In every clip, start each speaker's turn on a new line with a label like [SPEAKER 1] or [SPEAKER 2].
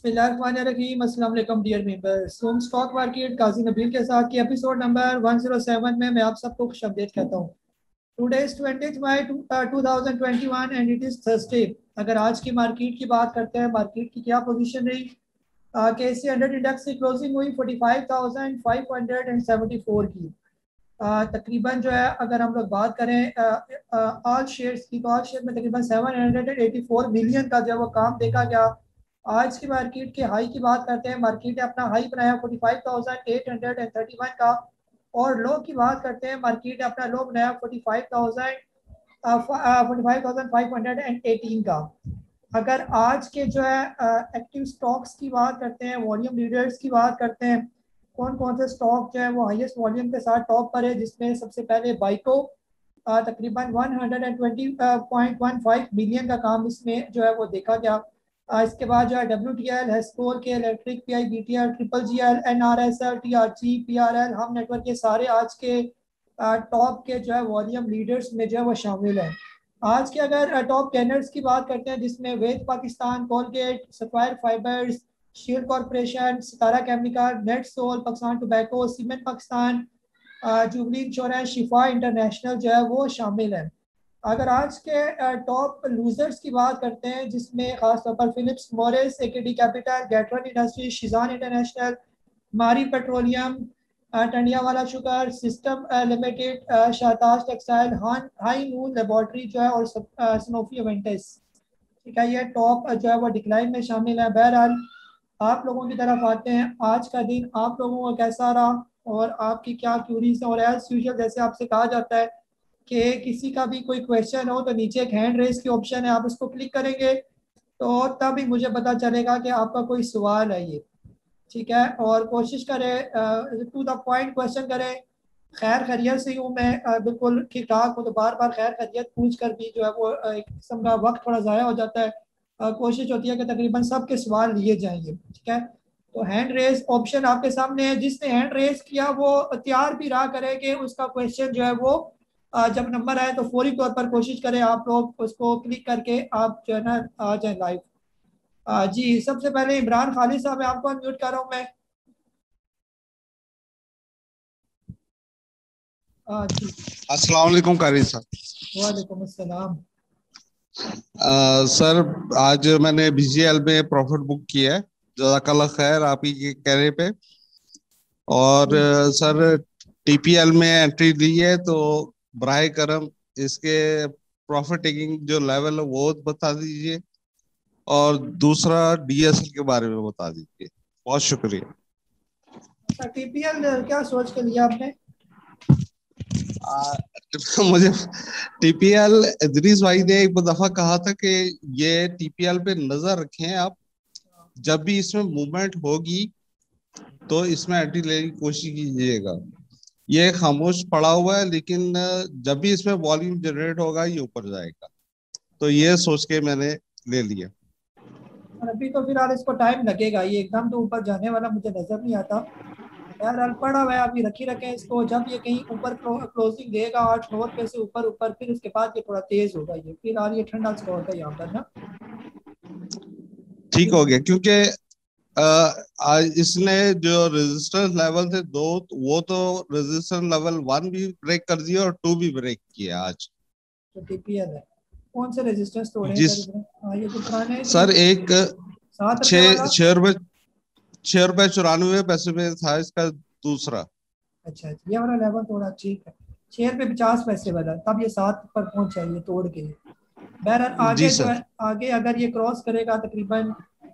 [SPEAKER 1] बिस्मिल्लाहिर्रहमानिर्रहीम, अस्सलाम वालेकुम dear members. Home stock market Qazi Nabeel के साथ की एपिसोड नंबर 107 में मैं आप सबको खुशामदीद कहता हूँ। Today is 20 May 2021 and it is Thursday. अगर आज की मार्केट की बात करते हैं, मार्केट की क्या पोजीशन रही। केसी 100 इंडेक्स की क्लोजिंग हुई 45,574 की। तकरीबन जो है अगर हम लोग बात करें ऑल शेयर्स की, तो ऑल शेयर में तकरीबन 784 मिलियन का जो है वो काम देखा गया। आज की मार्केट के हाई की बात करते हैं, मार्केट ने अपना हाई बनाया 45,831 का, और लो की बात करते हैं, मार्केट ने अपना लो बनाया 45,518 का। अगर आज के जो है एक्टिव स्टॉक्स की बात करते हैं, वॉल्यूम लीडर्स की बात करते हैं, कौन कौन से स्टॉक जो है वो हाईएस्ट वॉल्यूम के साथ टॉप पर है, जिसमें सबसे पहले बाइको तकरीबन 120.15 मिलियन का काम इसमें जो है वो देखा गया। इसके बाद जो है WTL, हेस्कोल के, electric, PI, BTL, triple GL, NRSL, TRG, PRL, हम नेटवर्क, के सारे आज के टॉप के जो है वॉल्यूम लीडर्स में जो है वो शामिल है। आज के अगर टॉप टेनर्स की बात करते हैं, जिसमें वेद Pakistan, Colgate, Sapphire Fibres, Shield Corporation, Sitara Chemical, NetSol, Pakistan Tobacco, Cement Pakistan, Jubilee Insurance, Shifa International जो है वो शामिल है। अगर आज के टॉप लूजर्स की बात करते हैं, जिसमें खासतौर पर Philips Morris, AKD Capital, Gatron Industries, Shezan International, Mari Petroleum, Tandlianwala Sugar, System Limited, Shahtaj Textile, Highnoon Laboratory जो है, और सनोफी इवेंटस। ठीक है, ये टॉप जो है वो डिक्लाइन में शामिल है। बहरहाल आप लोगों की तरफ आते हैं, आज का दिन आप लोगों को कैसा रहा और आपकी क्या क्यूरीज है। और एज यूजुअल जैसे आपसे कहा जाता है कि किसी का भी कोई क्वेश्चन हो तो नीचे एक हैंड रेस की ऑप्शन है, आप उसको क्लिक करेंगे तो तभी मुझे पता चलेगा कि आपका कोई सवाल है ये। ठीक है, और कोशिश करें टू द पॉइंट क्वेश्चन करें। खैर खैरियत से हूँ मैं, बिल्कुल ठीक ठाक हूँ, तो बार बार खैर खैरियत पूछ कर भी जो है वो एक किस्म का वक्त थोड़ा ज़ाया हो जाता है। कोशिश होती है कि तकरीबन सबके सवाल लिए जाएंगे। ठीक है, तो हैंड रेस ऑप्शन आपके सामने है, जिसने हैंड रेस किया वो तैयार भी रहा करे कि उसका क्वेश्चन जो है वो जब नंबर आए तो फौरी तौर पर कोशिश करें आप लोग उसको क्लिक करके आप जो है ना आ जाए लाइव। जी, सबसे पहले इमरान खालिद साहब है, आपको अनम्यूट कर रहा हूँ मैं। जी,
[SPEAKER 2] अस्सलाम वालेकुम कारी साहब।
[SPEAKER 1] वालेकुम अस्सलाम।
[SPEAKER 2] सर, आज मैंने BGL में प्रॉफिट बुक किया है, जज़ाकल्लाह खैर आप ही के कहने पे। और सर, TPL में एंट्री ली है, तो बराए करम इसके प्रॉफिट टेकिंग जो लेवल है वो बता दीजिए, और दूसरा DSL के बारे में बता दीजिए। बहुत शुक्रिया।
[SPEAKER 1] अच्छा, TPL क्या सोच के लिया आपने?
[SPEAKER 2] मुझे TPL, इदरीस भाई ने एक दफा कहा था कि ये TPL पे नजर रखें आप, जब भी इसमें मूवमेंट होगी तो इसमें एंट्री लेने की कोशिश कीजिएगा। ये खामोश पड़ा हुआ है, लेकिन जब भी इसमें वॉल्यूम जनरेट होगा ये ऊपर जाएगा, तो ये सोच के मैंने ले लिया।
[SPEAKER 1] और अभी तो फिलहाल इसको टाइम लगेगा, ये एकदम तो ऊपर जाने वाला मुझे नजर नहीं आता। यार पड़ा हुआ है, अभी रखी रखें इसको, जब ये कहीं ऊपर क्लोजिंग देगा 8-9 रुपए से ऊपर ऊपर, फिर उसके बाद ये थोड़ा तेज होगा। ये फिलहाल ये ठंडा स्टॉक है यहाँ पर ना।
[SPEAKER 2] ठीक
[SPEAKER 1] जी
[SPEAKER 2] हो गया, क्योंकि आज इसने जो रेजिस्टेंस लेवल थे दो, वो तो रेजिस्टेंस लेवल 1 भी ब्रेक कर दिया और 2 भी ब्रेक किया आज।
[SPEAKER 1] तो TPL है, कौन से रेजिस्टेंस तोड़े हैं
[SPEAKER 2] जिस
[SPEAKER 1] सर इसने? हाँ, ये जो पुराने हैं, ये
[SPEAKER 2] सर, एक
[SPEAKER 1] 7 रुपए
[SPEAKER 2] छः
[SPEAKER 1] वाला।
[SPEAKER 2] 6 रुपए 94 पैसे में था इसका दूसरा।
[SPEAKER 1] अच्छा अच्छा, ये वाला लेवल थोड़ा ठीक है। 6 रुपए 50 पैसे वाला, तब ये 7 पर पहुंचा है ये तोड़ के। बहरहाल
[SPEAKER 2] जी
[SPEAKER 1] आगे जो है,
[SPEAKER 2] सर।
[SPEAKER 1] आगे अगर ये क्रॉस करेगा तकरीबन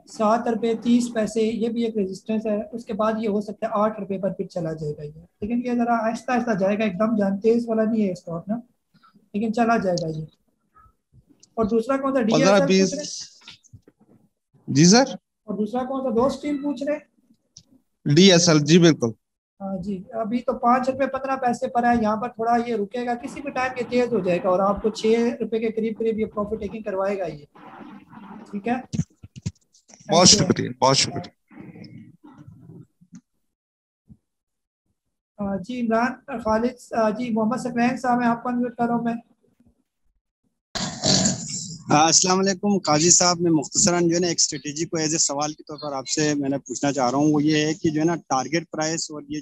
[SPEAKER 1] 7 रुपए 30 पैसे, ये भी एक रेजिस्टेंस है। उसके बाद ये हो सकता है 8 रुपए पर फिर चला जाएगा ये, लेकिन ये जरा आहिस्ता आहिस्ता जाएगा, एकदम जानते इस वाला नहीं है स्टॉक ना, लेकिन चला जाएगा ये। और दूसरा कौन सा,
[SPEAKER 2] 15
[SPEAKER 1] DSL पूछ
[SPEAKER 2] 20।
[SPEAKER 1] रहे हैं?
[SPEAKER 2] जी सर।
[SPEAKER 1] और दूसरा कौन सा, दो स्ट्रीम पूछ रहे हैं?
[SPEAKER 2] DSL, जी बिल्कुल।
[SPEAKER 1] हाँ जी, अभी तो 5 रुपए 15 पैसे पर है, यहाँ पर थोड़ा ये रुकेगा, किसी भी टाइम ये तेज हो जाएगा और आपको 6 रुपए के करीब करीब ये प्रॉफिट टेकिंग करवाएगा ये। ठीक है,
[SPEAKER 2] बहुत
[SPEAKER 1] ऐसे है।
[SPEAKER 2] शुक्रिया, बहुत शुक्रिया।
[SPEAKER 1] जी इमरान खालिद, जी मोहम्मद सकलैन साहब हैं, आपको अनम्यूट कर रहा हूँ मैं।
[SPEAKER 3] अस्सलाम वालेकुम काजी साहब, मैं मुख्तसरन जो है ना एक स्ट्रेटेजी को एज ए सवाल के तौर पर आपसे मैंने पूछना चाह रहा हूँ। वो ये है कि जो है ना टारगेट प्राइस और ये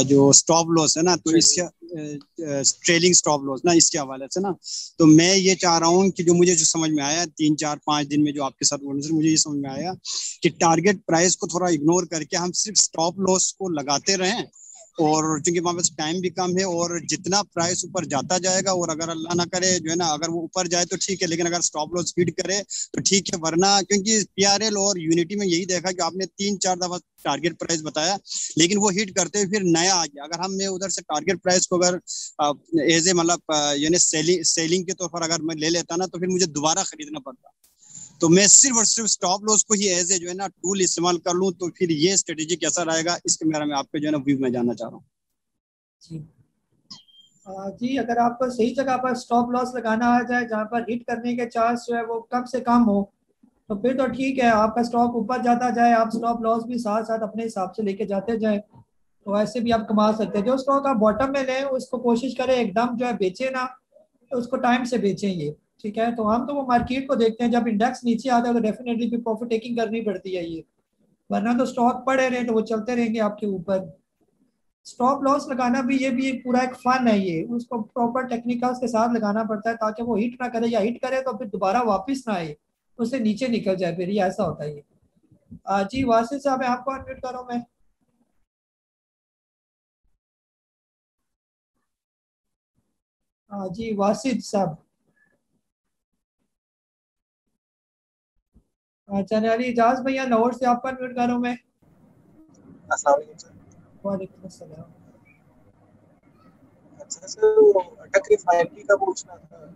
[SPEAKER 3] जो स्टॉप लॉस है ना, तो इसके ट्रेलिंग स्टॉप लॉस ना, इसके हवाले से ना, तो मैं ये चाह रहा हूँ कि जो मुझे जो समझ में आया 3 4 5 दिन में जो आपके साथ बोलने से मुझे ये समझ में आया कि टारगेट प्राइस को थोड़ा इग्नोर करके हम सिर्फ स्टॉप लॉस को लगाते रहें, और क्योंकि हमारे पास टाइम भी कम है, और जितना प्राइस ऊपर जाता जाएगा, और अगर अल्लाह ना करे जो है ना अगर वो ऊपर जाए तो ठीक है, लेकिन अगर स्टॉप लॉस हिट करे तो ठीक है, वरना क्योंकि पीआरएल और यूनिटी में यही देखा कि आपने 3 4 दफा टारगेट प्राइस बताया, लेकिन वो हिट करते हुए फिर नया आ गया। अगर हम मैं उधर से टारगेट प्राइस को अगर एज ए मतलब यानी सेलिंग के तौर पर अगर मैं ले लेता ना, तो फिर मुझे दोबारा खरीदना पड़ता। तो मैं सिर्फ और सिर्फ स्टॉप लॉस को ही एज ए जो है ना टूल इस्तेमाल कर लूं, तो फिर ये स्ट्रेटेजी कैसा रहेगा, इसके मेरा मैं आपके जो है ना व्यू में जानना चाह रहा हूँ।
[SPEAKER 1] जी जी, अगर आपको सही जगह पर स्टॉप लॉस लगाना आ जाए जहाँ पर हिट करने के चांस जो है वो कम से कम हो, तो फिर तो ठीक है, आपका स्टॉक ऊपर जाता जाए, आप स्टॉप लॉस भी साथ साथ अपने हिसाब से लेके जाते जाए, तो ऐसे भी आप कमा सकते हैं। जो स्टॉक आप बॉटम में लें उसको कोशिश करें एकदम जो है बेचे ना, तो उसको टाइम से बेचें ये, ठीक है। तो हम तो वो मार्केट को देखते हैं, जब इंडेक्स नीचे आता है तो डेफिनेटली भी प्रॉफिट टेकिंग करनी पड़ती है ये, वरना तो स्टॉक पड़े रहे तो वो चलते रहेंगे आपके ऊपर। स्टॉप लॉस लगाना भी ये भी एक पूरा एक फन है, ये उसको प्रॉपर टेक्निकल्स के साथ लगाना पड़ता है ताकि वो हिट ना करे, या हिट करे तो फिर दोबारा वापस ना आए, उससे नीचे निकल जाए, फिर ये ऐसा होता है ये। जी वासिफ साहब, मैं आपको अनम्यूट कर रहा हूँ मैं। जी वासिफ साहब। चलिए अली इजाज भैया लाहौर से आपको अनम्यूट कर रहा हूँ मैं।
[SPEAKER 4] अस्सलाम वालेकुम सर।
[SPEAKER 1] वालेकुम अस्सलाम।
[SPEAKER 4] अच्छा सर, वो अटक रिफाइनरी का पूछना था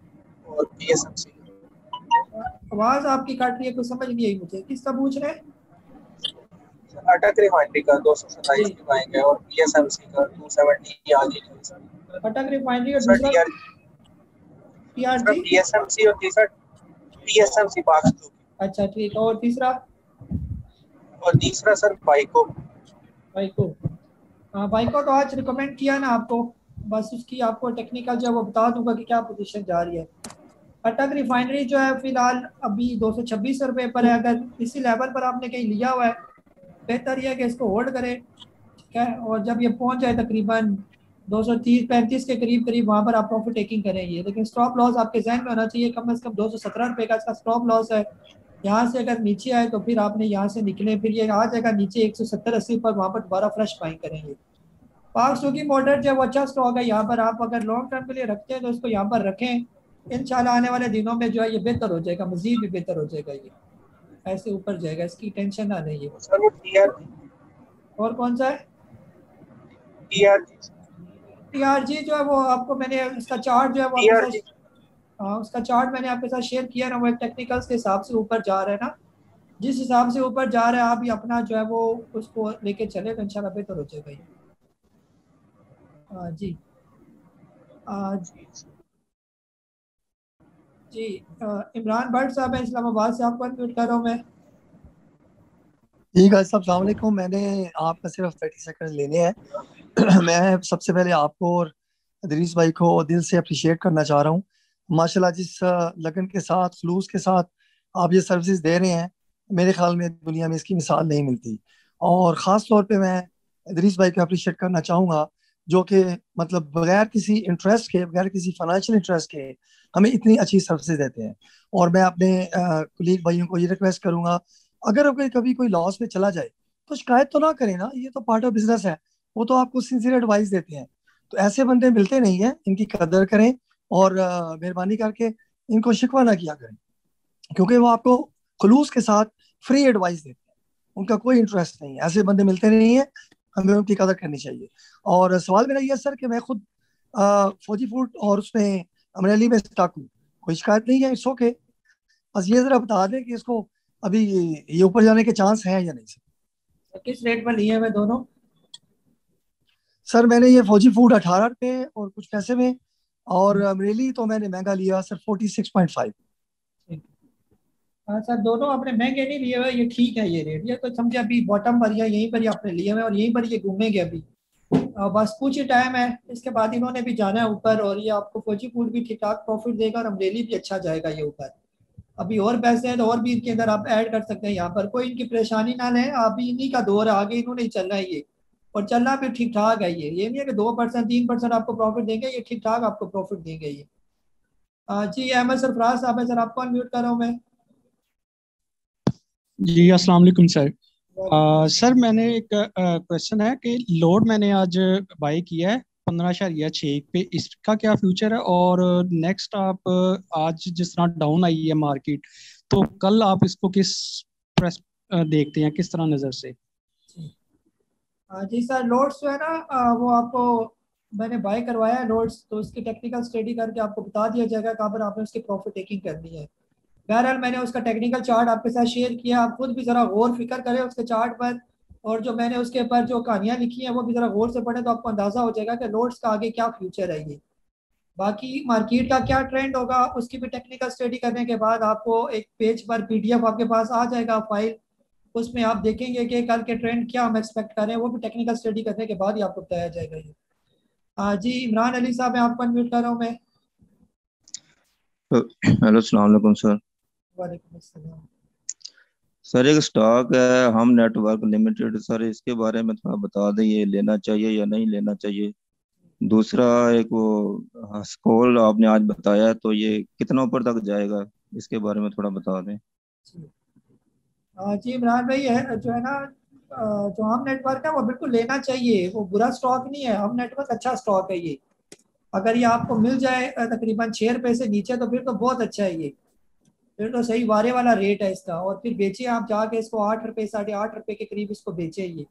[SPEAKER 4] और पीएसएमसी का।
[SPEAKER 1] आवाज आपकी काट रही है, कुछ समझ नहीं आई मुझे, किसका पूछ रहे हैं?
[SPEAKER 4] अटक रिफाइनरी का 227
[SPEAKER 1] जी
[SPEAKER 4] की बाइंग है और पीएसएमसी का 270 आ गई है सर।
[SPEAKER 1] अटक रिफाइनरी, और
[SPEAKER 4] दूसरा
[SPEAKER 1] दूसरा
[SPEAKER 4] दूसरा
[SPEAKER 1] टीआरजी।
[SPEAKER 4] पीएसएमसी और तीसरा पीएसएमसी पास टू
[SPEAKER 1] अच्छा ठीक है, और तीसरा?
[SPEAKER 4] और तीसरा सर बाइको।
[SPEAKER 1] बाइको। हाँ बाइको तो आज रिकमेंड किया ना आपको, बस उसकी आपको टेक्निकल जो है वो बता दूंगा कि क्या पोजीशन जा रही है। अटक रिफाइनरी जो है फिलहाल अभी 226 रुपये पर है, अगर इसी लेवल पर आपने कहीं लिया हुआ है, बेहतर यह है कि इसको होल्ड करें, ठीक है, और जब ये पहुंच जाए तकरीबन 230 35 के करीब करीब, वहां पर आप प्रॉफिट टेकिंग करेंगे। लेकिन स्टॉप लॉस आपके जहन में होना चाहिए, कम से कम 217 रुपये का इसका स्टॉप लॉस है। यहाँ से अगर नीचे आए तो फिर आपने यहाँ से निकले, फिर ये आ जाएगा नीचे 170 80 पर, वहां पर दोबारा फ्रेश बाइंग करेंगे। पाक सुगी मोटर जो वो अच्छा स्टॉक है, यहाँ पर आप अगर लॉन्ग टर्म के लिए रखते हैं तो इसको यहाँ पर रखें, इंशाल्लाह आने वाले दिनों में जो है ये बेहतर हो जाएगा, मजीद भी बेहतर हो जाएगा, ये ऐसे ऊपर जाएगा, इसकी टेंशन ना नहीं है।
[SPEAKER 4] सर वो
[SPEAKER 1] और कौन सा है?
[SPEAKER 4] टीआरजी
[SPEAKER 1] टीआरजी जो है वो आपको मैंने उसका चार्ट जो है वो आपके
[SPEAKER 4] टीआरजी
[SPEAKER 1] साथ, हाँ उसका चार्ट मैंने आपके साथ शेयर किया ना, वो एक टेक्निकल्स के हिसाब से ऊपर जा रहा है ना, जिस हिसाब से ऊपर जा रहा है आप ही अपना जो है वो उसको लेके चले तो इंशाल्लाह बेहतर हो जाएगा ये। जी जी इमरान भट्ट साहब है इस्लामाबाद से, आपको अनम्यूट कर रहा हूँ मैं।
[SPEAKER 5] ठीक है, अस्सलाम वालेकुम। मैंने आपका सिर्फ 30 सेकंड लेने हैं। मैं सबसे पहले आपको और अदरीस भाई को दिल से अप्रिशिएट करना चाह रहा हूँ। माशाल्लाह जिस लगन के साथ, खलूस के साथ आप ये सर्विसेज दे रहे हैं, मेरे ख्याल में दुनिया में इसकी मिसाल नहीं मिलती। और ख़ास तौर पे मैं अदरीस भाई को अप्रिशिएट करना चाहूँगा, जो कि मतलब बगैर किसी इंटरेस्ट के, बगैर किसी फाइनेंशियल इंटरेस्ट के हमें इतनी अच्छी सर्विसेज देते हैं। और मैं अपने कुलीग भाइयों को ये रिक्वेस्ट करूंगा, अगर कोई कभी कोई लॉस में चला जाए तो शिकायत तो ना करें ना, ये तो पार्ट ऑफ बिजनेस है। वो तो आपको सिंसियर एडवाइस देते हैं। तो ऐसे बंदे मिलते नहीं है, इनकी कदर करें और मेहरबानी करके इनको शिकवा ना किया करें, क्योंकि वो आपको खलूस के साथ फ्री एडवाइस देते हैं, उनका कोई इंटरेस्ट नहीं है। ऐसे बंदे मिलते नहीं है, हमें उनकी कदर करनी चाहिए। और सवाल मेरा ये है सर कि मैं खुद फौजी फूड और उसमें अमरेली में स्टॉक हूँ, कोई शिकायत नहीं है, इट्स ओके। बस ये जरा बता दें कि इसको अभी ये ऊपर जाने के चांस हैं या नहीं सर।
[SPEAKER 1] तो किस रेट पर लिए हुए दोनों?
[SPEAKER 5] सर मैंने ये फौजी फूड 18 रुपये और कुछ पैसे में, और अमरेली तो मैंने महंगा लिया सर 46.5।
[SPEAKER 1] हाँ सर, दोनों आपने महंगे नहीं लिए हुए, ये ठीक है ये रेट, ये तो समझे अभी बॉटम पर या यहीं पर ही आपने लिए हुए और यहीं पर ये घूमेंगे अभी। बस कुछ ही टाइम है, इसके बाद इन्होंने भी जाना है ऊपर, और ये आपको फौजी फूड भी ठीक ठाक प्रॉफिट देगा और अमरेली भी अच्छा जाएगा ये ऊपर। अभी और पैसे हैं तो और भी इनके अंदर आप ऐड कर सकते हैं, यहाँ पर कोई इनकी परेशानी ना लें। अभी इन्हीं का दौर है, आगे इन्होंने ही चलना है ये, और चलना भी ठीक ठाक है। ये नहीं है कि 2% 3% आपको प्रॉफिट देंगे, ये ठीक ठाक आपको प्रॉफिट देंगे ये। जी अहमद सरफराज साहब है सर, आपको अनम्यूट कर रहा हूँ मैं।
[SPEAKER 6] जी अस्सलाम वालेकुम सर। सर मैंने एक क्वेश्चन है कि लोड मैंने आज बाई किया है 15.6 पे, इसका क्या फ्यूचर है? और नेक्स्ट आप आज जिस तरह डाउन आई है मार्केट, तो कल आप इसको किस प्रेस देखते हैं, किस तरह नज़र से?
[SPEAKER 1] जी सर, लोड्स जो है ना वो आपको मैंने बाय करवाया है लोड्स, तो उसकी टेक्निकल स्टडी करके आपको बता दिया जाएगा कहाँ पर आपने उसकी प्रॉफिट टेकिंग करनी है। बहरहाल मैंने उसका टेक्निकल चार्ट आपके साथ शेयर किया, आप खुद भी ज़रा गौर फिक्र करें उसके चार्ट पर, और जो मैंने उसके ऊपर जो कहानियाँ लिखी हैं वो भी ज़रा गौर से पढ़ें, तो आपको अंदाज़ा हो जाएगा कि लोड्स का आगे क्या फ्यूचर है ये। बाकी मार्केट का क्या ट्रेंड होगा उसकी भी टेक्निकल स्टडी करने के बाद आपको एक पेज पर PDF आपके पास आ जाएगा फाइल, उसमें आप देखेंगे कि कल के ट्रेंड क्या हम एक्सपेक्ट कर रहे हैं, वो भी टेक्निकल स्टडी करने के बाद ही आपको बताया जाएगा ये। जी इमरान अली साहब, मैं आपको अनम्यूट कर रहा हूँ मैं।
[SPEAKER 7] हेलो अस्सलाम वालेकुम सर।
[SPEAKER 1] वालेकुम अस्सलाम।
[SPEAKER 7] सर एक स्टॉक है हम नेटवर्क लिमिटेड, सर इसके बारे में थोड़ा बता दें, ये लेना चाहिए या नहीं लेना चाहिए? दूसरा एक वो स्कॉल आपने आज बताया, तो ये कितना ऊपर तक जाएगा, इसके बारे में थोड़ा बता दें।
[SPEAKER 1] जी इमरान भाई है जो है ना, जो हम नेटवर्क है वो बिल्कुल लेना चाहिए, वो बुरा स्टॉक नहीं है, हम नेटवर्क अच्छा स्टॉक है ये। अगर ये आपको मिल जाए तकरीबन 6 रुपये से नीचे तो फिर तो बहुत अच्छा है ये, फिर तो सही वारे वाला रेट है इसका, और फिर बेचिए आप जाके इसको 8 रुपये 8.5 रुपये के करीब इसको बेचे ये,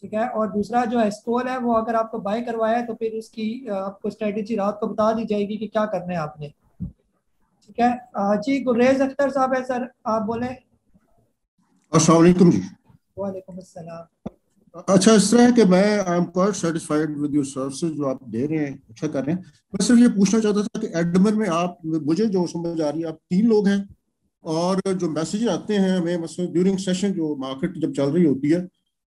[SPEAKER 1] ठीक है। और दूसरा जो है स्कॉल है वो अगर आपको बाय करवाया है तो फिर उसकी आपको स्ट्रेटेजी रात को बता दी जाएगी कि क्या करना है आपने, ठीक है। जी गुरेज अख्तर साहब है सर, आप बोले।
[SPEAKER 8] अस्सलाम वालेकुम जी।
[SPEAKER 1] वालेकुम अस्सलाम।
[SPEAKER 8] अच्छा, इस तरह है कि मैं I am quite satisfied with your services जो आप दे रहे हैं, अच्छा कर रहे हैं। मैं सिर्फ ये पूछना चाहता था कि एडमिन में आप, मुझे जो समझ आ रही है, आप 3 लोग हैं, और जो मैसेज आते हैं हमें मतलब ड्यूरिंग सेशन जो मार्केट जब चल रही होती है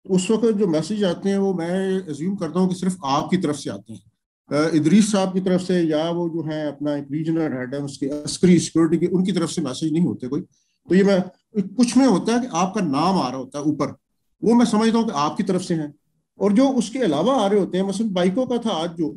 [SPEAKER 8] उस वक्त जो मैसेज आते हैं वो मैं एज्यूम करता हूँ कि सिर्फ आपकी तरफ से आते हैं, इदरीस साहब की तरफ से, या वो जो है अपना एक रीजनल हेड है उसके अस्करी सिक्योरिटी के, उनकी तरफ से मैसेज नहीं होते कोई। तो ये मैं कुछ में होता है कि आपका नाम आ रहा होता है ऊपर, वो मैं समझता हूँ कि आपकी तरफ से हैं, और जो उसके अलावा आ रहे होते हैं, मसलन बाइकों का था आज जो,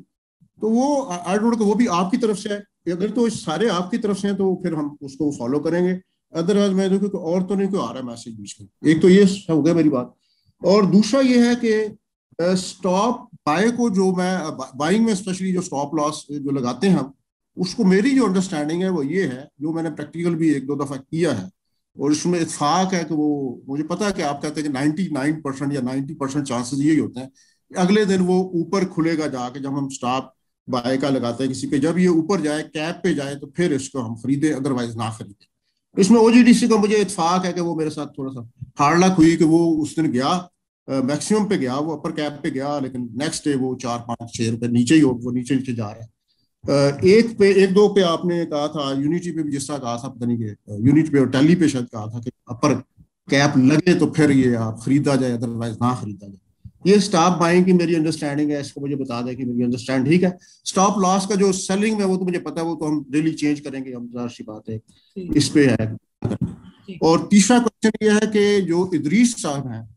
[SPEAKER 8] तो वो आई डोंट नो वो भी आपकी तरफ से है। अगर तो सारे आपकी तरफ से हैं तो फिर हम उसको फॉलो करेंगे, अदरवाइज मैं देखो और तो नहीं कोई आ रहा है मैसेज बीच में। एक तो ये हो गया मेरी बात, और दूसरा ये है कि स्टॉप बाय को जो मैं बाइंग में स्पेशली जो स्टॉप लॉस जो लगाते हैं हम, उसको मेरी जो अंडरस्टैंडिंग है वो ये है, जो मैंने प्रैक्टिकल भी 1-2 दफा किया है, और इसमें इत्फाक है कि वो मुझे पता है कि आप कहते हैं कि 99% या 90% चांसेस यही होते हैं अगले दिन वो ऊपर खुलेगा जाके, जब हम स्टॉप बाय का लगाते हैं किसी पे, जब ये ऊपर जाए कैप पे जाए तो फिर इसको हम खरीदें, अदरवाइज ना खरीदें। इसमें OGDC का मुझे इत्फाक है कि वो मेरे साथ थोड़ा सा हार्ड लक हुई कि वो उस दिन गया मैक्सिमम पे गया, वो अपर कैप पे गया, लेकिन नेक्स्ट डे वो 4-5-6 रुपए नीचे ही वो नीचे नीचे जा रहा है। 1-2 पे आपने कहा था, यूनिटी पे भी जिस तरह कहा था, पता नहीं कि यूनिट पे और टैली पे शायद कहा था कि अपर कैप लगे तो फिर ये आप खरीदा जाए, अदरवाइज ना खरीदा जाए। ये स्टॉप बाइंग की मेरी अंडरस्टैंडिंग है, इसको मुझे बता दें कि मेरी अंडरस्टैंड ठीक है। स्टॉप लॉस का जो सेलिंग में वो तो मुझे पता है, वो तो हम डेली चेंज करेंगे, हम जाहिर सी बात है इस पे है। और तीसरा क्वेश्चन ये है कि जो इदरीस साहब हैं,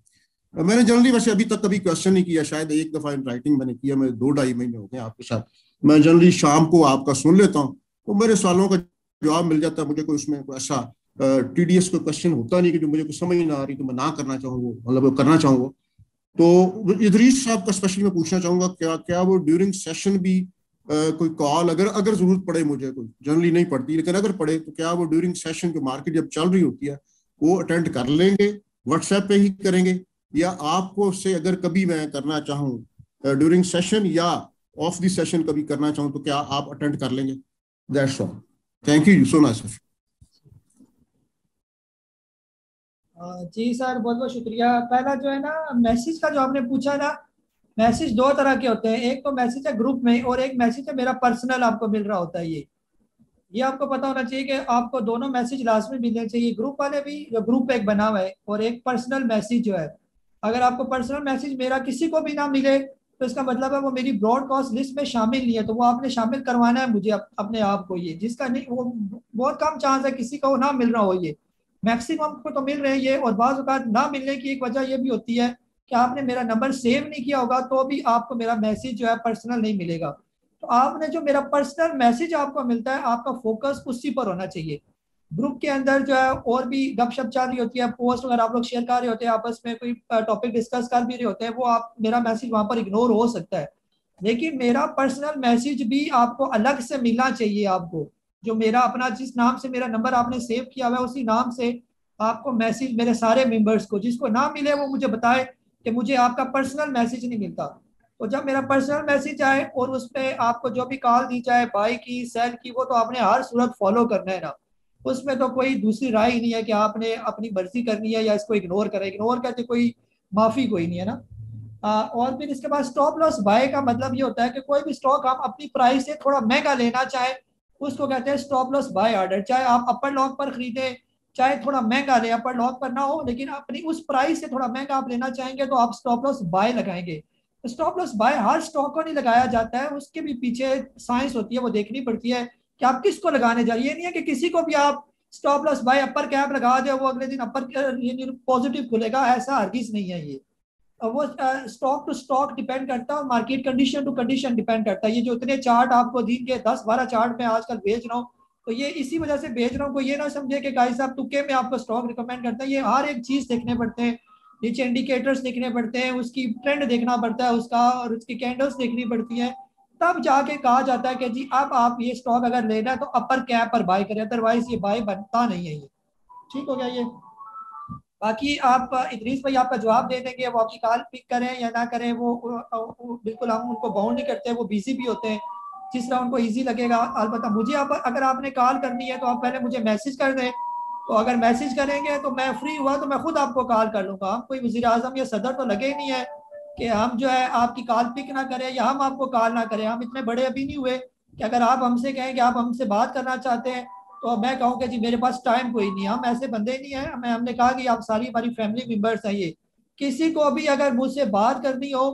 [SPEAKER 8] मैंने जनरली वैसे अभी तक कभी क्वेश्चन नहीं किया, शायद एक दफा इन राइटिंग मैंने किया, मैं 2-2.5 महीने हो गए आपके साथ। मैं जनरली शाम को आपका सुन लेता हूँ, तो मेरे सवालों का जवाब मिल जाता है मुझे, कोई उसमें कोई ऐसा TDS कोई क्वेश्चन होता नहीं कि जो मुझे कुछ समझ ना आ रही तो मैं ना करना चाहूँ, मतलब करना चाहूँगा। तो इदरीस साहब का स्पेशली मैं पूछना चाहूंगा, क्या वो ड्यूरिंग सेशन भी कोई कॉल अगर जरूरत पड़े, मुझे कोई जनरली नहीं पड़ती, लेकिन अगर पड़े तो क्या वो ड्यूरिंग सेशन जो मार्केट जब चल रही होती है वो अटेंड कर लेंगे, व्हाट्सएप पे ही करेंगे, या आपको से अगर कभी मैं करना चाहूँ ड्यूरिंग सेशन या ऑफ द सेशन कभी करना चाहूँ तो क्या आप अटेंड कर लेंगे? That's all, thank you so much sir.
[SPEAKER 1] जी सर, बहुत बहुत शुक्रिया। पहला जो है ना मैसेज का जो आपने पूछा ना, मैसेज 2 तरह के होते हैं, एक तो मैसेज है ग्रुप में और एक मैसेज है मेरा पर्सनल आपको मिल रहा होता है। ये आपको पता होना चाहिए कि आपको दोनों मैसेज लास्ट में मिलने चाहिए, ग्रुप वाले भी, जो ग्रुप एक बना हुआ है, और एक पर्सनल मैसेज जो है। अगर आपको पर्सनल मैसेज मेरा किसी को भी ना मिले तो इसका मतलब है वो मेरी ब्रॉडकास्ट लिस्ट में शामिल नहीं है, तो वो आपने शामिल करवाना है मुझे अपने आप को। ये जिसका नहीं, वो बहुत कम चांस है किसी को ना मिल रहा हो, ये मैक्सिमम को तो मिल रहे हैं ये। और बाज़ औक़ात ना मिलने की एक वजह ये भी होती है कि आपने मेरा नंबर सेव नहीं किया होगा, तो भी आपको मेरा मैसेज जो है पर्सनल नहीं मिलेगा। तो आपने जो मेरा पर्सनल मैसेज आपको मिलता है, आपका फोकस उसी पर होना चाहिए। ग्रुप के अंदर जो है और भी गपशप चल रही होती है, पोस्ट अगर आप लोग शेयर कर रहे होते हैं, आपस में कोई टॉपिक डिस्कस कर भी रहे होते हैं, वो आप मेरा मैसेज वहां पर इग्नोर हो सकता है, लेकिन मेरा पर्सनल मैसेज भी आपको अलग से मिलना चाहिए। आपको जो मेरा अपना, जिस नाम से मेरा नंबर आपने सेव किया हुआ है, उसी नाम से आपको मैसेज मेरे सारे मेंबर्स को, जिसको ना मिले वो मुझे बताए कि मुझे आपका पर्सनल मैसेज नहीं मिलता। तो जब मेरा पर्सनल मैसेज आए और उस पर आपको जो भी कॉल दी जाए, बाई की, सेल की, वो तो आपने हर सूरत फॉलो करना है ना, उसमें तो कोई दूसरी राय ही नहीं है कि आपने अपनी मर्जी करनी है या इसको इग्नोर करें। इग्नोर करके कोई माफी कोई नहीं है ना। और फिर इसके बाद स्टॉप लॉस बाय का मतलब ये होता है कि कोई भी स्टॉक हम अपनी प्राइस से थोड़ा महंगा लेना चाहे, उसको कहते हैं स्टॉप लॉस बाय ऑर्डर। चाहे आप अपर लॉक पर खरीदें, चाहे थोड़ा महंगा ले, अपर लॉक पर ना हो, लेकिन अपनी उस प्राइस से थोड़ा महंगा आप लेना चाहेंगे तो आप स्टॉप लॉस बाय लगाएंगे। Stop loss by her stock को नहीं लगाया जाता है, उसके भी पीछे साइंस होती है, वो देखनी पड़ती है कि आप किसको लगाने जा रही है। ये नहीं है कि किसी को भी आप stop loss by upper cap लगा दे, वो अगले दिन अपर पॉजिटिव खुलेगा, ऐसा हरगिज नहीं है ये। वो स्टॉक टू स्टॉक डिपेंड करता है और market condition to condition depend करता है। ये जो इतने चार्ट आपको दिन के 10-12 चार्ट में आजकल भेज रहा हूँ, तो ये इसी वजह से भेज रहा हूँ। कोई ये ना समझे कि गाइस साहब तुक्के में आपको स्टॉक रिकमेंड करता है। ये हर एक चीज देखने पड़ते हैं, नीचे इंडिकेटर्स देखने पड़ते हैं, उसकी ट्रेंड देखना पड़ता है उसका, और उसकी कैंडल्स देखनी पड़ती है, तब जाके कहा जाता है कि जी अब आप ये स्टॉक अगर लेना है तो अपर कैप पर बाय करें, अदरवाइज ये बाय बनता नहीं है। ये ठीक हो गया ये। बाकी आप इदरीस भाई आपका जवाब दे देंगे, वो आपकी कॉल पिक करें या ना करें, वो बिल्कुल हम उनको बाउंड नहीं करते, वो बिजी भी होते हैं, जिस तरह उनको इजी लगेगा। अलबत्ता मुझे अगर आपने कॉल करनी है तो आप पहले मुझे मैसेज कर दें, तो अगर मैसेज करेंगे तो मैं फ्री हुआ तो मैं खुद आपको कॉल कर लूँगा। हम कोई वज़ीर आज़म या सदर तो लगे ही नहीं है कि हम जो है आपकी कॉल पिक ना करें या हम आपको कॉल ना करें। हम इतने बड़े अभी नहीं हुए कि अगर आप हमसे कहें कि आप हमसे बात करना चाहते हैं तो मैं कहूँ कि जी मेरे पास टाइम कोई नहीं है। हम ऐसे बंदे नहीं है। हमने कहा कि आप सारी हमारी फैमिली मेम्बर्स हैं। ये किसी को भी अगर मुझसे बात करनी हो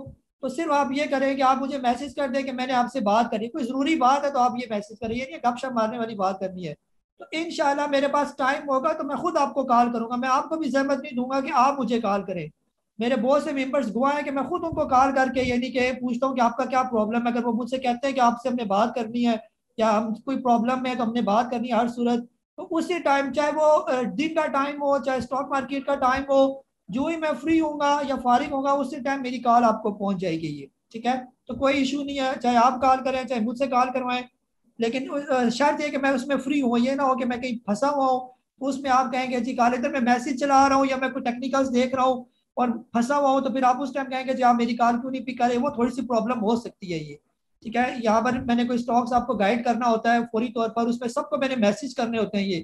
[SPEAKER 1] तो सिर्फ आप ये करें कि आप मुझे मैसेज कर दें कि मैंने आपसे बात करी, कोई ज़रूरी बात है तो आप ये मैसेज करिए, नहीं गपशप मारने वाली बात करनी है तो इंशाल्लाह मेरे पास टाइम होगा तो मैं खुद आपको कॉल करूंगा। मैं आपको भी जहमत नहीं दूंगा कि आप मुझे कॉल करें। मेरे बहुत से मेंबर्स गवाह हैं कि मैं खुद उनको कॉल करके यानी कि पूछता हूँ कि आपका क्या प्रॉब्लम है। अगर वो मुझसे कहते हैं कि आपसे हमने बात करनी है या हम कोई प्रॉब्लम में है तो हमने बात करनी है हर सूरत, तो उसी टाइम चाहे वो दिन का टाइम हो चाहे स्टॉक मार्केट का टाइम हो, जो ही मैं फ्री होऊंगा या फारिग होगा उसी टाइम मेरी कॉल आपको पहुंच जाएगी। ये ठीक है, तो कोई इशू नहीं है, चाहे आप कॉल करें चाहे मुझसे कॉल करवाएं, लेकिन शर्त है कि मैं उसमें फ्री हूँ। ये ना हो कि मैं कहीं फंसा हुआ हूँ उसमें आप कहेंगे जी कॉल इधर मैं मैसेज चला रहा हूँ या मैं कोई टेक्निकल्स देख रहा हूँ और फंसा हुआ हूँ, तो फिर आप उस टाइम कहेंगे जी आप मेरी कॉल क्यों नहीं पिक कर रहे। वो थोड़ी सी प्रॉब्लम हो सकती है ये। ठीक है, यहाँ पर मैंने कोई स्टॉक्स आपको गाइड करना होता है फौरी तौर पर, उसमें सबको मैंने मैसेज करने होते हैं ये,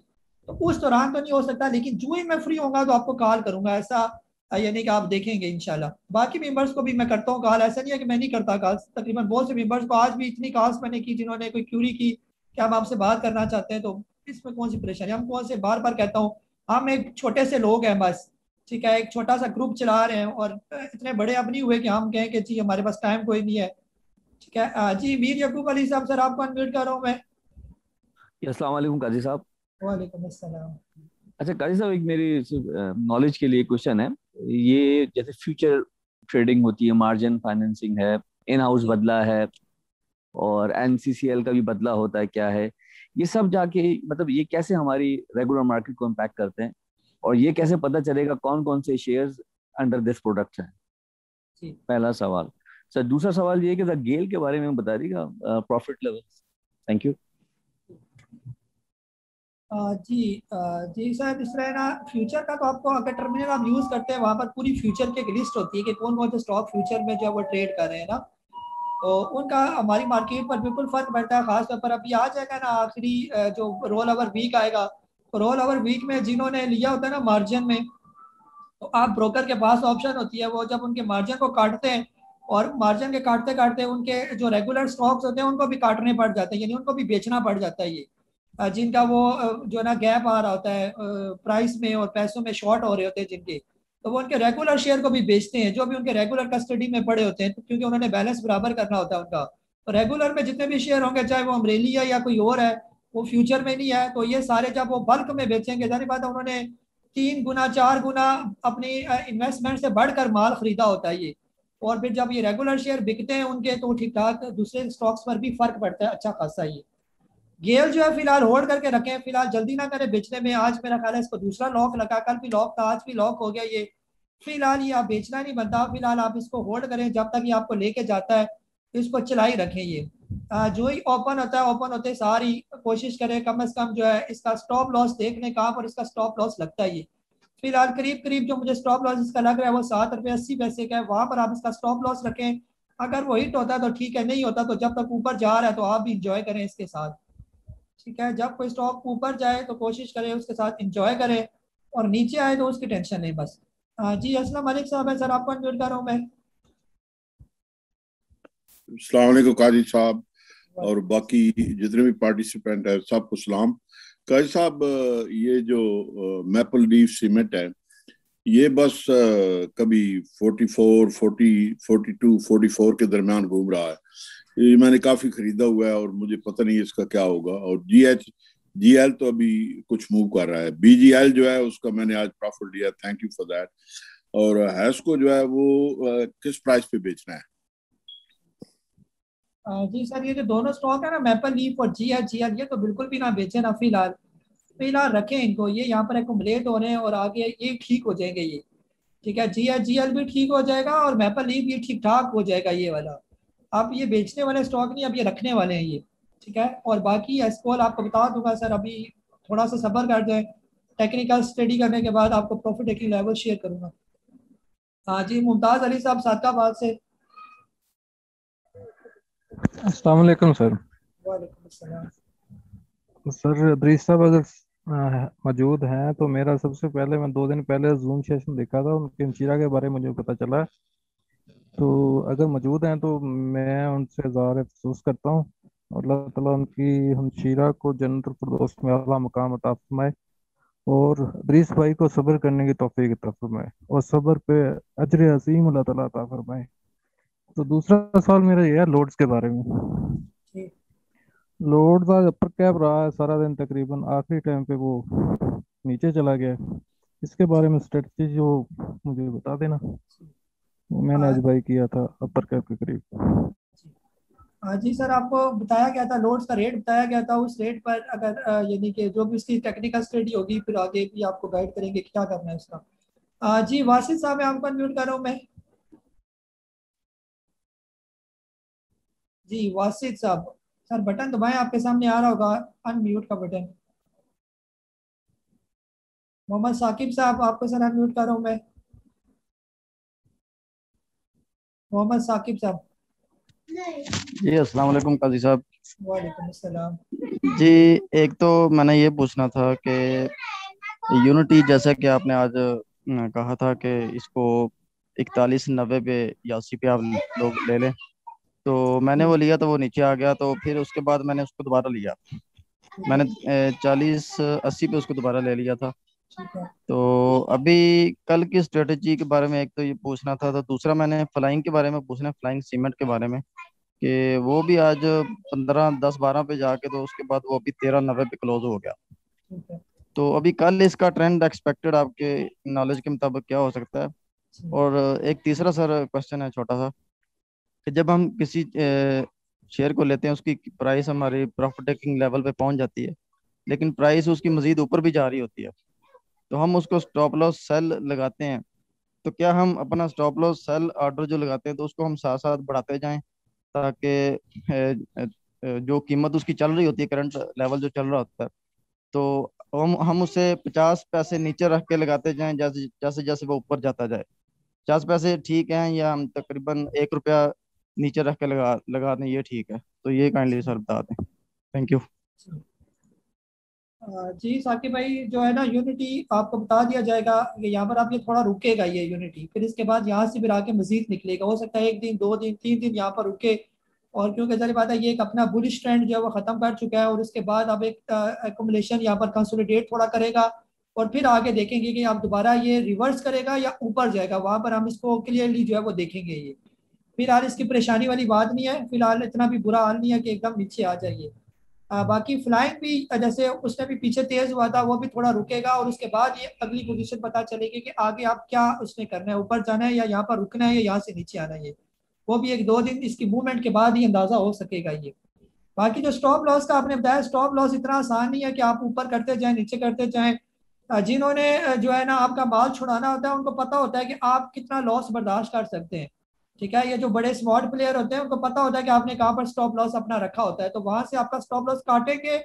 [SPEAKER 1] तो उस दौरान तो नहीं हो सकता, लेकिन जो ही मैं फ्री होऊंगा तो आपको कॉल करूंगा। ऐसा यानी कि आप देखेंगे इंशाल्लाह। बाकी मेंबर्स को भी मैं करता हूँ कॉल, ऐसा नहीं है कि मैं नहीं करता कॉल। तकरीबन बहुत से मेंबर्स को आज भी इतनी कॉल्स मैंने की जिन्होंने कोई क्यूरी की कि हम आपसे बात करना चाहते हैं, तो इसमें कौन सी परेशानी। हम कौन से बार बार कहता हूँ हम एक छोटे से लोग हैं बस। ठीक है, एक छोटा सा ग्रुप चला रहे हैं और इतने बड़े अब नहीं हुए कि हम कहें कि जी हमारे पास टाइम कोई नहीं है। ठीक है जी, मीर यकूब अली साहब सर आपको अनम्यूट कर रहा हूँ मैं।
[SPEAKER 9] अस्सलाम वालेकुम काजी साहब।
[SPEAKER 1] वालेकुम अस्सलाम।
[SPEAKER 9] अच्छा काजी साहब, एक मेरी नॉलेज के लिए क्वेश्चन है। ये जैसे फ्यूचर ट्रेडिंग होती है, मार्जिन फाइनेंसिंग है, इन हाउस बदला है और एनसीसीएल का भी बदला होता है, क्या है ये सब जाके मतलब ये कैसे हमारी रेगुलर मार्केट को इम्पैक्ट करते हैं और ये कैसे पता चलेगा कौन कौन से शेयर्स अंडर दिस प्रोडक्ट हैं? पहला सवाल। सर दूसरा सवाल ये है कि गेल के बारे में बता दीजिएगा प्रॉफिट लेवल। Thank you.
[SPEAKER 1] जी सर, इस तरह ना फ्यूचर का तो आपको अगर टर्मिनल आप यूज करते हैं वहां पर पूरी फ्यूचर की एक लिस्ट होती है कि कौन कौन से स्टॉक फ्यूचर में जो है वो ट्रेड कर रहे हैं ना, तो उनका हमारी मार्केट पर बिल्कुल फर्क पड़ता है। खासतौर पर अभी आ जाएगा ना आखिरी जो रोल ओवर वीक आएगा, तो रोल ओवर वीक में जिन्होंने लिया होता है ना मार्जिन में, तो आप ब्रोकर के पास ऑप्शन होती है, वो जब उनके मार्जिन को काटते हैं और मार्जिन के काटते काटते उनके जो रेगुलर स्टॉक्स होते हैं उनको भी काटने पड़ जाते हैं, यानी उनको भी बेचना पड़ जाता है ये, जिनका वो जो है ना गैप आ रहा होता है प्राइस में और पैसों में शॉर्ट हो रहे होते हैं जिनके, तो वो उनके रेगुलर शेयर को भी बेचते हैं, जो भी उनके रेगुलर कस्टडी में पड़े होते हैं, तो क्योंकि उन्होंने बैलेंस बराबर करना होता है उनका। तो रेगुलर में जितने भी शेयर होंगे, चाहे वो अमरेली है या कोई और है, वो फ्यूचर में नहीं है, तो ये सारे जब वो बल्क में बेचेंगे, जारी बात है उन्होंने 3 गुना 4 गुना अपनी इन्वेस्टमेंट से बढ़कर माल खरीदा होता है ये। और फिर जब ये रेगुलर शेयर बिकते हैं उनके, तो ठीक ठाक दूसरे स्टॉक्स पर भी फर्क पड़ता है अच्छा खासा। ये गेल जो है फिलहाल होल्ड करके रखें, फिलहाल जल्दी ना करें बेचने में। आज मेरा ख्याल है इसको दूसरा लॉक लगा, कल भी लॉक था, आज भी लॉक हो गया ये। फिलहाल ये आप बेचना नहीं बनता, फिलहाल आप इसको होल्ड करें जब तक ये आपको लेके जाता है, तो इसको चलाई रखें। ये जो ही ओपन होता है, ओपन होते सारी कोशिश करें कम से कम जो है इसका स्टॉप लॉस देखने का, और इसका स्टॉप लॉस लगता है ये फिलहाल करीब करीब जो मुझे स्टॉप लॉस इसका लग रहा है वो 7 रुपये 80 पैसे का है, वहां पर आप इसका स्टॉप लॉस रखें। अगर वो हिट होता है तो ठीक है, नहीं होता तो जब तक ऊपर जा रहा है तो आप भी इंजॉय करें इसके साथ। ठीक है, जब कोई स्टॉक ऊपर जाए तो कोशिश करें उसके साथ इंजॉय करें, और नीचे आए तो उसकी टेंशन नहीं बस। जी अस्सलाम वालेकुम साहब है सर, आपको अनम्यूट कर रहा हूँ मैं।
[SPEAKER 8] अस्सलाम वालेकुम काजी साहब और बाकी जितने भी पार्टिसिपेंट है सबको सलाम। काजी साहब, ये जो मैपल लीफ सीमेंट है ये बस कभी 44, 40, 42, 44 के दरमियान घूम रहा है। ये मैंने काफी खरीदा हुआ है और मुझे पता नहीं इसका क्या होगा। और जीएल तो अभी कुछ मूव कर रहा है। बीजीएल जो है उसका मैंने आज प्रॉफिट लिया, थैंक यू फॉर दैट। और हैस्को जो है वो किस प्राइस पे बेचना है?
[SPEAKER 1] जी सर, ये जो दोनों स्टॉक है ना, मैपल लीफ और जीएल, ये तो बिल्कुल भी ना बेचे ना फिलहाल। फिलहाल रखें इनको, ये यहाँ पर एक्युमुलेट हो रहे हैं और आगे ये ठीक हो जाएंगे ये। ठीक है, जीएल भी ठीक हो जाएगा और मैपल लीफ भी ठीक ठाक हो जाएगा ये वाला। आप ये बेचने वाले स्टॉक नहीं, अब ये रखने वाले हैं ये। ठीक है, और बाकी एस्कोल आपको बता दूंगा सर, अभी थोड़ा सा सब्र कर जाए, टेक्निकल स्टडी करने के बाद आपको प्रॉफिट टेकिंग लेवल शेयर करूंगा। हाँ जी, मुमताज अली साहब सादकाबाद से।
[SPEAKER 10] अस्सलाम वालेकुम सर।
[SPEAKER 1] वालेकुम अस्सलाम।
[SPEAKER 10] सर अदरीस साहब अगर मौजूद हैं तो मेरा सबसे पहले, मैं 2 दिन पहले जूम सेशन देखा था, उनके इंशीरा के बारे में मुझे पता चला। तो अगर मौजूद हैं तो मैं उनसे ज़ाहिर अफसोस करता हूँ। अल्लाह ताला उनकी हमशीरा को जन्नत फिरदौस में आला मकाम अता फरमाए, और अदरीस भाई को सब्र करने की तौफीक अता फरमाए, और सब्र पे अजर अजीम अल्लाह ताला अता फरमाए। तो दूसरा सवाल मेरा ये है लॉर्ड्स के बारे में। लॉर्ड्स आज अपर कैप रहा है सारा दिन तकरीबन, आखिरी टाइम पे वो नीचे चला गया। इसके बारे में स्ट्रेटजी जो मुझे बता देना, वो मैंने आज बाई किया था अपर कैप के करीब।
[SPEAKER 1] जी सर, आपको बताया गया था, लोड्स का रेट बताया गया था, उस रेट पर अगर यानी कि जो भी इसकी टेक्निकल स्टडी होगी फिर आगे भी आपको गाइड करेंगे क्या करना है इसका। जी वासिद साहब, मैं आपको अनम्यूट कर रहा हूँ मैं। जी वासिद साहब, सर बटन दबाएं, आपके सामने आ रहा होगा अनम्यूट का बटन। मोहम्मद साकिब साहब, आपको सर अनम्यूट कर रहा हूँ मैं। मोहम्मद साकिब साहब।
[SPEAKER 11] जी अस्सलाम वालेकुम काजी साहब।
[SPEAKER 1] वालेकुम अस्सलाम।
[SPEAKER 11] जी एक तो मैंने ये पूछना था कि यूनिटी, जैसा कि आपने आज कहा था कि इसको 41.90 पे या 80 पे आप लोग ले लें, तो मैंने वो लिया तो वो नीचे आ गया, तो फिर उसके बाद मैंने उसको दोबारा लिया। मैंने 40-80 पे उसको दोबारा ले लिया था। तो अभी कल की स्ट्रेटजी के बारे में एक तो ये पूछना था, तो दूसरा मैंने फ्लाइंग के बारे में पूछना है, फ्लाइंग सीमेंट के बारे में, कि वो भी आज 15-10-12 पे जाके, तो उसके बाद वो अभी 13.90 पे क्लोज हो गया। तो अभी कल इसका ट्रेंड एक्सपेक्टेड आपके नॉलेज के मुताबिक क्या हो सकता है? और एक तीसरा सर क्वेश्चन है छोटा सा, कि जब हम किसी शेयर को लेते हैं, उसकी प्राइस हमारी प्रॉफिट टेकिंग लेवल पे पहुंच जाती है, लेकिन प्राइस उसकी मजीद ऊपर भी जा रही होती है, तो हम उसको स्टॉप लॉस सेल लगाते हैं। तो क्या हम अपना स्टॉप लॉस सेल ऑर्डर जो लगाते हैं तो उसको हम साथ साथ बढ़ाते जाएं, ताकि जो कीमत उसकी चल रही होती है, करंट लेवल जो चल रहा होता है, तो हम उसे 50 पैसे नीचे रख के लगाते जाएं, जैसे जैसे जैसे वो ऊपर जाता जाए। 50 पैसे ठीक है, या हम तकरीबन 1 रुपया नीचे रख के लगा दें, ये ठीक है? तो ये काइंडली सर बता दें, थैंक यू।
[SPEAKER 1] जी साकिब भाई, जो है ना यूनिटी आपको बता दिया जाएगा कि यहाँ पर आप ये थोड़ा रुकेगा ये यूनिटी, फिर इसके बाद यहाँ से फिर आके मजीद निकलेगा। हो सकता है 1 दिन 2 दिन 3 दिन यहाँ पर रुके, और क्योंकि जरी बात है ये एक अपना बुलिश ट्रेंड जो है वो खत्म कर चुका है, और उसके बाद अब एक एक्युमुलेशन यहाँ पर कंसोलिडेट थोड़ा करेगा, और फिर आगे देखेंगे कि आप दोबारा ये रिवर्स करेगा या ऊपर जाएगा, वहां पर हम इसको क्लियरली जो है वो देखेंगे। ये फिलहाल इसकी परेशानी वाली बात नहीं है, फिलहाल इतना भी बुरा हाल नहीं है कि एकदम नीचे आ जाइए। बाकी फ्लाइंग भी जैसे उसने भी पीछे तेज हुआ था, वो भी थोड़ा रुकेगा और उसके बाद ये अगली पोजीशन पता चलेगी कि आगे आप क्या उसमें करना है, ऊपर जाना है या यहाँ पर रुकना है या यहाँ से नीचे आना है। ये वो भी 1-2 दिन इसकी मूवमेंट के बाद ही अंदाजा हो सकेगा ये। बाकी जो स्टॉप लॉस का आपने बताया, स्टॉप लॉस इतना आसान नहीं है कि आप ऊपर करते जाएं नीचे करते जाएं। जिन्होंने जो है ना आपका माल छुड़ाना होता है, उनको पता होता है कि आप कितना लॉस बर्दाश्त कर सकते हैं। ठीक है, ये जो बड़े स्मार्ट प्लेयर होते हैं उनको पता होता है कि आपने कहाँ पर स्टॉप लॉस अपना रखा होता है, तो वहां से आपका स्टॉप लॉस काटेंगे,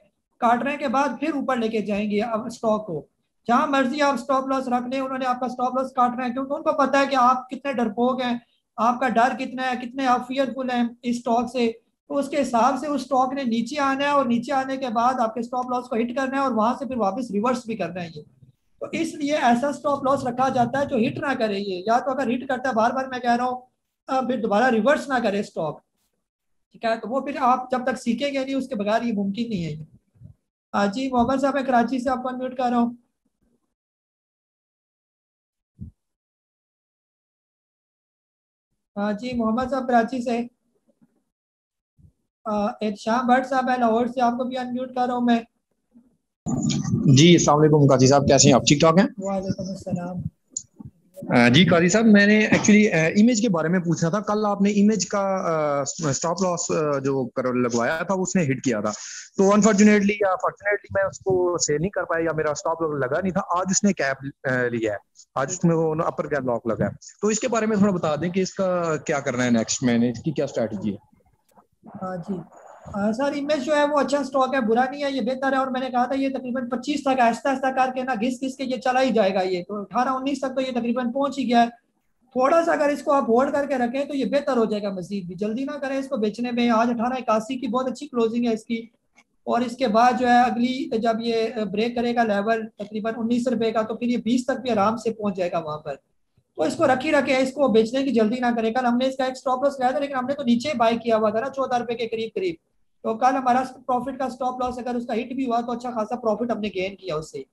[SPEAKER 1] काटने के बाद फिर ऊपर लेके जाएंगे अब स्टॉक को। जहां मर्जी आप स्टॉप लॉस रख लें, उन्होंने आपका स्टॉप लॉस काटना है, क्योंकि उनको पता है कि आप कितने डरपोक हैं, आपका डर कितना है, कितने आप फियरफुल हैं इस स्टॉक से। तो उसके हिसाब से उस स्टॉक ने नीचे आना है और नीचे आने के बाद आपके स्टॉप लॉस को हिट करना है और वहां से फिर वापस रिवर्स भी करना है ये। तो इसलिए ऐसा स्टॉप लॉस रखा जाता है जो हिट ना करे ये, या तो अगर हिट करता है, बार बार मैं कह रहा हूँ, फिर दोबारा रिवर्स ना करे स्टॉक। ठीक है, तो वो फिर आप जब तक सीखेंगे नहीं उसके बगैर ये मुमकिन नहीं है ये। जी मोहम्मद साहब, मैं कराची से आपको अनम्यूट कर रहा हूँ। जी मोहम्मद साहब कराची से। शाम भट्ट साहब, मैं लाहौर से आपको भी अनम्यूट कर रहा हूँ मैं।
[SPEAKER 12] जी अस्सलाम वालेकुम काजी साहब, कैसे हैं आप? ठीक ठाक हैं?
[SPEAKER 1] वालेकुम अस्सलाम।
[SPEAKER 12] जी काजी साहब, मैंने एक्चुअली इमेज के बारे में पूछना था। कल आपने इमेज का स्टॉप लॉस जो लगवाया था उसने हिट किया था, तो अनफॉर्चुनेटली या फॉर्चुनेटली मैं उसको सेल नहीं कर पाया या मेरा स्टॉप लॉस लगा नहीं था। आज उसने कैप लिया है, आज उसमें वो अपर कैप लॉक लगा है, तो इसके बारे में थोड़ा बता दें कि इसका क्या करना है नेक्स्ट, मैंने इसकी क्या स्ट्रैटेजी है?
[SPEAKER 1] जी सर, इमेज जो है वो अच्छा स्टॉक है, बुरा नहीं है, ये बेहतर है। और मैंने कहा था ये तकरीबन 25 तक आहिस्ता आहिस्ता करके ना घिस घिस के ये चला ही जाएगा। ये तो 18-19 तक तो ये तकरीबन पहुंच ही गया है। थोड़ा सा अगर इसको आप होल्ड करके रखें तो ये बेहतर हो जाएगा मजीद भी। जल्दी ना करें इसको बेचने में। आज 1881 की बहुत अच्छी क्लोजिंग है इसकी, और इसके बाद जो है अगली जब ये ब्रेक करेगा लेवल तकरीबन 19 रुपए का, तो फिर ये 20 तक भी आराम से पहुंच जाएगा वहां पर। तो इसको रखी रखे, इसको बेचने की जल्दी ना करें। कल हमने इसका एक स्टॉप लॉस लगाया था, लेकिन हमने तो नीचे बाय किया हुआ था ना 14 रुपए के करीब करीब। तो कल हमारा प्रॉफिट का स्टॉप लॉस अगर उसका हिट भी हुआ तो अच्छा खासा प्रॉफिट हमने गेन किया उससे।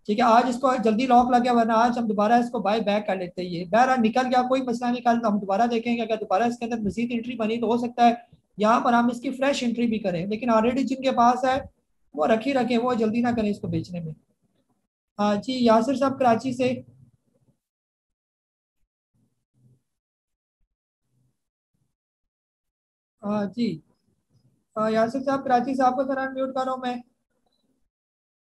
[SPEAKER 1] ठीक है, आज इसको जल्दी लॉक लग गया, वरना आज हम दोबारा इसको बाय बैक कर लेते हैं। बहरहाल निकल गया, कोई मसला नहीं, कल हम दोबारा देखेंगे। अगर दोबारा इसके अंदर मजीद एंट्री बनी तो हो सकता है यहाँ पर हम इसकी फ्रेश एंट्री भी करें, लेकिन ऑलरेडी जिनके पास है वो रखी रखें, वो जल्दी ना करें इसको बेचने में। जी यासिर साहब कराची से। जी यासिर साहब कराची से, आपको सर अनम्यूट कर रहा हूँ मैं।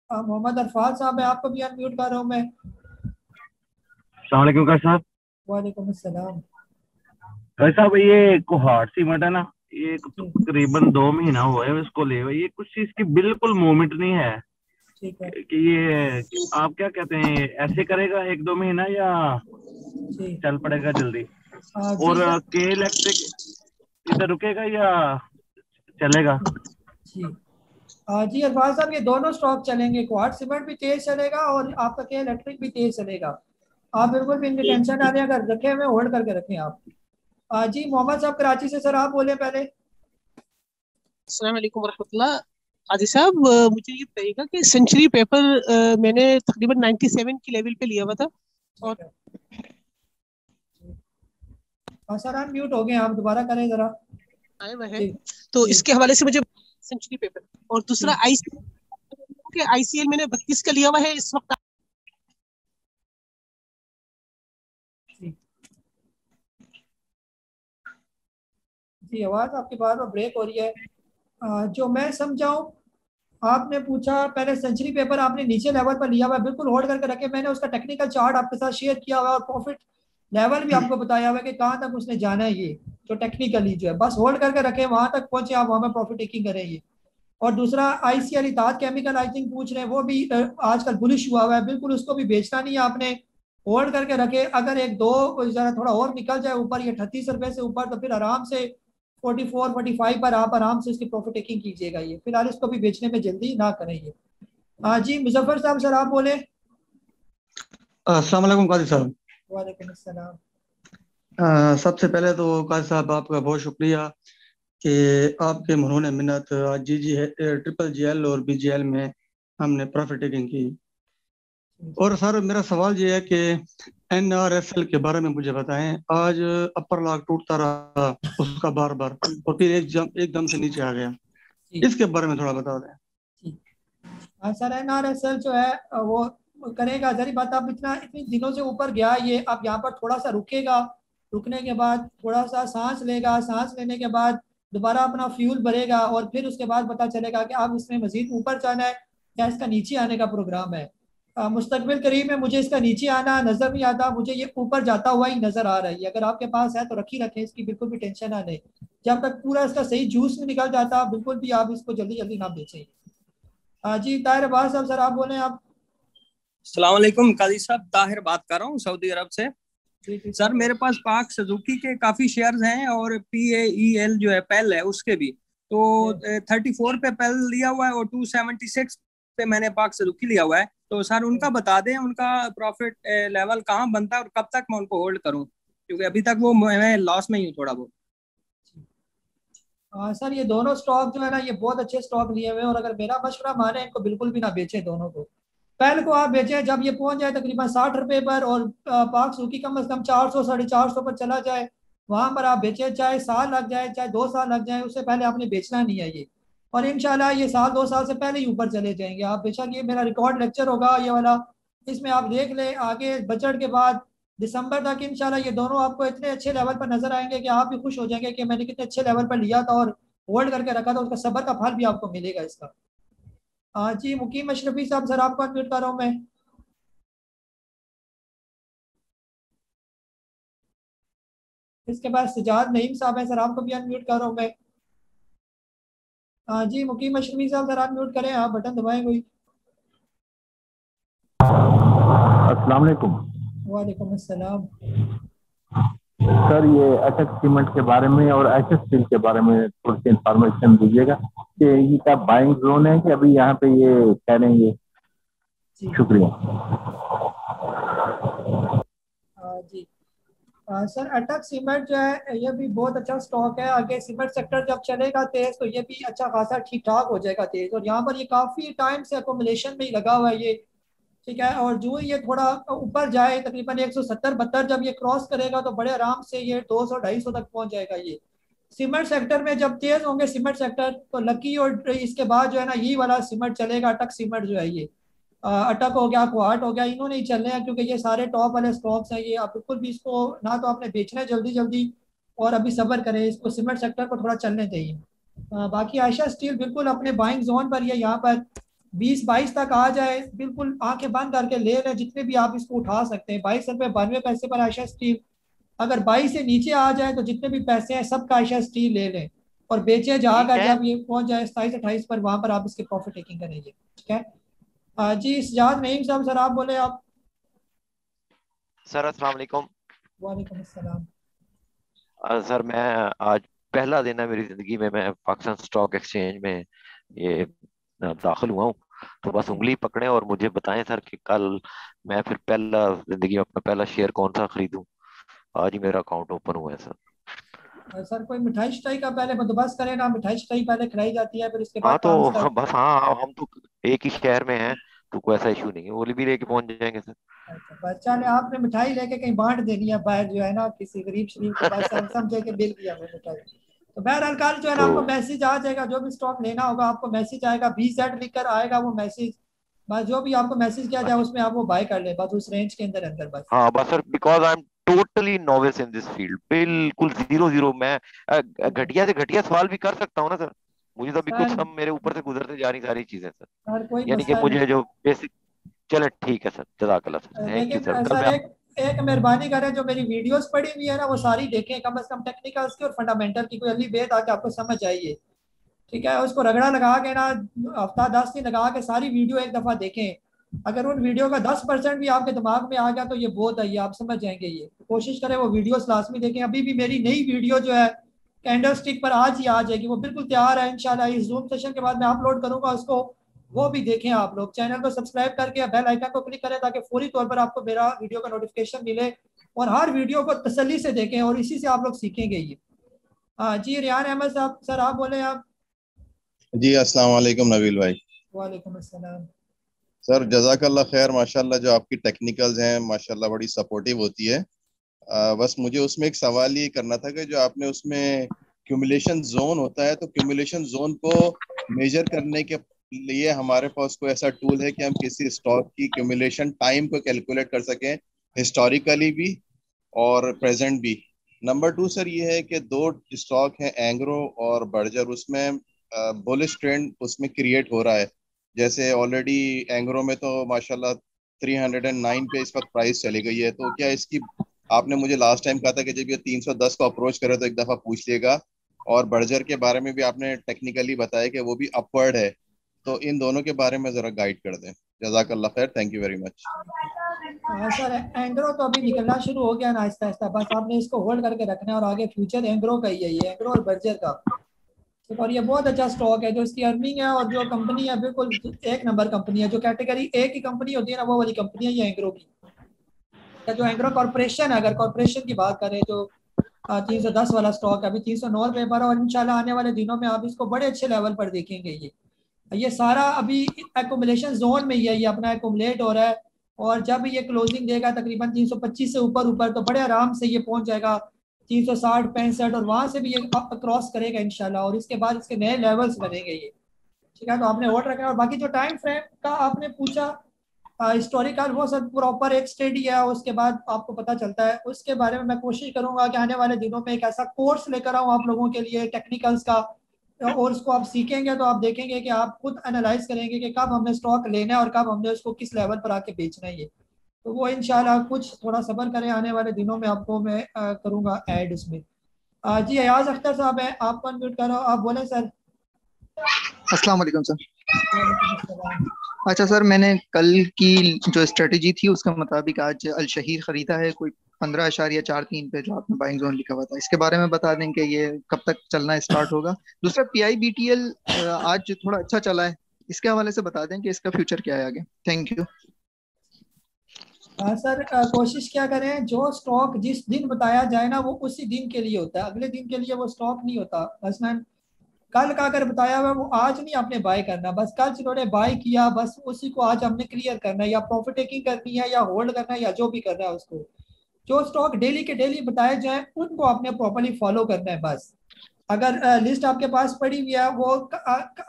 [SPEAKER 1] मोहम्मद अरफाज साहब है, आपको भी अनम्यूट कर रहा हूँ मैं।
[SPEAKER 13] अस्सलाम वालेकुम काजी साहब।
[SPEAKER 1] वालेकुम अस्सलाम।
[SPEAKER 13] काजी साहब, ये कोहाट सीमेंट है ना, ये तकरीबन 2 महीना हुआ है इसको ले हुए, ये कुछ इसकी बिल्कुल मूवमेंट नहीं है।
[SPEAKER 1] ठीक है,
[SPEAKER 13] कि ये आप क्या कहते हैं, ऐसे करेगा 1-2 महीना या चल पड़ेगा जल्दी? और के इलेक्ट्रिक इधर रुकेगा या चलेगा?
[SPEAKER 1] जी जी अरफाज साहब, ये दोनों स्टॉक चलेंगे। क्वार्ट सीमेंट भी तेज चलेगा और आपका के इलेक्ट्रिक भी तेज चलेगा। आप बिल्कुल भी इनकी टेंशन ना लें, अगर रखे हुए होल्ड करके रखें आप। जी मोहम्मद साहब कराची से, सर आप बोले पहले।
[SPEAKER 14] अस्सलाम वालेकुम वरहमतुल्लाह। काजी साहब, मुझे ये बताइएगा कि सेंचुरी पेपर मैंने तकरीबन 97 की लेवल पे लिया हुआ था, और
[SPEAKER 1] सर आप म्यूट हो गए, आप दोबारा करें जरा।
[SPEAKER 14] आए हुए हैं, तो इसके हवाले से मुझे सेंचुरी पेपर। और दूसरा आईसीएल मैंने 32 का लिया हुआ है इस वक्त।
[SPEAKER 1] जी आवाज आपकी बार बार ब्रेक हो रही है। जो मैं समझाऊं, आपने पूछा पहले सेंचुरी पेपर आपने नीचे लेवल पर लिया हुआ है, बिल्कुल होल्ड करके रखे। मैंने उसका टेक्निकल चार्ट आपके साथ शेयर किया हुआ है और प्रॉफिट लेवल भी आपको बताया हुआ है कि कहाँ तक उसने जाना है। ये जो टेक्निकली जो है बस होल्ड करके रखे, वहां तक पहुंचे आप, वहां पर प्रॉफिट टेकिंग करें ये। और दूसरा आईसीएल इताद केमिकल आई थिंक पूछ रहे हैं, वो भी आजकल बुलिश हुआ है, बिल्कुल उसको भी बेचना नहीं है आपने, होल्ड करके रखे। अगर 1-2 जरा थोड़ा और निकल जाए ऊपर, ये 38 रुपए से ऊपर, तो फिर आराम से 44-45 पर आप आराम से इसकी प्रॉफिट टेकिंग कीजिएगा। ये फिलहाल इसको भी बेचने में जल्दी ना करें ये। जी मुजफ्फर साहब, सर आप बोले।
[SPEAKER 5] अस्सलाम वालेकुम काजी साहब।
[SPEAKER 1] वालेकुम अस्सलाम।
[SPEAKER 5] सबसे पहले तो काजी साहब आपका बहुत शुक्रिया कि आपके मरहून मिन्नत आज ट्रिपल जीएल और बीजीएल में हमने प्रॉफिट टेकिंग की।
[SPEAKER 15] और सर मेरा सवाल ये है कि NRSL के बारे में मुझे बताएं। आज अपर लॉक टूटता रहा उसका बार बार और फिर एकदम से नीचे आ गया, इसके बारे में थोड़ा बता दें।
[SPEAKER 1] सर NRSL जो है वो करेगा, जरी बात आप इतनी दिनों से ऊपर गया ये, आप यहाँ पर थोड़ा सा रुकेगा, रुकने के बाद थोड़ा सा सांस लेगा, सांस लेने के बाद दोबारा अपना फ्यूल भरेगा और फिर उसके बाद पता चलेगा कि आप इसमें मजीद ऊपर जाना है या इसका नीचे आने का प्रोग्राम है। मुस्तकबिल करीब में मुझे इसका नीचे आना नजर नहीं आता, मुझे ये ऊपर जाता हुआ ही नजर आ रहा है। अगर आपके पास है तो रखी रखें, इसकी बिल्कुल भी टेंशन ना लें। जब तक पूरा इसका सही जूस में निकल जाता बिल्कुल भी आप इसको जल्दी जल्दी ना बेचें। जी ताहिर अब्बास साहब, सर आप बोले आप।
[SPEAKER 16] अस्सलाम वालेकुम काजी साहब, ताहिर बात कर रहा हूँ सऊदी अरब से। सर मेरे पास पाक सुजुकी के काफी शेयर्स हैं और PAEL जो है पेल है उसके भी, तो 34 पे पेल लिया हुआ है और 276 पे मैंने पाक सुजुकी लिया हुआ है। तो सर उनका बता दें, उनका प्रॉफिट लेवल कहाँ बनता है और कब तक मैं उनको होल्ड करूँ, क्योंकि अभी तक वो मैं लॉस में ही हूँ थोड़ा बहुत।
[SPEAKER 1] सर ये दोनों स्टॉक जो है ना, ये बहुत अच्छे स्टॉक लिए हुए हैं और अगर मेरा मशवरा माने इनको बिल्कुल भी ना बेचें दोनों को। पहले को आप बेचें जब ये पहुंच जाए तकरीबन 60 रुपए पर और पाक सूखी कम से कम 400 450 पर चला जाए, वहां पर आप बेचें, चाहे साल लग जाए चाहे 2 साल लग जाए, उससे पहले आपने बेचना नहीं है ये। और इंशाल्लाह ये साल 2 साल से पहले ही ऊपर चले जाएंगे। आप बेशक ये मेरा रिकॉर्ड लेक्चर होगा ये वाला, इसमें आप देख लें आगे बजट के बाद दिसंबर तक इंशाल्लाह ये दोनों आपको इतने अच्छे लेवल पर नजर आएंगे कि आप भी खुश हो जाएंगे कि मैंने कितने अच्छे लेवल पर लिया था और होल्ड करके रखा था, उसका सब्र का फल भी आपको मिलेगा इसका। जी मुकीम अशरफी साहब, सर आपको अनम्यूट कर रहा हूँ मैं। इसके बाद सजाद नईम साहब है, सर आपको भी अनम्यूट कर रहा हूँ मैं। जी मुकीम अशरफी साहब, सर अनम्यूट करें, आप बटन दबाएं कोई।
[SPEAKER 17] अस्सलाम वालेकुम।
[SPEAKER 1] वालेकुम अस्सलाम।
[SPEAKER 17] सर ये एचएस सीमेंट के बारे में और एचएस स्टील के बारे में थोड़ी सी इंफॉर्मेशन दीजिएगा कि ये क्या बाइंग जोन है कि अभी यहाँ पे ये करेंगे। शुक्रिया।
[SPEAKER 1] जी सर अटक सीमेंट जो है ये भी बहुत अच्छा स्टॉक है। आगे सीमेंट सेक्टर जब चलेगा तेज तो ये भी अच्छा खासा ठीक ठाक हो जाएगा तेज, और यहाँ पर ये काफ़ी टाइम से अकोमोडेशन में ही लगा हुआ है ये, ठीक है। और जो ये थोड़ा ऊपर जाए तकरीबन 170-72 जब ये क्रॉस करेगा तो बड़े आराम से ये 200-250 तक पहुंच जाएगा ये। सीमेंट सेक्टर में जब तेज होंगे सीमेंट सेक्टर तो लकी और इसके बाद जो है ना यही वाला सीमेंट चलेगा, अटक सीमेंट जो है ये अटक हो गया, क्वार्ट हो गया, इन्होंने ही चलने हैं क्योंकि ये सारे टॉप वाले स्टॉक्स हैं ये। आप बिल्कुल भी इसको ना तो आपने बेचना है जल्दी जल्दी और अभी सब्र करें, इसको सीमेंट सेक्टर को थोड़ा चलने चाहिए। बाकी आयशा स्टील बिल्कुल अपने बाइंग जोन पर ये यहाँ पर 20-22 तक आ जाए, बिल्कुल आंखें बंद करके ले लें जितने भी आप इसको उठा सकते हैं। 22 रुपये 92 पैसे पर आयशा स्टील, अगर 22 से नीचे आ जाए तो जितने भी पैसे हैं सब का आयशा स्टील ले लें और बेचे जाकर जब ये पहुंच जाए 27-28 पर, वहां पर आप इसके प्रॉफिट टेकिंग करेंगे, ठीक है। जी सजाद नईम साहब, सर आप बोले आप।
[SPEAKER 18] सर अस्सलाम वालेकुम।
[SPEAKER 1] वालेकुम अस्सलाम।
[SPEAKER 18] सर मैं आज पहला दिन है मेरी जिंदगी में, मैं पाकिस्तान स्टॉक एक्सचेंज में ये दाखिल हुआ हूँ, तो बस उंगली पकड़े और मुझे बताएं सर कि कल मैं फिर पहला जिंदगी में अपना पहला शेयर कौन सा खरीदूं। आज ही मेरा अकाउंट ओपन हुआ है सर।
[SPEAKER 1] सर कोई मिठाई शिठाई का पहले बंदोबस्त करें ना, मिठाई शिठाई पहले खिलाई जाती है फिर इसके
[SPEAKER 18] हाँ
[SPEAKER 1] बाद
[SPEAKER 18] तो बस हाँ हम तो एक ही शहर में हैं तो कोई ऐसा इशू नहीं है, वो भी लेके पहुंच जाएंगे सर।
[SPEAKER 1] बच्चा ने आपने मिठाई लेके कहीं बांट देनी है बाहर जो है ना किसी गरीब शरीफ के पास, हम समझे के बिल किया हमें मिठाई। तो बहरहाल कल जो है ना आपको मैसेज आ जाएगा, जो भी स्टॉक लेना होगा आपको मैसेज आएगा, BZ लिखकर आएगा वो मैसेज, बस जो भी आपको मैसेज किया जाए उसमें आप वो बाय कर ले बस उस रेंज के अंदर अंदर बस।
[SPEAKER 18] हाँ बस sir because I am totally novice in this field, बिल्कुल 0 मैं घटिया से घटिया सवाल भी कर सकता हूँ ना सर, मुझे तो अभी कुछ सब मेरे ऊपर से गुजरते जा रही सारी चीजें सर, यानी कि मुझे जो बेसिक। चले ठीक है सर, जज़ाकल्लाह sir, thank you sir.
[SPEAKER 1] Sir एक मेहरबानी करें, जो मेरी वीडियोस पड़ी हुई है ना वो सारी देखें, कम से कम टेक्निकल्स की और फंडामेंटल की, कोई अली बेत आके आपको समझ आइए, ठीक है। उसको रगड़ा लगा के ना हफ्ता 10 दिन लगा के सारी वीडियो एक दफा देखें। अगर उन वीडियो का 10% भी आपके दिमाग में आ गया तो ये बहुत है, ये आप समझ जाएंगे। ये कोशिश करें वो वीडियोस लाजमी देखें। अभी भी मेरी नई वीडियो जो है कैंडल स्टिक पर आज ही आ जाएगी, वो बिल्कुल तैयार है इंशाल्लाह। इस जूम सेशन के बाद मैं अपलोड करूंगा उसको, वो भी देखें आप लोग। चैनल को सब्सक्राइब करके बेल आइकन को क्लिक करें ताकि फौरी तौर पर आपको मेरा वीडियो का नोटिफिकेशन मिले, और हर वीडियो को तसल्ली से देखें और इसी से आप लोग सीखेंगे ये। जी रियान अहमद साहब, सर आप बोले आप।
[SPEAKER 19] जी अस्सलाम वालेकुम नबील भाई।
[SPEAKER 1] वालेकुम अस्सलाम।
[SPEAKER 19] सर जज़ाकल्लाह खैर, माशाल्लाह जो आपकी टेक्निकल्स हैं माशाल्लाह बड़ी सपोर्टिव होती है। बस मुझे उसमें एक सवाल ये करना था कि जो आपने उसमें क्यूमुलेशन जोन होता है, तो क्यूमुलेशन जोन को मेजर करने के लिए हमारे पास कोई ऐसा टूल है कि हम किसी स्टॉक की क्यूमुलेशन टाइम को कैलकुलेट कर सकें, हिस्टोरिकली भी और प्रेजेंट भी। नंबर 2 सर ये है कि 2 स्टॉक हैं एंग्रो और बर्जर, उसमें बुलिश ट्रेंड उसमें क्रिएट हो रहा है। जैसे ऑलरेडी एंग्रो में तो माशाल्लाह 309 पे इस वक्त प्राइस चली गई है, तो क्या इसकी, आपने मुझे लास्ट टाइम कहा था कि जब ये 310 को अप्रोच करे तो एक दफ़ा पूछ लिएगा, और बर्जर के बारे में भी आपने टेक्निकली बताया कि वो भी अपवर्ड है, तो इन दोनों के बारे में ज़रा गाइड कर दें। जज़ाकल्लाह खैर, thank you very much.
[SPEAKER 1] Sir Engro तो अभी निकलना शुरू हो गया ना आहिस्ता आहिस्ता, बस आपने इसको होल्ड करके रखना है और आगे फ्यूचर एंग्रो का ही है, ये एंग्रो और बर्जर का। और ये बहुत अच्छा स्टॉक है, जो इसकी अर्निंग है और जो कंपनी है बिल्कुल एक नंबर कंपनी है। जो कैटेगरी ए की कंपनी होती है ना, वो वाली कंपनी है ये एंग्रो की। जो एंग्रो कॉर्पोरेशन है, अगर कॉर्पोरेशन की बात करें जो 310 वाला स्टॉक है, अभी 309 रुपये पर, और इंशाल्लाह आने वाले दिनों में आप इसको बड़े अच्छे लेवल पर देखेंगे। ये सारा अभी एकोमुलेशन जोन में ही है, ये अपना एकोमुलेट हो रहा है, और जब ये क्लोजिंग देगा तकरीबन 325 से ऊपर तो बड़े आराम से ये पहुंच जाएगा 360 65, और वहां से भी ये क्रॉस करेगा इंशाल्लाह, और इसके बाद इसके नए लेवल्स बनेंगे ये। ठीक है, तो आपने होल्ड रखना है। और बाकी जो टाइम फ्रेम का आपने पूछा हिस्टोरिकल, वो सब प्रॉपर एक स्टडी है, उसके बाद आपको पता चलता है। उसके बारे में मैं कोशिश करूंगा कि आने वाले दिनों में एक ऐसा कोर्स लेकर आऊँ आप लोगों के लिए टेक्निकल्स का, और उसको आप सीखेंगे तो आप देखेंगे कि आप खुद एनालाइज करेंगे कि कब हमने स्टॉक लेना है और कब हमने उसको किस लेवल पर आके बेचना है। ये तो वो इंशाल्लाह कुछ थोड़ा सब्र करें, आने वाले दिनों में आपको मैं करूँगा ऐड उसमें। जी अयाज अख्तर साहब है, आपको अनम्यूट करो, आप बोलें सर।
[SPEAKER 20] अस्सलाम वालेकुम सर। अच्छा सर, मैंने कल की जो स्ट्रेटेजी थी उसके मुताबिक आज अल शहीर खरीदा है कोई 15.43 पे, जो आपने बाइंग जोन लिखा हुआ था, इसके बारे में बता दें कि ये कब तक चलना स्टार्ट होगा। दूसरा PIBTL आज थोड़ा अच्छा चला है, इसके हवाले से बता दें कि इसका फ्यूचर क्या है आगे। Thank you.
[SPEAKER 1] सर कोशिश क्या करें, जो स्टॉक जिस दिन बताया जाए ना वो उसी दिन के लिए होता है, अगले दिन के लिए वो स्टॉक नहीं होता। मसलन कल का अगर बताया हुआ वो आज नहीं आपने बाय करना, बस कल जिन्होंने बाय किया बस उसी को आज हमने क्लियर करना है, या प्रॉफिट टेकिंग करनी है या होल्ड करना है या जो भी करना है उसको। जो स्टॉक डेली के डेली बताए जाए उनको आपने प्रॉपर्ली फॉलो करना है बस। अगर लिस्ट आपके पास पड़ी हुई है, वो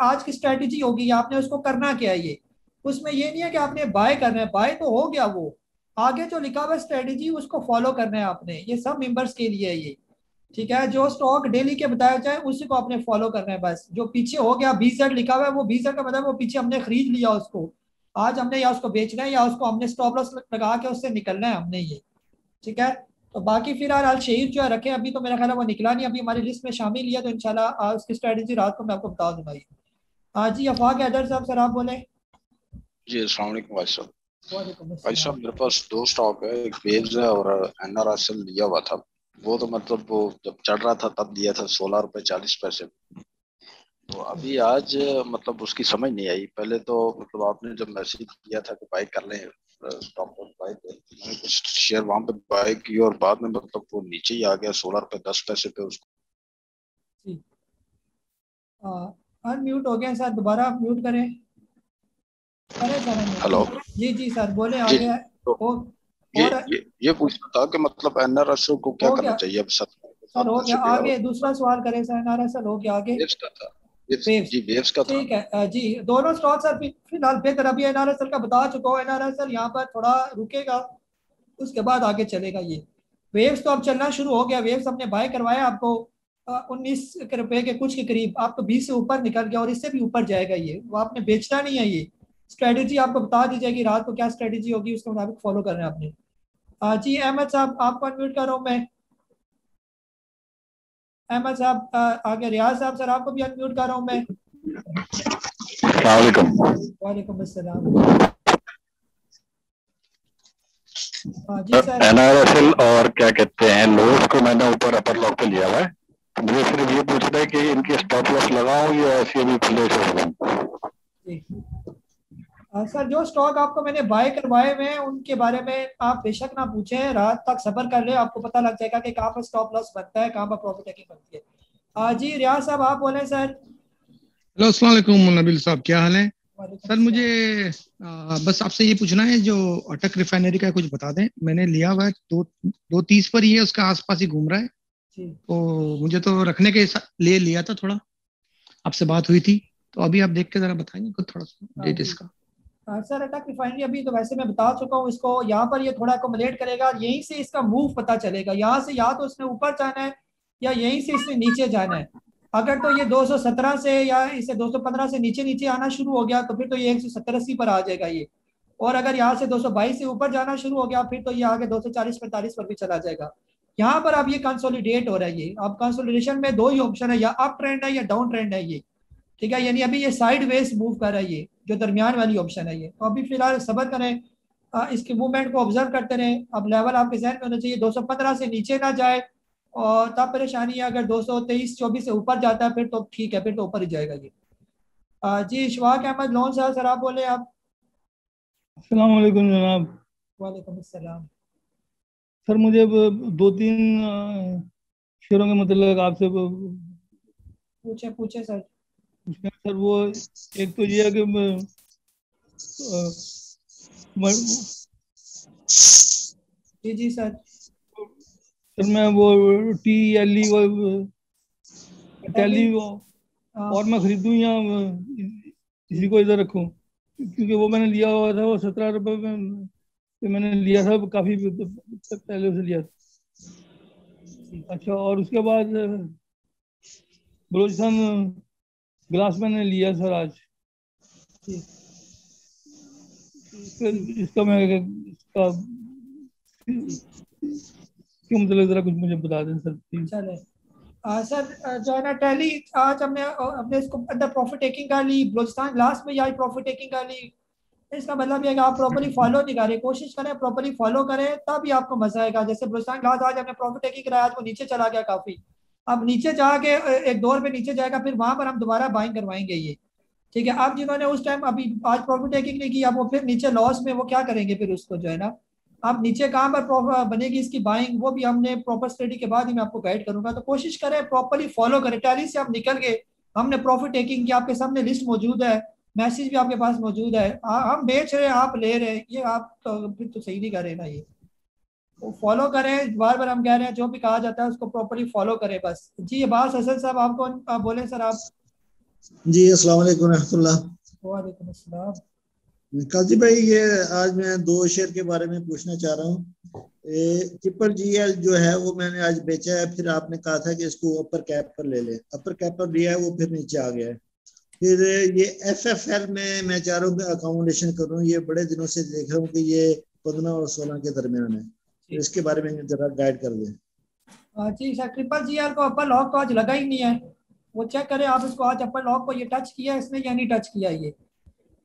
[SPEAKER 1] आज की स्ट्रेटेजी होगी, आपने उसको करना क्या है। ये उसमें ये नहीं है कि आपने बाय करना है, बाय तो हो गया, वो आगे जो लिखा हुआ स्ट्रेटेजी उसको फॉलो करना है आपने। ये सब मेंबर्स के लिए है ये, ठीक है। जो स्टॉक डेली के बताया जाए उसी को आपने फॉलो करना है बस। जो पीछे हो गया BZ लिखा हुआ है, वो BZ का मतलब वो पीछे हमने खरीद लिया उसको, आज हमने या उसको बेचना है या उसको हमने स्टॉप लॉस लगा के उससे निकलना है हमने ये, ठीक है। तो बाकी फिलहाल अल शहीर जो है रखे, अभी तो मेरा ख्याल है वो निकला नहीं, अभी हमारी लिस्ट में शामिल ही है, तो इंशाल्लाह उसकी स्ट्रेटेजी रात को मैं आपको बता दूंगा। आज जी अफाक हैदर साहब, सर आप बोले।
[SPEAKER 21] जी अस्सलाम वालेकुम भाई साहब।
[SPEAKER 1] वालेकुम
[SPEAKER 21] भाई साहब मेरे पास 2 स्टॉक है, एक वेव्स है और NRSL लिया हुआ था। वो तो मतलब वो जब चढ़ रहा था तब दिया था 16 रुपए 40 पैसे। तो अभी आज मतलब उसकी समझ नहीं आई। पहले तो मतलब आपने जब मैसेज किया था कि बाय कर लें स्टॉक पर बाय कर, मैंने कुछ शेयर वहां पे बाय की और बाद में मतलब वो नीचे ही आ गया 16 रुपए 10 पैसे पे उसको।
[SPEAKER 1] अनम्यूट हो गया सर, दोबारा म्यूट करें। अरे सर
[SPEAKER 21] हेलो
[SPEAKER 1] जी जी सर बोले आगे।
[SPEAKER 21] तो ये पूछना था कि मतलब NRSL को क्या करना चाहिए अब
[SPEAKER 1] सर हो गया आगे, दूसरा सवाल करें सर। NRSL हो गया आगे,
[SPEAKER 21] जी वेव्स का
[SPEAKER 1] ठीक है जी। दोनों स्टॉक सर फिलहाल बेहतर, अभी NRSL का बता चुका हूँ। NRSL यहाँ पर थोड़ा रुकेगा, उसके बाद आगे चलेगा। ये वेव्स तो अब चलना शुरू हो गया। वेव्स हमने बाय करवाया आपको 19 रुपए के कुछ के करीब, आपको 20 से ऊपर निकल गया और इससे भी ऊपर जाएगा ये, वो आपने बेचना नहीं है। ये स्ट्रेटेजी आपको बता दी जाएगी रात को, क्या स्ट्रेटेजी होगी उसके मुताबिक फॉलो करना है आपने। जी अहमद साहब आपको अनम्यूट कर रहा हूँ मैं। अहमद साहब आगे रियाज साहब, सर आपको भी अनम्यूट कर रहा हूँ मैं। वालेकुम अस्सलाम। जी सर
[SPEAKER 22] NRSL और क्या कहते हैं लोस को मैंने ऊपर अपर लॉक पे लिया हुआ है, तो मुझे सिर्फ ये पूछना है कि इनकी स्टॉप लॉस लगाऊं या ऐसे भी खुले से लगाऊं।
[SPEAKER 1] सर जो स्टॉक आपको मैंने बाय करवाए हुए हैं उनके बारे में आप बेशक ना पूछें, रात तक सब्र कर ले, आपको पता लग जाएगा कि कहाँ पर स्टॉप लॉस बनता है, कहाँ पर प्रॉफिट टेकिंग बनती है। जी रियाज साहब आप बोले सर।
[SPEAKER 23] हेलो अस्सलाम वालेकुम नबील साहब, क्या हाल है?
[SPEAKER 12] सर मुझे बस आपसे ये पूछना है, जो अटक रिफाइनरी का कुछ बता दें। मैंने लिया हुआ है 230 पर ही है, उसका आसपास ही घूम रहा है। तो मुझे तो रखने के लिए लिया था, थोड़ा आपसे बात हुई थी, तो अभी आप देख के जरा बताएंगे कुछ थोड़ा सा डेट इसका।
[SPEAKER 1] सर अटक रिफाइनरी अभी तो वैसे मैं बता चुका हूँ इसको, यहाँ पर ये थोड़ा अकोमोडेट करेगा, यहीं से इसका मूव पता चलेगा। यहाँ से या तो इसने ऊपर जाना है या यहीं से इसने नीचे जाना है। अगर तो ये 217 से या इसे 215 से नीचे नीचे आना शुरू हो गया तो फिर तो ये 170-80 पर आ जाएगा ये। और अगर यहाँ से 222 से ऊपर जाना शुरू हो गया फिर तो ये आगे 240-45 पर भी चला जाएगा। यहाँ पर अब ये कंसोलिडेट हो रहा है। ये अब कंसोलिडेशन में दो ही ऑप्शन है, या अप ट्रेंड है या डाउन ट्रेंड है ये, ठीक है। यानी अभी ये साइड वेज मूव कर रहा है, ये जो दरमियान वाली ऑप्शन है ये। तो अभी फिलहाल सब्र करें, इसके मूवमेंट को ऑब्जर्व करते रहें। अब लेवल आपके जहन में होना चाहिए 215 से नीचे ना जाए, और तब परेशानी है। अगर 223-24 से ऊपर जाता है फिर तो ठीक है, फिर तो ऊपर ही जाएगा ये। जी इशफाक अहमद लोन साहब, सर आप बोले आप।
[SPEAKER 2] अस्सलाम वालेकुम जनाब।
[SPEAKER 1] वालेकुम अस्सलाम।
[SPEAKER 2] सर मुझे 2-3 शेयरों के मतलब आपसे
[SPEAKER 1] पूछे सर।
[SPEAKER 2] सर वो एक तो ये है कि
[SPEAKER 1] जी सर।
[SPEAKER 2] सर मैं वो TLE और मैं खरीदूं या इसी को इधर रखूं, क्योंकि वो मैंने लिया हुआ था, वो 17 रुपए में मैंने लिया था, काफी पहले से लिया था। अच्छा, और उसके बाद बलोचिस्तान ग्लास मैंने लिया सर आज। इसका मैं इसका क्यों मतलब जरा कुछ मुझे बता दें सर।
[SPEAKER 1] चले सर जो है ना टैली, आज हमने इसको अंदर प्रॉफिट टेकिंग कर ली, बलोचिस्तान ग्लास में आज प्रॉफिट टेकिंग कर ली। इसका मतलब ये है कि आप प्रॉपर्ली फॉलो नहीं कर रहे, कोशिश करें प्रॉपर्ली फॉलो करें, तभी आपको मजा आएगा। जैसे बलोचिस्तान ग्लास आज हमने प्रॉफिट टेकिंग कराया, आज वो नीचे चला गया काफी। अब नीचे जाके एक दौर पे नीचे जाएगा, फिर वहां पर हम दोबारा बाइंग करवाएंगे ये, ठीक है। अब जिन्होंने उस टाइम अभी आज प्रॉफिट टेकिंग नहीं की, अब वो फिर नीचे लॉस में वो क्या करेंगे फिर उसको जो है ना। अब नीचे कहाँ पर बनेगी इसकी बाइंग, वो भी हमने प्रॉपर स्टडी के बाद ही मैं आपको गाइड करूंगा। तो कोशिश करें प्रॉपर्ली फॉलो करें। टैली से आप निकल गए, हमने प्रॉफिट टेकिंग की, आपके सामने लिस्ट मौजूद है, मैसेज भी आपके पास मौजूद है, हम बेच रहे हैं आप ले रहे हैं, ये आप तो फिर तो सही नहीं कर रहे ना। ये तो फॉलो करें, बार बार हम कह रहे हैं जो भी कहा जाता है उसको प्रॉपर्ली फॉलो करें बस। जी अब्बास हसन साहब आपको बोले सर आप।
[SPEAKER 3] जी अस्सलाम वालेकुम रहमतुल्लाह।
[SPEAKER 1] वालेकुम अस्सलाम।
[SPEAKER 3] काजी भाई, ये आज मैं 2 शेयर के बारे में पूछना चाह रहा हूँ। ट्रिपल GL जो है वो मैंने आज बेचा है, फिर आपने कहा था कि इसको अपर कैप पर ले ले, अपर कैप पर लिया है, वो फिर नीचे आ गया है। फिर ये FFL में मैं चाह रहा हूँ कि अकोमोडेशन करूँ, ये बड़े दिनों से देख रहा हूँ कि ये 15 और 16 के दरमियान है, तो इसके बारे में जरा गाइड कर दें।
[SPEAKER 1] जी सर, ट्रिपल GL को अपर लॉक तो आज लगा ही नहीं है, वो चेक करें आप इसको। आज अपर लॉक को ये टच किया है इसने या नहीं टच किया ये।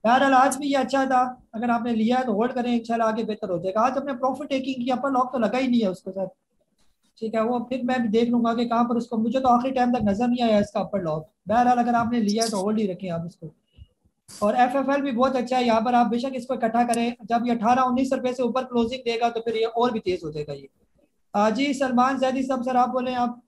[SPEAKER 1] बहरहाल आज भी ये अच्छा था, अगर आपने लिया है तो होल्ड करें, इंशाल्लाह आगे बेहतर हो जाएगा। आज हमने प्रॉफिट टेकिंग की, अपर लॉक तो लगा ही नहीं है उसको सर, ठीक है। वो फिर मैं भी देख लूंगा कि कहाँ पर उसको, मुझे तो आखिरी टाइम तक नजर नहीं आया इसका अपर लॉक। बहरहाल अगर आपने लिया है तो होल्ड ही रखें आप इसको। और FFL भी बहुत अच्छा है, यहाँ पर आप बेशक इसको इकट्ठा करें, जब ये 18-19 रुपए से ऊपर क्लोजिंग देगा तो फिर ये और भी तेज हो जाएगा ये। जी सलमान जैदी साहब, सर आप बोले आप।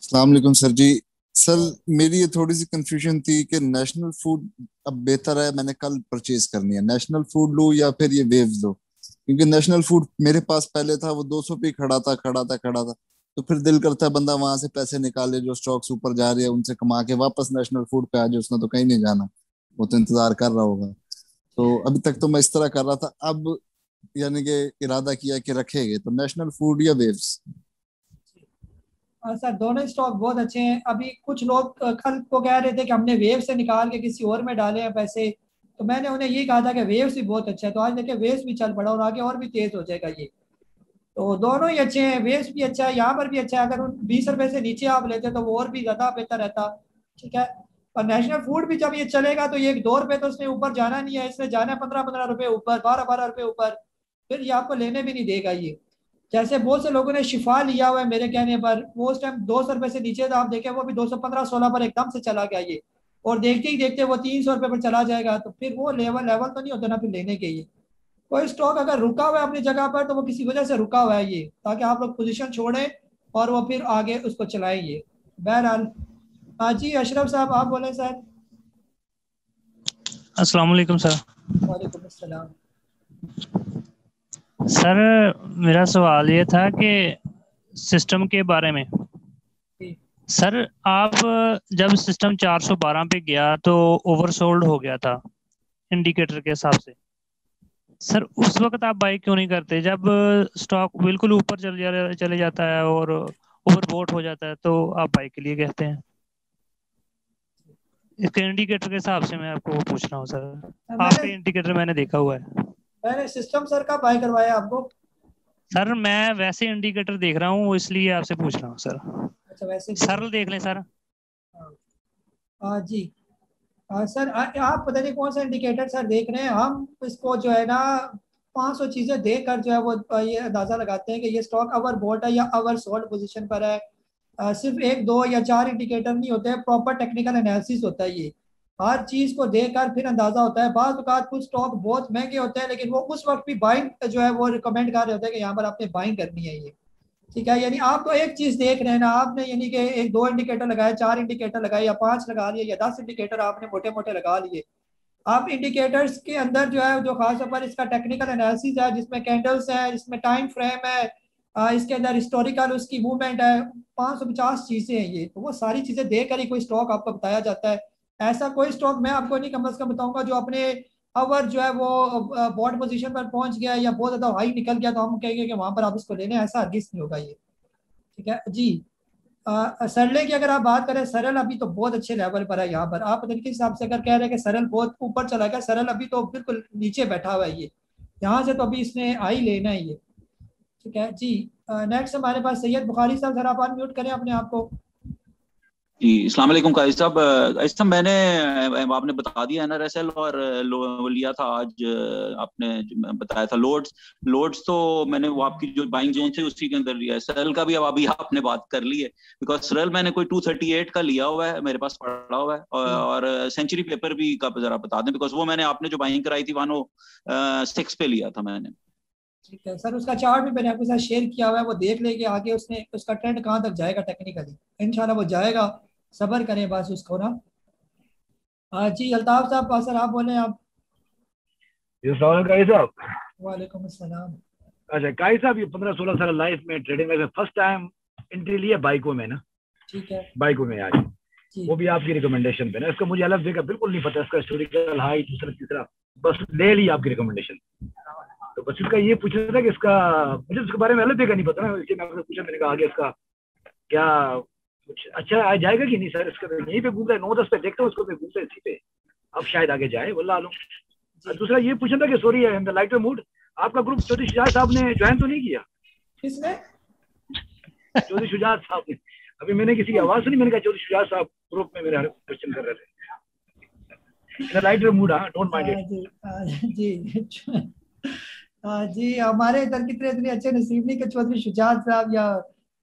[SPEAKER 23] अस्सलाम वालेकुम सर जी। सर मेरी ये थोड़ी सी कंफ्यूजन थी कि नेशनल फूड अब बेहतर है, मैंने कल परचेज करनी है, नेशनल फूड लूं या फिर ये वेव्स लो, क्योंकि नेशनल फूड मेरे पास पहले था, वो 200 पे खड़ा था, तो फिर दिल करता है बंदा वहां से पैसे निकाले, जो स्टॉक्स ऊपर जा रहे हैं उनसे कमा के वापस नेशनल फूड पे आ जाए, उसने तो कहीं नहीं जाना, वो तो इंतजार कर रहा होगा। तो अभी तक तो मैं इस तरह कर रहा था, अब यानी कि इरादा किया कि रखेंगे, तो नेशनल फूड या वेव्स।
[SPEAKER 1] सर दोनों स्टॉक बहुत अच्छे हैं। अभी कुछ लोग कल को कह रहे थे कि हमने वेव से निकाल के किसी और में डाले हैं पैसे, तो मैंने उन्हें ये कहा था कि वेव्स भी बहुत अच्छा है, तो आज देखिए वेव्स भी चल पड़ा और आगे और भी तेज हो जाएगा ये। तो दोनों ही अच्छे हैं, वेव्स भी अच्छा है, यहाँ पर भी अच्छा है। अगर 20 रुपए से नीचे आप लेते तो वो और भी ज्यादा बेहतर रहता, ठीक है। और नेशनल फूड भी जब ये चलेगा तो ये 2 रुपए तो उसने ऊपर जाना नहीं है, इसने जाना है 15-15 रुपए ऊपर, 12-12 रुपए ऊपर, फिर ये आपको लेने भी नहीं देगा ये। जैसे बहुत से लोगों ने शिफा लिया हुआ है मेरे कहने पर, वो उस टाइम 200 रुपए से नीचे था, आप देखें वो भी 215-16 पर एकदम से चला गया ये, और देखते ही देखते वो 300 रुपए पर चला जाएगा, तो फिर वो लेवल तो नहीं होता ना फिर लेने के। ये कोई स्टॉक अगर रुका हुआ है अपनी जगह पर तो वो किसी वजह से रुका हुआ है ये, ताकि आप लोग पोजीशन छोड़ें और वो फिर आगे उसको चलाएंगे। बहरहाल जी अशरफ साहब आप बोले सर।
[SPEAKER 4] अस्सलाम वालेकुम सर।
[SPEAKER 1] वालेकुम अस्सलाम।
[SPEAKER 4] सर मेरा सवाल ये था कि सिस्टम के बारे में। सर आप जब सिस्टम 412 पे गया तो ओवरसोल्ड हो गया था इंडिकेटर के हिसाब से। सर उस वक्त आप बाई क्यों नहीं करते जब स्टॉक बिल्कुल ऊपर चले जाता है और ओवरबोट हो जाता है, तो आप बाई के लिए कहते हैं? इसके इंडिकेटर के हिसाब से मैं आपको वो पूछ रहा हूँ सर। आपके इंडिकेटर मैंने देखा हुआ है।
[SPEAKER 1] मैंने सिस्टम सर का बाय करवाया आपको?
[SPEAKER 4] सर मैं वैसे इंडिकेटर देख रहा हूँ, इसलिए आपसे पूछ रहा हूँ सर।
[SPEAKER 1] अच्छा वैसे
[SPEAKER 4] सरल देख लें सर।
[SPEAKER 1] जी सर आप पता नहीं कौन सा इंडिकेटर सर देख रहे हैं। हम इसको जो है ना 500 चीजें देख कर जो है वो ये अंदाजा लगाते हैं कि ये स्टॉक ओवर बॉट है या ओवर सोल्ड पोजीशन पर है। सिर्फ 1, 2 या 4 इंडिकेटर नहीं होते हैं, प्रॉपर टेक्निकल एनालिसिस होता है। ये हर चीज को देखकर फिर अंदाजा होता है। बाज़ औक़ात कुछ स्टॉक बहुत महंगे होते हैं लेकिन वो उस वक्त भी बाइंग जो है वो रिकमेंड कर रहे होते हैं कि यहाँ पर आपने बाइंग करनी है ये, ठीक है। यानी आप तो एक चीज देख रहे हैं ना, आपने यानी कि 1, 2 इंडिकेटर लगाए, 4 इंडिकेटर लगाए या 5 लगा लिए या 10 इंडिकेटर आपने मोटे मोटे लगा लिए। आप इंडिकेटर्स के अंदर जो है जो खासतौर पर इसका टेक्निकल एनालिसिस है, जिसमें कैंडल्स है, जिसमें टाइम फ्रेम है, इसके अंदर हिस्टोरिकल उसकी मूवमेंट है, 550 चीजें हैं ये। तो वो सारी चीजें देख कर ही कोई स्टॉक आपको बताया जाता है। ऐसा कोई स्टॉक मैं आपको नहीं कम से कम बताऊंगा जो अपने अवर जो है वो बॉट पोजीशन पर पहुंच गया या बहुत ज्यादा हाई निकल गया तो हम कहेंगे कि वहां पर आप इसको लेने, ऐसा हरगिज़ नहीं होगा ये, ठीक है जी। सरले की अगर आप बात करें, सरल अभी तो बहुत अच्छे लेवल पर है। यहाँ पर आप पता नहीं किस हिसाब से अगर कह रहे हैं कि सरल बहुत ऊपर चला गया, सरल अभी तो बिल्कुल नीचे बैठा हुआ है ये। यहाँ से तो अभी इसने आई लेना है ये, ठीक है जी। नेक्स्ट हमारे पास सैयद बुखारी साहब, सर आप अनम्यूट करें अपने आप को।
[SPEAKER 6] जी अस्सलाम वालेकुम काजी साहब। ऐसा मैंने आपने बता दिया एनआरएसएल और लिया था आज, आपने बताया था लोड्स तो मैंने वो आपकी जो बाइंग जोन थे उसी के अंदर लिया। सरल का भी अब अभी आपने बात कर ली है, बिकॉज सरल मैंने कोई 238 का लिया हुआ है, मेरे पास पड़ा हुआ है। और सेंचुरी पेपर भी का जरा बता दें, बिकॉज वो मैंने आपने जो बाइंग कराई थी 106 पे लिया था मैंने।
[SPEAKER 1] ठीक है सर, उसका चार्ट भी मैंने आपके साथ शेयर किया हुआ है, वो देख लेंगे आगे उसने उसका ट्रेंड कहाँ तक जाएगा टेक्निकली। इंशाल्लाह वो जाएगा, सब्र करें बस उसको ना। जी अल्ताफ साहब, सर आप बोले आप।
[SPEAKER 7] साहब
[SPEAKER 1] वालेकुम अस्सलाम।
[SPEAKER 7] अच्छा काई साहब, ये 15-16 साल लाइफ में ट्रेडिंग में फर्स्ट टाइम एंट्री लिया बाइको में ना,
[SPEAKER 1] ठीक है
[SPEAKER 7] बाइको में आज, वो भी आपकी रिकमेंडेशन पे ना। इसका मुझे अलग जगह बिल्कुल नहीं पता, इसका हिस्टोरिकल हाई दूसरा तीसरा बस ले ली आपकी रिकमेंडेशन। तो बस इसका ये पूछना था कि इसका मुझे इसके बारे में अलग जगह नहीं पता ना, इसलिए मैं आपसे पूछा, मैंने कहा आगे इसका क्या कुछ अच्छा आ जाएगा कि नहीं सर। इसका यहीं पे घूमता है 9-10 पे देखता हूँ उसको, पे घूमता है इसी पे, अब शायद आगे जाए वल्लाह आलम। दूसरा ये पूछना था कि sorry in the lighter mood, आपका ग्रुप चौधरी शुजात साहब ने ज्वाइन तो नहीं किया?
[SPEAKER 1] किसने?
[SPEAKER 7] चौधरी शुजात साहब ने। अभी मैंने किसी की आवाज सुनी, मैंने कहा चौधरी शुजात साहब ग्रुप में मेरे क्वेश्चन कर रहे थे। In the lighter mood, don't mind it.
[SPEAKER 1] जी जी हमारे इधर कितने इतने अच्छे नसीब नहीं कि चौधरी शुजात साहब या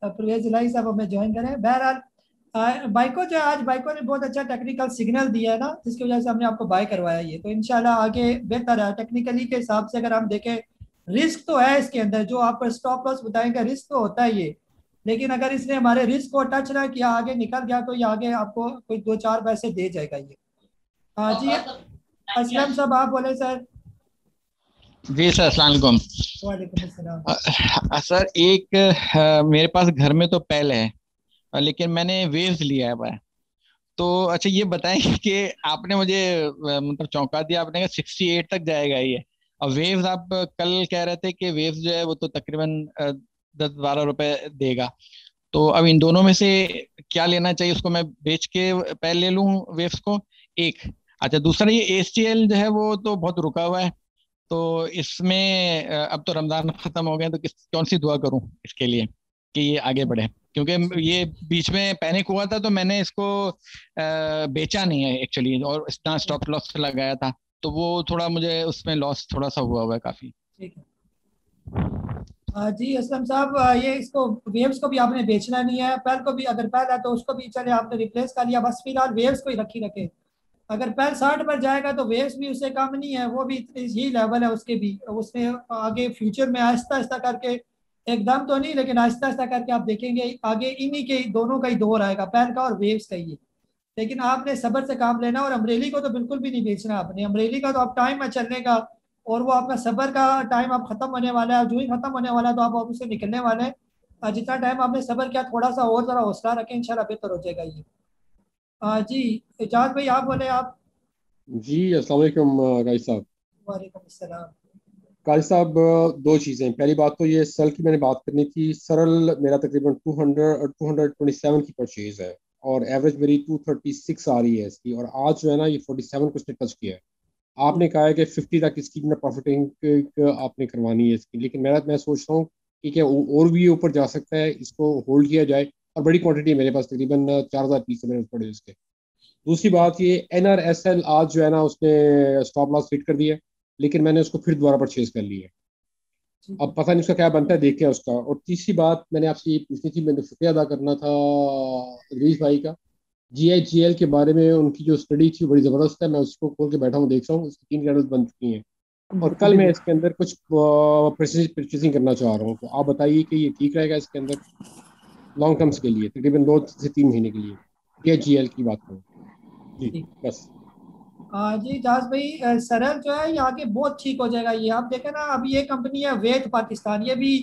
[SPEAKER 1] परवेज इलाही साहब हमें ज्वाइन करें। बहरहाल बाइको जो है आज बाइको ने बहुत अच्छा टेक्निकल सिग्नल दिया है ना, जिसकी वजह से हमने आपको बाय करवाया ये। तो इंशाल्लाह आगे बेहतर है टेक्निकली के हिसाब से। अगर हम देखें रिस्क तो है इसके अंदर, जो आप स्टॉप लॉस बताएंगे रिस्क तो होता है ये, लेकिन अगर इसने हमारे रिस्क को टच ना किया, आगे निकल गया तो ये आगे आपको कोई 2-4 पैसे दे जाएगा ये। हाँ जी असलम साहब आप बोले सर।
[SPEAKER 24] जी सर अस्सलाम वालेकुम।
[SPEAKER 1] वालेकुम अस्सलाम।
[SPEAKER 24] सर एक मेरे पास घर में तो पहले है लेकिन मैंने वेव्स लिया है भाई। तो अच्छा ये बताएं कि आपने मुझे मतलब चौंका दिया, आपने कहा 68 तक जाएगा ये, और वेव्स आप कल कह रहे थे कि वेव्स जो है वो तो तकरीबन 10-12 रुपए देगा। तो अब इन दोनों में से क्या लेना चाहिए? उसको मैं बेच के पहले ले लूं वेव्स को एक? अच्छा दूसरा ये ACL जो है वो तो बहुत रुका हुआ है, तो इसमें अब तो रमजान खत्म हो गए तो कौन सी दुआ करूं इसके लिए कि ये आगे बढ़े? क्योंकि ये बीच में पैनिक हुआ था तो मैंने इसको बेचा नहीं है एक्चुअली, और इतना स्टॉप लॉस लगाया था तो वो थोड़ा मुझे उसमें लॉस थोड़ा सा हुआ है काफी।
[SPEAKER 1] ठीक है जी असलम साहब, ये इसको वेव्स को भी आपने बेचना नहीं है, पैल को भी अगर पैल है तो उसको भी चले आपने रिप्लेस कर लिया, बस फिलहाल वेव्स को ही रखे। अगर पैल 60 पर जाएगा तो वेव्स भी उससे कम नहीं है, वो भी ही लेवल है उसके भी। उसने आगे फ्यूचर में आहिस्ता आहिस्ता करके, एकदम तो नहीं लेकिन आहिस्ता आहिस्ता करके आप देखेंगे आगे इन्हीं के दोनों का ही दौर आएगा, पैल का और वेव्स का ही। लेकिन आपने सब्र से काम लेना, और अमरेली को तो बिल्कुल भी नहीं बेचना आपने। अमरेली का तो अब टाइम है चलने का, और वो आपका सब्र का टाइम अब खत्म होने वाला है। जो ही खत्म होने वाला है तो आप ऑफिस से निकलने वाले हैं। जितना टाइम आपने सब्र किया, थोड़ा सा और जरा हौसला रखें, इंशाल्लाह बेहतर हो जाएगा ये। जी एजाज भाई आप बोले आप।
[SPEAKER 8] जी अस्सलाम वालेकुम गाजी साहब।
[SPEAKER 1] वालेकुम अस्सलाम।
[SPEAKER 8] गाजी साहब दो चीज़ें, पहली बात तो ये सल की मैंने बात करनी थी। सरल मेरा तकरीबन 200 और 227 की परचेज है, और एवरेज मेरी 236 आ रही है इसकी, और आज जो है ना ये 47 को इसने टच किया है। आपने कहा है कि 50 तक इसकी ना प्रॉफिटिंग आपने करवानी है इसकी, लेकिन मैं सोच रहा हूँ कि क्या और भी ऊपर जा सकता है, इसको होल्ड किया जाए। और बड़ी क्वांटिटी है मेरे पास, तकरीबन 4000 पीस है मेरे पड़े इसके। दूसरी बात ये NRSL आज जो है ना उसने स्टॉप लॉस हिट कर दिया, लेकिन मैंने उसको फिर दोबारा परचेज कर लिया है। अब पता नहीं उसका क्या बनता है, देखें उसका। और तीसरी बात मैंने आपसे ये पूछनी थी, मैंने शुक्रिया अदा करना था अदरीस भाई का, GIGL के बारे में उनकी जो स्टडी थी बड़ी ज़बरदस्त है। मैं उसको खोल के बैठा हूँ, देख रहा हूँ, उसकी 3 कैंडल्स बन चुकी हैं, और कल मैं इसके अंदर कुछ परचेजिंग करना चाह रहा हूँ। तो आप बताइए कि ये ठीक रहेगा इसके अंदर लॉन्ग टर्म्स के लिए, तकरीबन 2 से 3 महीने के लिए, GIGL की बात करूँ जी बस।
[SPEAKER 1] जी जाज भाई, सरल जो है यहाँ के बहुत ठीक हो जाएगा ये। आप देखें ना, अभी ये कंपनी है वेद पाकिस्तान, ये भी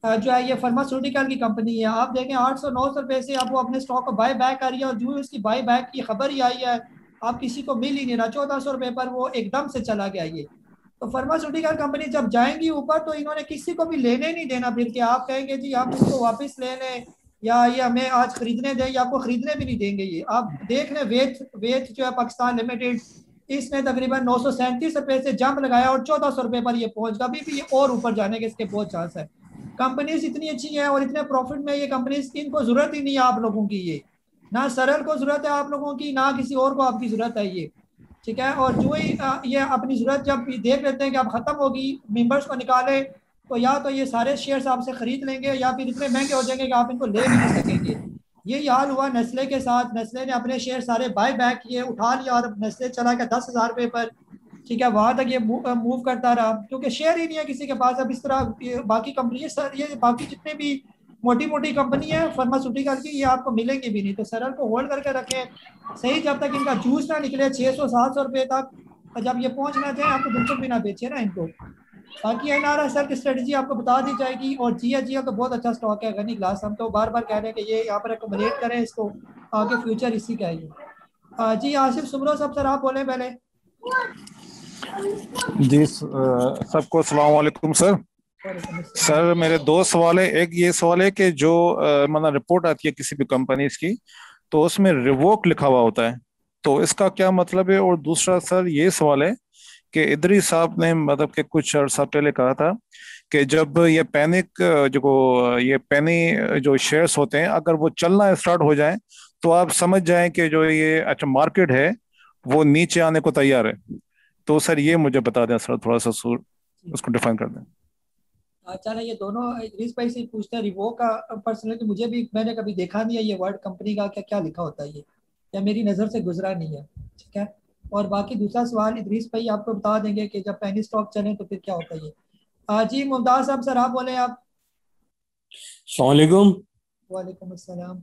[SPEAKER 1] जो है ये फार्मास्यूटिकल की कंपनी है। आप देखें 800-900 रुपए से अब वो अपने स्टॉक को बाय बैक कर रही है, और जो इसकी बाय बैक की खबर ही आई है आप किसी को मिल ही नहीं रहा, 1400 रुपए पर वो एकदम से चला गया ये। तो फार्मास्यूटिकल कंपनी जब जाएंगी ऊपर तो इन्होंने किसी को भी लेने नहीं देना। फिर के आप कहेंगे जी हम इसको वापस ले लें, या ये हमें आज खरीदने दें, या आपको खरीदने भी नहीं देंगे ये। आप देख लें वेद जो है पाकिस्तान लिमिटेड, इसने तकरीबन 937 रुपए से जंप लगाया और 1400 रुपए पर ये पहुंच गया। अभी भी ये और ऊपर जाने के इसके बहुत चांस है। कंपनीज इतनी अच्छी हैं और इतने प्रॉफिट में ये कंपनीज, इनको जरूरत ही नहीं है आप लोगों की, ये ना सरल को जरूरत है आप लोगों की, ना किसी और को आपकी जरूरत है ये, ठीक है। और जो ही ये अपनी जरूरत जब देख लेते हैं कि अब खत्म होगी, मेंबर्स को निकाले, तो या तो ये सारे शेयर्स आपसे खरीद लेंगे, या फिर इतने महंगे हो जाएंगे कि आप इनको ले भी नहीं सकेंगे। यही हाल हुआ नेस्ले के साथ। नेस्ले ने अपने शेयर सारे बाय बैक किए, उठा लिया, और नेस्ले चला गया 10,000 रुपये पर, ठीक है। वहां तक ये मूव करता रहा, क्योंकि शेयर ही नहीं है किसी के पास। अब इस तरह बाकी कंपनी ये बाकी जितने भी मोटी मोटी कंपनी है फार्मास्यूटिकल की, ये आपको मिलेंगी भी नहीं। तो सरल को होल्ड करके रखें सही, जब तक इनका जूस ना निकले 600-700 रुपये तक, जब ये पहुंच ना जाए आप तो बिल्कुल भी ना बेचे ना इनको। बाकी NRSL की स्ट्रेटजी आपको बता दी जाएगी। और GIGL तो बहुत अच्छा स्टॉक है, गनी ग्लास, हम तो बार बार कह रहे हैं कि ये यहाँ पर एकोमोडेट करें इसको, आगे फ्यूचर इसी का है। जी आसिफ सुमरो साहब, सर आप बोले पहले।
[SPEAKER 9] जी सबको अस्सलाम वालेकुम सर। सर मेरे 2 सवाल है। एक ये सवाल है कि जो मतलब रिपोर्ट आती है किसी भी कंपनी की, तो उसमें रिवोक लिखा हुआ होता है, तो इसका क्या मतलब है? और दूसरा सर ये सवाल है कि इदरीस साहब ने मतलब कि कुछ अर्सा पहले कहा था कि जब ये पेनी जो शेयर्स होते हैं, अगर वो चलना स्टार्ट हो जाए तो आप समझ जाएं कि जो ये अच्छा मार्केट है वो नीचे आने को तैयार है। तो सर ये मुझे बता दें सर, थोड़ा सा उसको डिफाइन कर दें।
[SPEAKER 1] अच्छा ना, ये दोनों इदरीस भाई से पूछते हैं रिवोक का। पर्सनली मुझे भी, मैंने कभी देखा नहीं है ये वर्ड कंपनी का क्या क्या लिखा होता है ये, या मेरी नज़र से गुजरा नहीं है, ठीक है। और बाकी दूसरा सवाल इदरीस भाई आपको बता देंगे कि जब पेनी स्टॉक चले तो फिर क्या होता है ये। जी मुमताज साहब, सर आप बोले आप।
[SPEAKER 10] अस्सलामुअलैकुम।
[SPEAKER 1] वालेकुम अस्सलाम।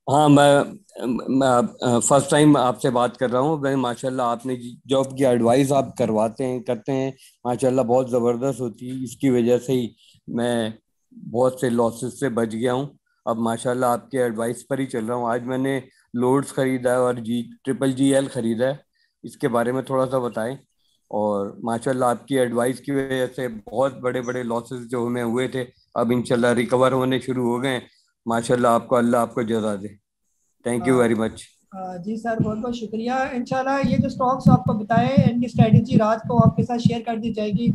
[SPEAKER 10] हाँ मैं फर्स्ट टाइम आपसे बात कर रहा हूँ। भाई माशाल्लाह आपने जॉब की एडवाइस आप करते हैं माशाल्लाह बहुत ज़बरदस्त होती है। इसकी वजह से ही मैं बहुत से लॉसेस से बच गया हूँ। अब माशाल्लाह आपके एडवाइस पर ही चल रहा हूँ। आज मैंने लोड्स खरीदा है और GGL खरीदा है, इसके बारे में थोड़ा सा बताएं। और माशाल्लाह आपकी एडवाइस की वजह से बहुत बड़े बड़े लॉसेस जो हमें हुए थे अब इंशाल्लाह रिकवर होने शुरू हो गए। माशाल्लाह अल्लाह आपको जज़ा दे। Thank you very much.
[SPEAKER 1] जी सर बहुत बहुत शुक्रिया। इंशाल्लाह ये जो स्टॉक्स आपको बताए इनकी स्ट्रेटजी रात को आपके साथ शेयर कर दी जाएगी।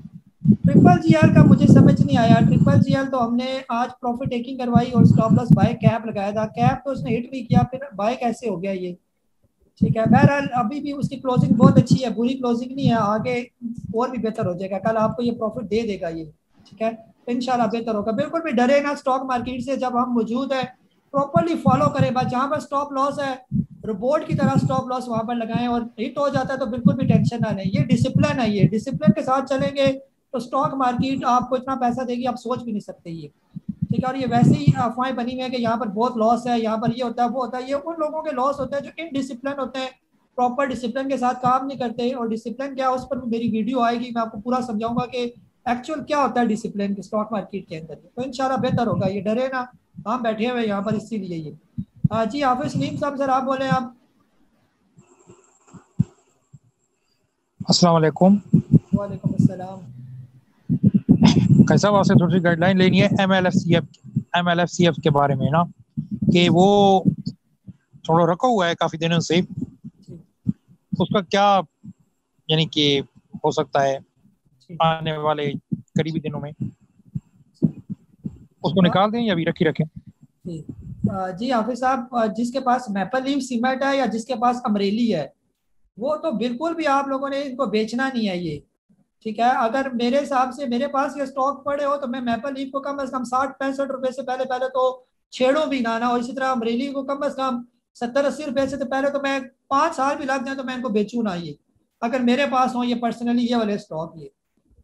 [SPEAKER 1] GGL का मुझे समझ नहीं आया। GGL तो हमने आज प्रॉफिट टेकिंग करवाई और स्टॉप लॉस बाय कैप लगाया था, कैप तो उसने हिट नहीं किया, फिर बाय कैसे हो गया ये, ठीक है। बहरहाल अभी भी उसकी क्लोजिंग बहुत अच्छी है, बुरी क्लोजिंग नहीं है, आगे और भी बेहतर हो जाएगा। कल आपको ये प्रॉफिट दे देगा ये, ठीक है, इंशाल्लाह बेहतर होगा। बिल्कुल भी डरे ना स्टॉक मार्केट से, जब हम मौजूद है प्रॉपरली फॉलो करें। बस जहाँ पर स्टॉप लॉस है रोबोट की तरह स्टॉप लॉस वहाँ पर लगाएं, और हिट हो जाता है तो बिल्कुल भी टेंशन ना लें। ये डिसिप्लिन है, ये डिसिप्लिन के साथ चलेंगे तो स्टॉक मार्केट आपको इतना पैसा देगी आप सोच भी नहीं सकते ये, ठीक है। और ये वैसे ही अफवाहें बनी हुई है कि यहाँ पर बहुत लॉस है, यहाँ पर ये होता है वो होता है, ये उन लोगों के लॉस होते हैं जो इनडिसिप्लिन होते हैं, प्रॉपर डिसिप्लिन के साथ काम नहीं करते। और डिसिप्लिन क्या है उस पर मेरी वीडियो आएगी, मैं आपको पूरा समझाऊंगा कि एक्चुअल क्या होता है डिसिप्लिन के स्टॉक मार्केट के अंदर। तो इंशाल्लाह बेहतर होगा, ये डरे ना, हम बैठे हुए यहाँ पर इसीलिए ये। जी हाफिज सलीम साहब सर आप बोले आप।
[SPEAKER 5] अस्सलाम वालेकुम।
[SPEAKER 1] वालेकुम अस्सलाम।
[SPEAKER 5] कैसा आपसे थोड़ी सी गाइडलाइन लेनी है MLFCF के बारे में ना, कि वो थोड़ा रखा हुआ है काफी दिनों से, उसका क्या यानी कि हो सकता है आने वाले करीबी दिनों में, उसको निकाल दें या अभी रखी रखें?
[SPEAKER 1] जी हाफिज साहब, जिसके पास मैपल लीफ सीमेंट है या जिसके पास अमरेली है, वो तो बिल्कुल भी आप लोगों ने इनको बेचना नहीं है ये, ठीक है। अगर मेरे हिसाब से मेरे पास ये स्टॉक पड़े हो तो मैं मैपल लीफ को कम से कम 60-65 रुपए से पहले तो छेड़ो भी ना। और इसी तरह अमरेली को कम से कम 70-80 रुपए से तो पहले तो मैं 5 साल भी लग जाए तो मैं इनको बेचूँ ना ये, अगर मेरे पास हो ये पर्सनली ये वाले स्टॉक। ये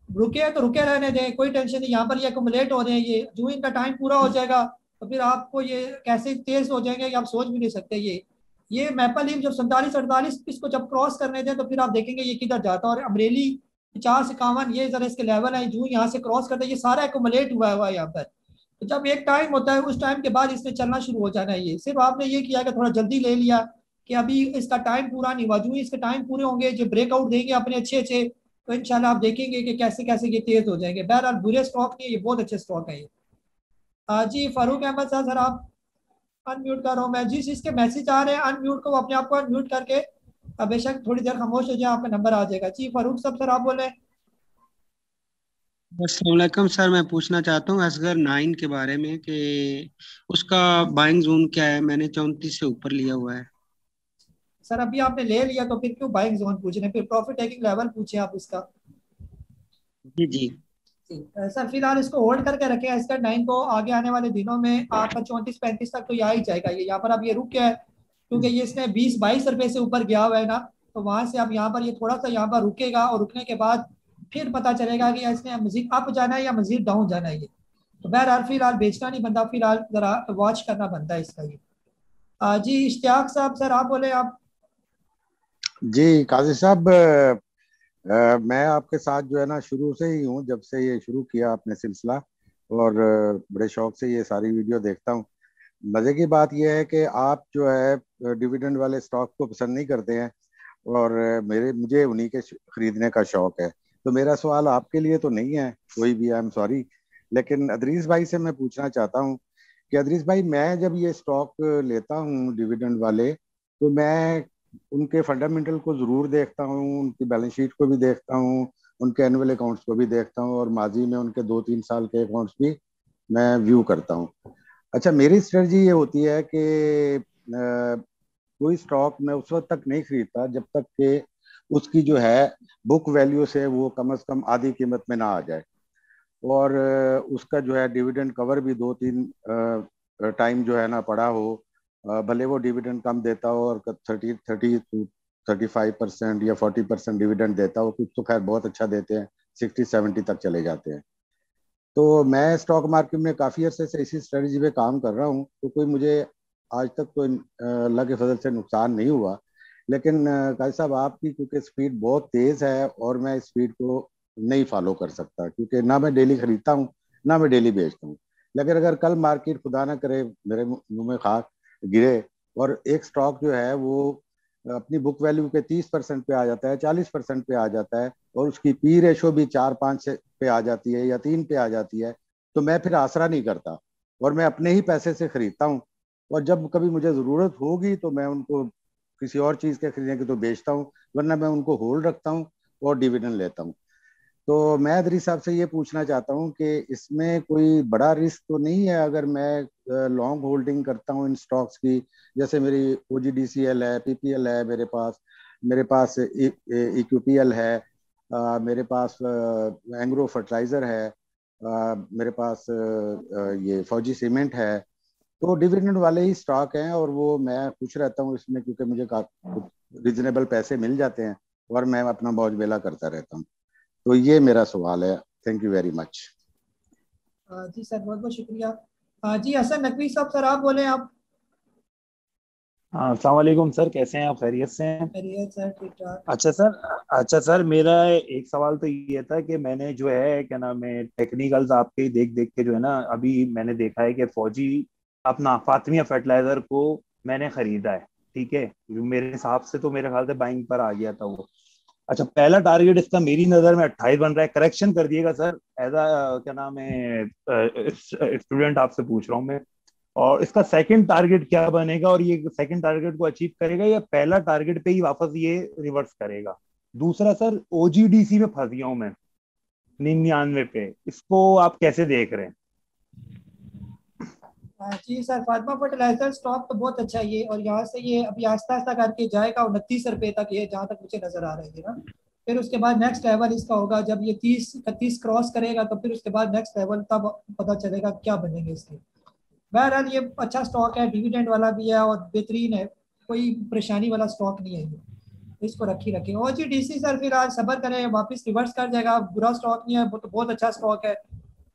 [SPEAKER 1] रुके तो रुके रहने दें, कोई टेंशन नहीं। यहाँ पर ये अकुमुलेट हो रहे हैं, ये जो इनका टाइम पूरा हो जाएगा तो फिर आपको ये कैसे तेज हो जाएंगे आप सोच भी नहीं सकते। ये मैपल लीफ जब 47-48 इसको जब क्रॉस करने दें तो फिर आप देखेंगे ये किधर जाता है। और अमरेली 50-51 ये जरा इसके लेवल है, जो यहाँ से क्रॉस करते हैं ये सारा एकुमुलेट हुआ है यहाँ पर। तो जब एक टाइम होता है उस टाइम के बाद इसने चलना शुरू हो जाना है। ये सिर्फ आपने ये किया कि थोड़ा जल्दी ले लिया कि अभी इसका टाइम पूरा नहीं हुआ, जो इसके टाइम पूरे होंगे जो ब्रेकआउट देंगे अपने अच्छे तो इंशाल्लाह आप देखेंगे कि कैसे कैसे ये तेज हो जाएंगे। बहरहाल बुरे स्टॉक नहीं, ये बहुत अच्छे स्टॉक है ये। जी फारूक अहमद साहब सर आप अनम्यूट कर रहा हूँ मैं, जिस चीज़ मैसेज आ रहे हैं अनम्यूट को अपने आप को अनम्यूट करके बेशक थोड़ी देर खामोश हो जाए, आपका नंबर आ जाएगा। जी फारूक साहब सर आप बोले।
[SPEAKER 11] अस्सलाम सर, मैं पूछना चाहता हूँ असगर 9 के बारे में कि उसका बाइंग जोन क्या है। मैंने 34 से ऊपर लिया हुआ है।
[SPEAKER 1] सर अभी आपने ले लिया तो फिर क्यों बाइंग जोन पूछ रहे हैं, फिर प्रॉफिट टेकिंग लेवल पूछे आप इसका।
[SPEAKER 11] जी
[SPEAKER 1] सर फिलहाल इसको होल्ड करके रखें एस्कर 9 को, आगे आने वाले दिनों में आपका 34-35 तक तो ये आ ही जाएगा। ये यहाँ पर अब ये रुक गया है क्योंकि ये इसने 20-22 रुपए से ऊपर गया हुआ है ना, तो वहां से अब यहाँ पर ये थोड़ा सा यहाँ पर रुकेगा और रुकने के बाद फिर पता चलेगा कि इसने मजीद अप जाना है या मजीद डाउन जाना है। ये तो बहरहाल फिलहाल बेचना नहीं बनता, फिलहाल जरा वॉच करना बनता है इसका ये। जी इश्तियाक साहब सर आप बोले आप।
[SPEAKER 13] जी काजी साहब, मैं आपके साथ जो है ना शुरू से ही हूँ, जब से ये शुरू किया आपने सिलसिला, और बड़े शौक से ये सारी वीडियो देखता हूँ। मज़े की बात यह है कि आप जो है डिविडेंड वाले स्टॉक को पसंद नहीं करते हैं और मुझे उन्हीं के खरीदने का शौक है। तो मेरा सवाल आपके लिए तो नहीं है कोई भी, आई एम सॉरी, लेकिन अदरीस भाई से मैं पूछना चाहता हूँ कि अदरीस भाई मैं जब ये स्टॉक लेता हूँ डिविडेंड वाले, तो मैं उनके फंडामेंटल को ज़रूर देखता हूँ, उनकी बैलेंस शीट को भी देखता हूँ, उनके एनुअल अकाउंट्स को भी देखता हूँ, और माजी में उनके 2-3 साल के अकाउंट्स भी मैं व्यू करता हूँ। अच्छा, मेरी स्ट्रेटजी ये होती है कि कोई स्टॉक मैं उस वक्त तक नहीं खरीदता जब तक कि उसकी जो है बुक वैल्यू से वो कम से कम आधी कीमत में ना आ जाए, और उसका जो है डिविडेंड कवर भी 2-3 टाइम जो है ना पड़ा हो, भले वो डिविडेंड कम देता हो और 30-35% या 40% डिविडेंड देता हो, कुछ तो खैर बहुत अच्छा देते हैं, 60-70 तक चले जाते हैं। तो मैं स्टॉक मार्केट में काफ़ी अरसे से इसी स्ट्रेटजी पे काम कर रहा हूँ, तो कोई मुझे आज तक तो अल्लाह के फजल से नुकसान नहीं हुआ। लेकिन काजी साहब आपकी क्योंकि स्पीड बहुत तेज़ है और मैं इस स्पीड को नहीं फॉलो कर सकता, क्योंकि ना मैं डेली खरीदता हूँ ना मैं डेली बेचता हूँ। लेकिन अगर कल मार्केट खुदा ना करे मेरे मुंह में खाक गिरे और एक स्टॉक जो है वो अपनी बुक वैल्यू के 30% पे आ जाता है, 40% पे आ जाता है, और उसकी पी रेशो भी 4-5 पे आ जाती है या 3 पे आ जाती है, तो मैं फिर आसरा नहीं करता और मैं अपने ही पैसे से खरीदता हूँ। और जब कभी मुझे ज़रूरत होगी तो मैं उनको किसी और चीज़ के खरीदने की तो बेचता हूँ, वरना मैं उनको होल्ड रखता हूँ और डिविडेंड लेता हूँ। तो मैं अदरी साहब से ये पूछना चाहता हूँ कि इसमें कोई बड़ा रिस्क तो नहीं है अगर मैं लॉन्ग होल्डिंग करता हूँ इन स्टॉक्स की, जैसे मेरी OGDCL है, PPL है, मेरे पास EQPL है, मेरे पास एंग्रो फर्टिलाइजर है, मेरे पास ये फौजी सीमेंट है, तो डिविडेंड वाले ही स्टॉक हैं और वो मैं खुश रहता हूँ इसमें, क्योंकि मुझे रिजनेबल पैसे मिल जाते हैं और मैं अपना मौज बेला करता रहता हूँ। तो ये मेरा सवाल है। Thank you very much.
[SPEAKER 1] जी सर बहुत बहुत शुक्रिया। जी हसन नकवी साहब, सर आप बोले आप।
[SPEAKER 14] हाँ, अस्सलाम वालेकुम सर, कैसे हैं आप? खैरियत से हैं?
[SPEAKER 1] खैरियत सर, ठीक ठाक।
[SPEAKER 14] अच्छा सर, मेरा एक सवाल तो ये था कि मैंने जो है क्या नाम है टेक्निकल्स आपके ही देख देख के जो है ना, अभी मैंने देखा है कि फौजी अपना फातिमिया फर्टिलाइजर को मैंने खरीदा है। ठीक है, मेरे हिसाब से तो मेरे ख्याल से बाइंग पर आ गया था वो। अच्छा, पहला टारगेट इसका मेरी नज़र में 28 बन रहा है। करेक्शन कर दिएगा सर, एज अ क्या नाम है स्टूडेंट आपसे पूछ रहा हूँ मैं। और इसका सेकंड टारगेट क्या बनेगा, और ये सेकंड टारगेट को अचीव करेगा या पहला टारगेट पे ही वापस ये रिवर्स करेगा? दूसरा सर, ओजीडीसी में फंस गया हूं मैं 99 पे, इसको आप कैसे देख रहे हैं?
[SPEAKER 1] जी सर, फातिमा फर्टिलाइजर स्टॉक तो बहुत अच्छा है ये, और यहाँ से ये अभी आस्ता आस्ता करके जाएगा 29 रुपए तक, ये जहाँ तक मुझे नजर आ रहा है ना। फिर उसके बाद नेक्स्ट लेवल इसका होगा जब ये 30-31 क्रॉस करेगा, तो फिर उसके बाद नेक्स्ट लेवल तब पता चलेगा क्या बनेंगे इसके। बहरहाल ये अच्छा स्टॉक है, डिविडेंड वाला भी है और बेहतरीन है, कोई परेशानी वाला स्टॉक नहीं है ये, इसको रखी रखें। ओजीडीसी सर फिर आज सब्र करें, वापस रिवर्स कर जाएगा, बुरा स्टॉक नहीं है, तो बहुत अच्छा स्टॉक है,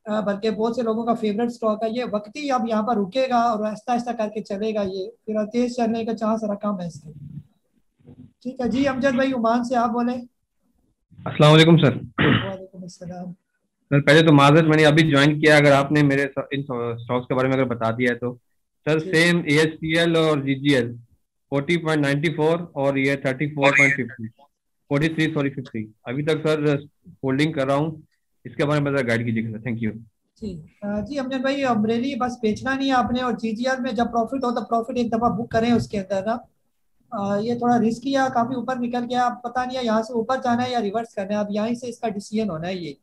[SPEAKER 1] बल्कि बहुत से लोगों का फेवरेट स्टॉक है ये। वक्ती अब यहाँ पर रुकेगा और आहिस्ता आहिस्ता करके चलेगा ये, फिर तेज चलने का चांस रहा कम है इसके। ठीक है जी, अमजद भाई ओमान से आप बोले।
[SPEAKER 15] अस्सलाम वालेकुम सर।
[SPEAKER 1] वालेकुम अस्सलाम।
[SPEAKER 15] सर पहले तो माजरत, मैंने अभी ज्वाइन किया, अगर आपने मेरे इन स्टॉक्स के बारे में अगर बता दिया है तो। सर सेम ASPL और GGL 40.94 और ये 34.50 43 सॉरी 50 अभी तक सर होल्डिंग कर रहा हूँ, इसके बारे में जरा गाइड कीजिएगा सर, थैंक यू।
[SPEAKER 1] जी अमजद भाई, अमरेली बस बेचना नहीं है आपने, और GGL में जब प्रॉफिट हो तो प्रॉफिट एक दफा बुक करें उसके अंदर ना। ये थोड़ा रिस्की है, काफी ऊपर निकल गया, अब पता नहीं है यहाँ से ऊपर जाना है या रिवर्स करना है, अब यहीं से इसका डिसीजन होना है ये।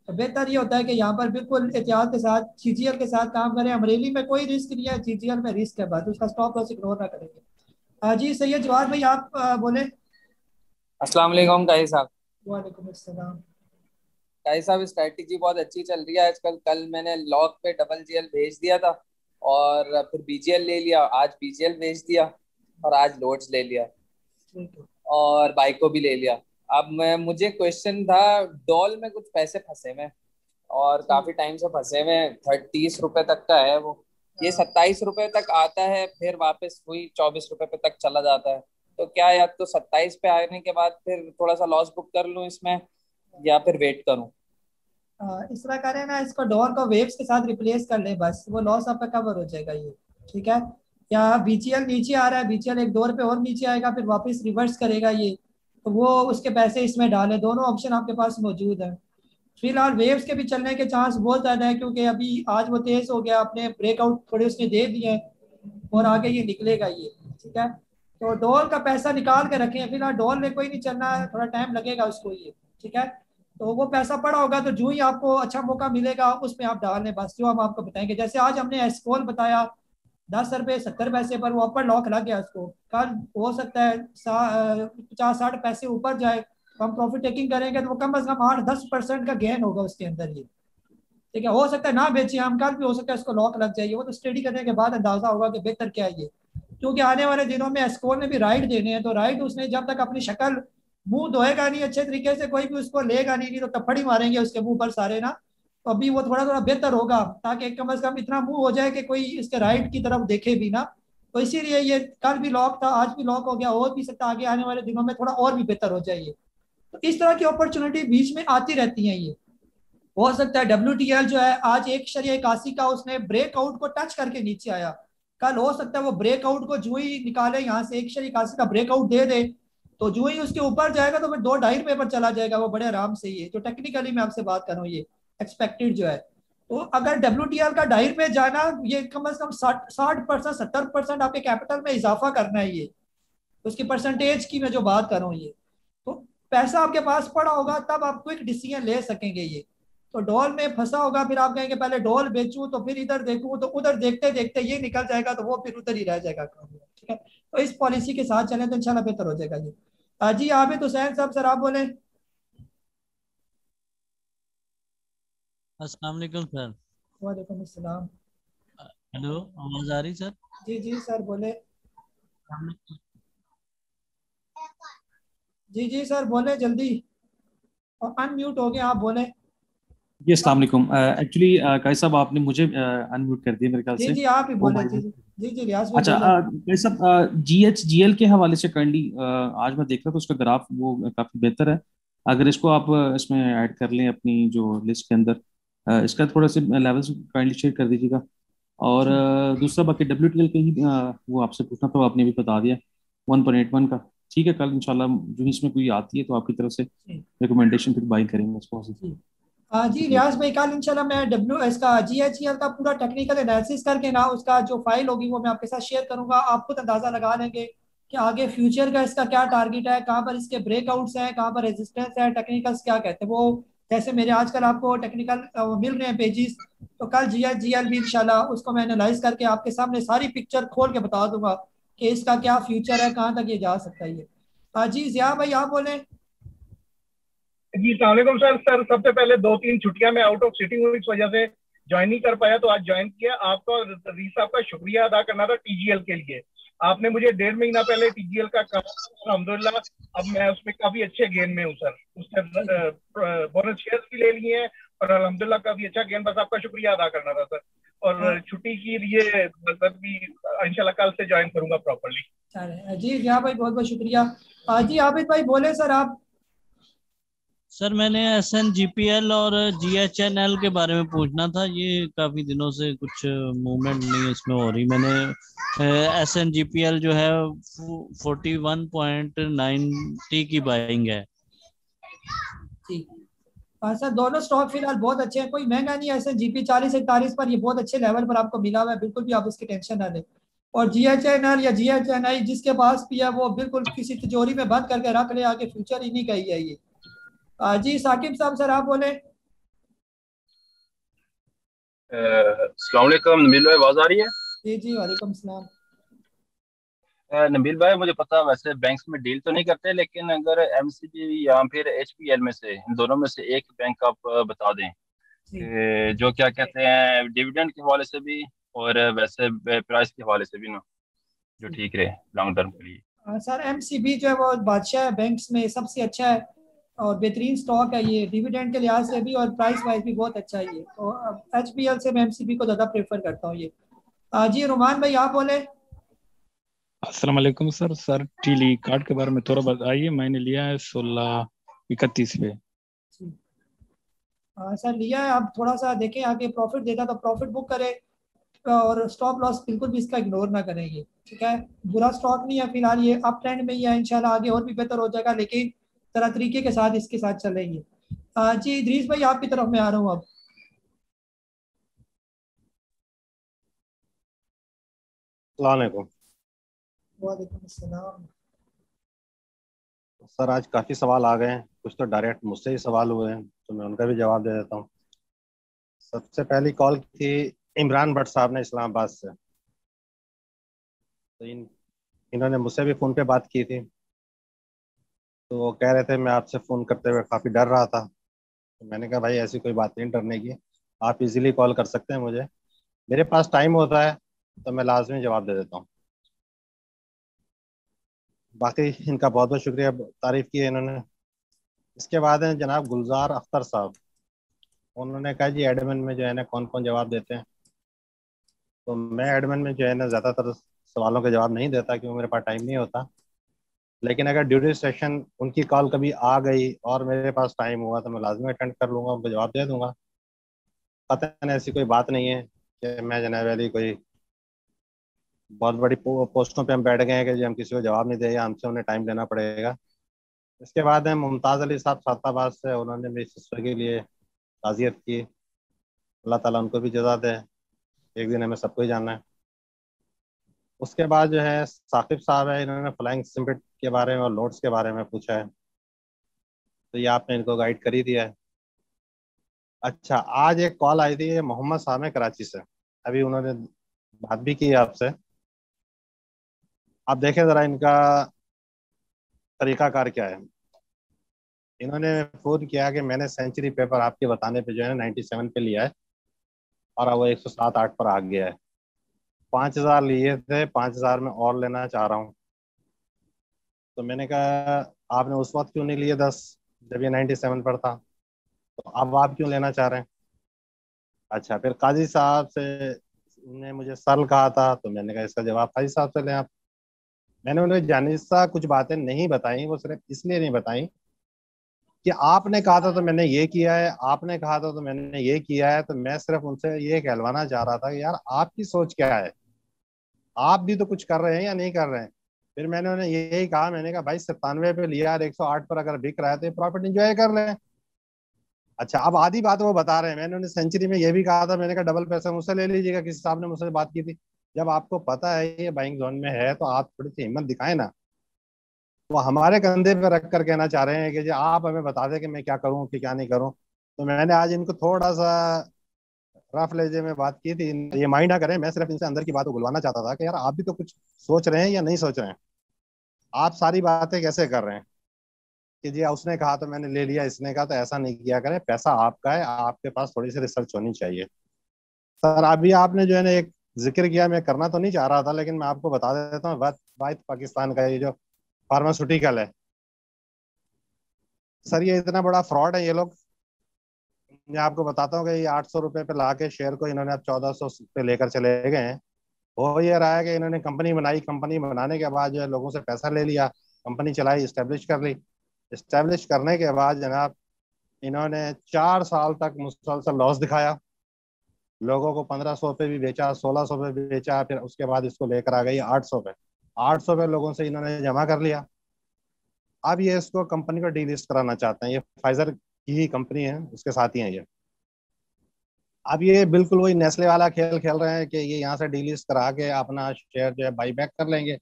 [SPEAKER 1] तो बेहतर ये होता है कि यहाँ पर बिल्कुल एहतियात के साथ GGL के साथ काम करें। अमरेली में कोई रिस्क नहीं है, GGL में रिस्क है, बस उसका स्टॉप लॉस इग्नोर ना करेंगे। जी सैयद जवाद भाई आप बोले।
[SPEAKER 16] अस्सलाम वालेकुम काई साहब।
[SPEAKER 1] वालेकुम अस्सलाम।
[SPEAKER 16] काई साहब स्ट्रैटेजी बहुत अच्छी चल रही है आजकल। कल मैंने लॉक पे GGL भेज दिया था और फिर BGL ले लिया, आज BGL भेज दिया और आज लोड्स ले लिया और बाइको भी ले लिया। अब मुझे क्वेश्चन था, डॉल में कुछ पैसे फंसे हुए और काफी टाइम से फंसे हुए, 30 रुपए तक का है वो, ये 27 रुपए तक आता है फिर वापस वही 24 रुपए पे तक चला जाता है। तो क्या या तो 27 पे आने के बाद फिर थोड़ा सा लॉस बुक कर लूं इसमें या फिर वेट करूं?
[SPEAKER 1] इस तरह करें ना, इसको डॉल को वेव्स के साथ रिप्लेस कर ले, बस वो लॉस आपका कवर हो जाएगा ये। ठीक है, या BGL नीचे आ रहा है, BGL 1-2 रुपए और नीचे आएगा फिर वापस रिवर्स करेगा ये, तो वो उसके पैसे इसमें डाले, दोनों ऑप्शन आपके पास मौजूद है। फिलहाल वेव्स के भी चलने के चांस बहुत ज़्यादा है, क्योंकि अभी आज वो तेज हो गया, अपने ब्रेकआउट थोड़े उसने दे दिए हैं और आगे ये निकलेगा ये। ठीक है, तो डॉल का पैसा निकाल के रखें, फिलहाल डॉल में कोई नहीं चलना है, थोड़ा टाइम लगेगा उसको ये। ठीक है, तो वो पैसा पड़ा होगा तो जो ही आपको अच्छा मौका मिलेगा उसमें आप डाल लें, बस जो हम आपको बताएंगे। जैसे आज हमने एस्कोल बताया 10 रुपये 70 पैसे पर, वो अपर लॉक लग गया उसको, कल हो सकता है 50-60 पैसे ऊपर जाए, तो हम प्रॉफिट टेकिंग करेंगे तो वो कम से कम 8-10% का गेन होगा उसके अंदर ये। ठीक है, हो सकता है ना बेचिए हम, कल भी हो सकता है इसको लॉक लग जाइए, वो तो स्टडी करने के बाद अंदाजा होगा कि बेहतर क्या है ये, क्योंकि आने वाले दिनों में एस्कोल ने भी राइड देने हैं, तो राइड उसने जब तक अपनी शक्ल मुंह धोएगा नहीं अच्छे तरीके से, कोई भी उसको लेगा नहीं तो थप्पड़ी मारेंगे उसके मुंह पर सारे ना। तो अभी वो थोड़ा थोड़ा बेहतर होगा, ताकि कम से कम इतना मुंह हो जाए कि कोई इसके राइट की तरफ देखे भी ना। तो इसीलिए ये कल भी लॉक था, आज भी लॉक हो गया, हो भी सकता आगे आने वाले दिनों में थोड़ा और भी बेहतर हो जाए। तो इस तरह की अपॉर्चुनिटी बीच में आती रहती हैं ये। हो सकता है WTL जो है आज 1.81 का उसने ब्रेकआउट को टच करके नीचे आया, कल हो सकता है वो ब्रेकआउट को जो ही निकाले यहाँ से 1.81 का ब्रेकआउट दे दे, तो जो ही उसके ऊपर जाएगा तो फिर 2-2.5 रुपए पर चला जाएगा वो बड़े आराम से। ये जो टेक्निकली मैं आपसे बात कर रहा हूँ ये एक्सपेक्टेड जो है, तो अगर WTL का 2.5 रुपए जाना, ये कम से कम 60% 70% आपके कैपिटल में इजाफा करना है ये, उसकी परसेंटेज की मैं जो बात कर रहा हूँ ये। तो पैसा आपके पास पड़ा होगा तब आप क्विक डिसीजन ले सकेंगे ये। तो डॉल में फंसा होगा, फिर आप कहेंगे पहले डॉल बेचूं तो फिर इधर देखूं, तो उधर देखते देखते ये निकल जाएगा, तो वो फिर उधर ही रह जाएगा। ठीक है, तो इस पॉलिसी के साथ चलें तो इंशाल्लाह बेहतर हो जाएगा ये। जी आबिद हुसैन साहब, सर आप बोले।
[SPEAKER 17] अस्सलाम वालेकुम सर।
[SPEAKER 1] वालेकुम अस्सलाम।
[SPEAKER 17] हेलो, आवाज आ रही सर?
[SPEAKER 1] जी जी सर बोले। जी जी सर बोले जल्दी, और अनम्यूट हो गए आप बोले।
[SPEAKER 18] जी अस्सलाम वालेकुम। एक्चुअली काई साहब आपने मुझे अनम्यूट कर दिया मेरे ख्याल
[SPEAKER 1] जी
[SPEAKER 18] से।
[SPEAKER 1] जी आप ही
[SPEAKER 18] ओ
[SPEAKER 1] बोले।
[SPEAKER 18] भाई
[SPEAKER 1] जी
[SPEAKER 18] ने।
[SPEAKER 1] जी जी रियाज भाई
[SPEAKER 18] अच्छा
[SPEAKER 1] बोले।
[SPEAKER 18] काई साहब GHGL के हवाले से काइंडली आज मैं देख रहा था उसका ग्राफ वो काफी बेहतर है। अगर इसको आप इसमें ऐड कर लें अपनी जो लिस्ट के अंदर इसका थोड़ा से लेवल्स काइंडली शेयर कर दीजिएगा। और दूसरा बाकी WTL के ही वो आपसे पूछना था, वो आपने भी बता दिया 1.81 का। ठीक है, कल इंशाल्लाह जो इसमें कोई आती है तो आपकी तरफ से रिकमेंडेशन फिर बाई करेंगे इसको।
[SPEAKER 1] जी रियाज भाई कल इंशाल्लाह मैं इसका GHEL का पूरा टेक्निकल एनालिसिस करके ना उसका जो फाइल होगी वो मैं आपके साथ शेयर करूंगा। आप खुद अंदाजा लगा लेंगे कि आगे फ्यूचर का इसका क्या टारगेट है, कहाँ पर इसके ब्रेकआउट्स हैं, कहाँ पर रेजिस्टेंस है, टेक्निकल्स क्या कहते हैं वो। जैसे मेरे आजकल आपको टेक्निकल मिल रहे हैं पेजेस, तो कल GHGL भी इंशाल्लाह उसको मैं एनालाइज करके आपके सामने सारी पिक्चर खोल के बता दूंगा कि इसका क्या फ्यूचर है, कहाँ तक ये जा सकता है ये। जी जिया भाई आप बोले।
[SPEAKER 19] जी सलामकुम सर। सबसे पहले 2-3 छुट्टियां मैं आउट ऑफ सिटी हूँ, इस वजह से ज्वाइन नहीं कर पाया, तो आज ज्वाइन किया। आपका रईस साहब का शुक्रिया अदा करना था TGL के लिए। आपने मुझे 1.5 महीना पहले TGL का कहा, अल्हम्दुलिल्लाह अब मैं उसमें काफी अच्छे गेन में हूँ सर। उसने बोनस शेयर्स भी ले लिए हैं और अल्हम्दुलिल्लाह काफी अच्छा गेन। बस आपका शुक्रिया अदा करना था सर। और छुट्टी के लिए मतलब भी इंशाल्लाह कल से ज्वाइन करूंगा प्रॉपरली।
[SPEAKER 1] जी जिया भाई बहुत बहुत शुक्रिया। जी आबिद भाई बोले सर आप।
[SPEAKER 17] सर मैंने SNGPL और GHNL के बारे में पूछना था। ये काफी दिनों से कुछ मूवमेंट नहीं इसमें हो रही। मैंने SNGPL जो है 41.90 की बाइंग है।
[SPEAKER 1] जी सर दोनों स्टॉक फिलहाल बहुत अच्छे हैं, कोई महंगा नहीं है। SNGP 40-41 पर ये बहुत अच्छे लेवल पर आपको मिला हुआ है, बिल्कुल भी आप इसकी टेंशन ना लें। और GHNL या GHNI जिसके पास भी है वो बिल्कुल किसी तिजोरी में बंद करके रख ले, आगे फ्यूचर ही नहीं कही है ये। जी साकिब साहब सर आप बोले।
[SPEAKER 20] अस्सलाम वालेकुम नबील भाई, आवाज आ रही है?
[SPEAKER 1] जी जी वालेकुम सलाम।
[SPEAKER 20] नबील भाई मुझे पता वैसे बैंक्स में डील तो नहीं करते, लेकिन अगर MCB या फिर HPL में से इन दोनों में से एक बैंक आप बता दें कि जो क्या कहते हैं डिविडेंड के हवाले से भी और वैसे प्राइस के हवाले से भी ना, जो ठीक रहे लॉन्ग टर्म के लिए।
[SPEAKER 1] सर MCB जो है वो बादशाह बैंक्स में सबसे अच्छा है और बेहतरीन स्टॉक है ये, डिविडेंड के लिहाज से भी और प्राइस वाइज भी बहुत अच्छा है ये। तो HPL से मैं MCB को ज़्यादा प्रेफर करता हूँ ये। जी रुमान भाई आप बोले।
[SPEAKER 21] अस्सलाम वालेकुम सर टीली कार्ड के बारे में थोड़ा बताइए। मैंने लिया है 1631 पे।
[SPEAKER 1] सर लिया है, आप थोड़ा सा देखें आगे प्रॉफिट देता तो प्रॉफिट बुक करें और स्टॉप लॉस बिल्कुल भी इसका इग्नोर ना करें ये। ठीक है, बुरा स्टॉक नहीं है फिलहाल, ये अप ट्रेंड में ही है, इंशाल्लाह आगे और भी बेहतर हो जाएगा, लेकिन तरह तरीके के साथ इसके साथ चलेंगे। जी इदरीस भाई आपकी तरफ में आ रहा हूँ अब।
[SPEAKER 25] अस्सलामुअलैकुम
[SPEAKER 1] वालेकुम अस्सलाम।
[SPEAKER 25] सर। आज काफ़ी सवाल आ गए हैं, कुछ तो डायरेक्ट मुझसे ही सवाल हुए हैं तो मैं उनका भी जवाब दे देता हूँ। सबसे पहली कॉल थी इमरान भट्ट साहब ने इस्लामाबाद से। तो इन्होंने मुझसे भी फ़ोन पे बात की थी, तो वो कह रहे थे मैं आपसे फ़ोन करते हुए काफ़ी डर रहा था। तो मैंने कहा भाई ऐसी कोई बात नहीं डरने की, आप इजीली कॉल कर सकते हैं मुझे, मेरे पास टाइम होता है तो मैं लाजमी जवाब दे देता हूँ। बाकी इनका बहुत बहुत शुक्रिया, तारीफ़ की है इन्होंने। इसके बाद है जनाब गुलजार अख्तर साहब, उन्होंने कहा जी एडमिन में जो है ना कौन कौन जवाब देते हैं। तो मैं एडमिन में जो है ना ज़्यादातर सवालों के जवाब नहीं देता क्योंकि मेरे पास टाइम नहीं होता, लेकिन अगर ड्यूटी सेशन उनकी कॉल कभी आ गई और मेरे पास टाइम हुआ तो मैं लाजमी अटेंड कर लूँगा, उनको जवाब दे दूँगा। कतई ऐसी कोई बात नहीं है कि मैं जनाब वाली कोई बहुत बड़ी पोस्टों पे हम बैठ गए हैं कि जी हम किसी को जवाब नहीं देगा, हमसे उन्हें टाइम देना पड़ेगा। इसके बाद है मुमताज़ अली साहब साताबाद से, उन्होंने मेरी सिस्टर के लिए ताज़ियत की, अल्लाह ताला उनको भी जज़ा दे, एक दिन हमें सबको ही जानना है। उसके बाद जो है साकिब साहब है, इन्होंने फ्लाइंग सिम्बिट के बारे में और लोड्स के बारे में पूछा है, तो ये आपने इनको गाइड कर ही दिया है। अच्छा, आज एक कॉल आई थी मोहम्मद साहब कराची से, अभी उन्होंने बात भी की है आपसे। आप देखें ज़रा इनका तरीक़ाकार क्या है। इन्होंने फ़ोन किया कि मैंने सेंचुरी पेपर आपके बताने पे जो है 97 पे लिया है और अब वो 107-8 पर आ गया है। 5000 लिए थे, 5000 में और लेना चाह रहा हूँ। तो मैंने कहा आपने उस वक्त क्यों नहीं लिए 10 जब ये 97 पर था, तो अब आप क्यों लेना चाह रहे हैं? अच्छा, फिर काजी साहब से उन्होंने मुझे सरल कहा था, तो मैंने कहा इसका जवाब काजी साहब से लें आप। मैंने उन्हें जानिसा कुछ बातें नहीं बताई, वो सिर्फ इसलिए नहीं बताई कि आपने कहा था तो मैंने ये किया है, आपने कहा था तो मैंने ये किया है। तो मैं सिर्फ उनसे ये कहलवाना चाह रहा था कि यार आपकी सोच क्या है, आप भी तो कुछ कर रहे हैं या नहीं कर रहे हैं। फिर मैंने उन्हें यही कहा, मैंने कहा भाई 97 पे लिया और 108 पर अगर बिक रहा है तो प्रॉफिट एंजॉय कर लें। अच्छा, अब आधी बात वो बता रहे हैं। मैंने उन्हें सेंचुरी में ये भी कहा था, मैंने कहा डबल पैसे मुझसे ले लीजिएगा, किसी साहब ने मुझसे बात की थी। जब आपको पता है ये बाइंग जोन में है तो आप थोड़ी सी हिम्मत दिखाएं ना। वो हमारे कंधे पे रख कर कहना चाह रहे हैं कि जी आप हमें बता दें कि मैं क्या करूं कि क्या नहीं करूं। तो मैंने आज इनको थोड़ा सा रफ लहजे में बात की थी, ये माइंड ना करें। मैं सिर्फ इनसे अंदर की बात को बुलवाना चाहता था कि यार आप भी तो कुछ सोच रहे हैं या नहीं सोच रहे हैं। आप सारी बातें कैसे कर रहे हैं कि जी उसने कहा तो मैंने ले लिया, इसने कहा तो ऐसा नहीं किया करें। पैसा आपका है, आपके पास थोड़ी सी रिसर्च होनी चाहिए। सर अभी आपने जो है ना एक जिक्र किया, मैं करना तो नहीं चाह रहा था लेकिन मैं आपको बता देता हूँ। वाइट पाकिस्तान का ये जो फार्मास्यूटिकल है, सर ये इतना बड़ा फ्रॉड है ये लोग। मैं आपको बताता हूँ कि ये 800 रुपये पे ला के शेयर को इन्होंने अब 1400 पे लेकर चले गए हैं। हो ये रहा है कि इन्होंने कंपनी बनाई, कंपनी बनाने के बाद जो है लोगों से पैसा ले लिया, कंपनी चलाई, इस्टेब्लिश कर ली। इस्टेब्लिश करने के बाद जनाब इन्होंने 4 साल तक मुसलसल लॉस दिखाया। लोगों को 1500 पे भी बेचा, 1600 पे भी बेचा, फिर उसके बाद इसको लेकर आ गई 800 पे। 800 पे लोगों से इन्होंने जमा कर लिया। अब ये इसको कंपनी को डीलिस्ट कराना चाहते हैं। ये फाइजर की ही कंपनी है, उसके साथ ही है ये। अब ये बिल्कुल वही नेस्ले वाला खेल खेल रहे हैं कि ये यहाँ से डीलिस्ट करा के अपना शेयर जो है बाई बैक कर लेंगे।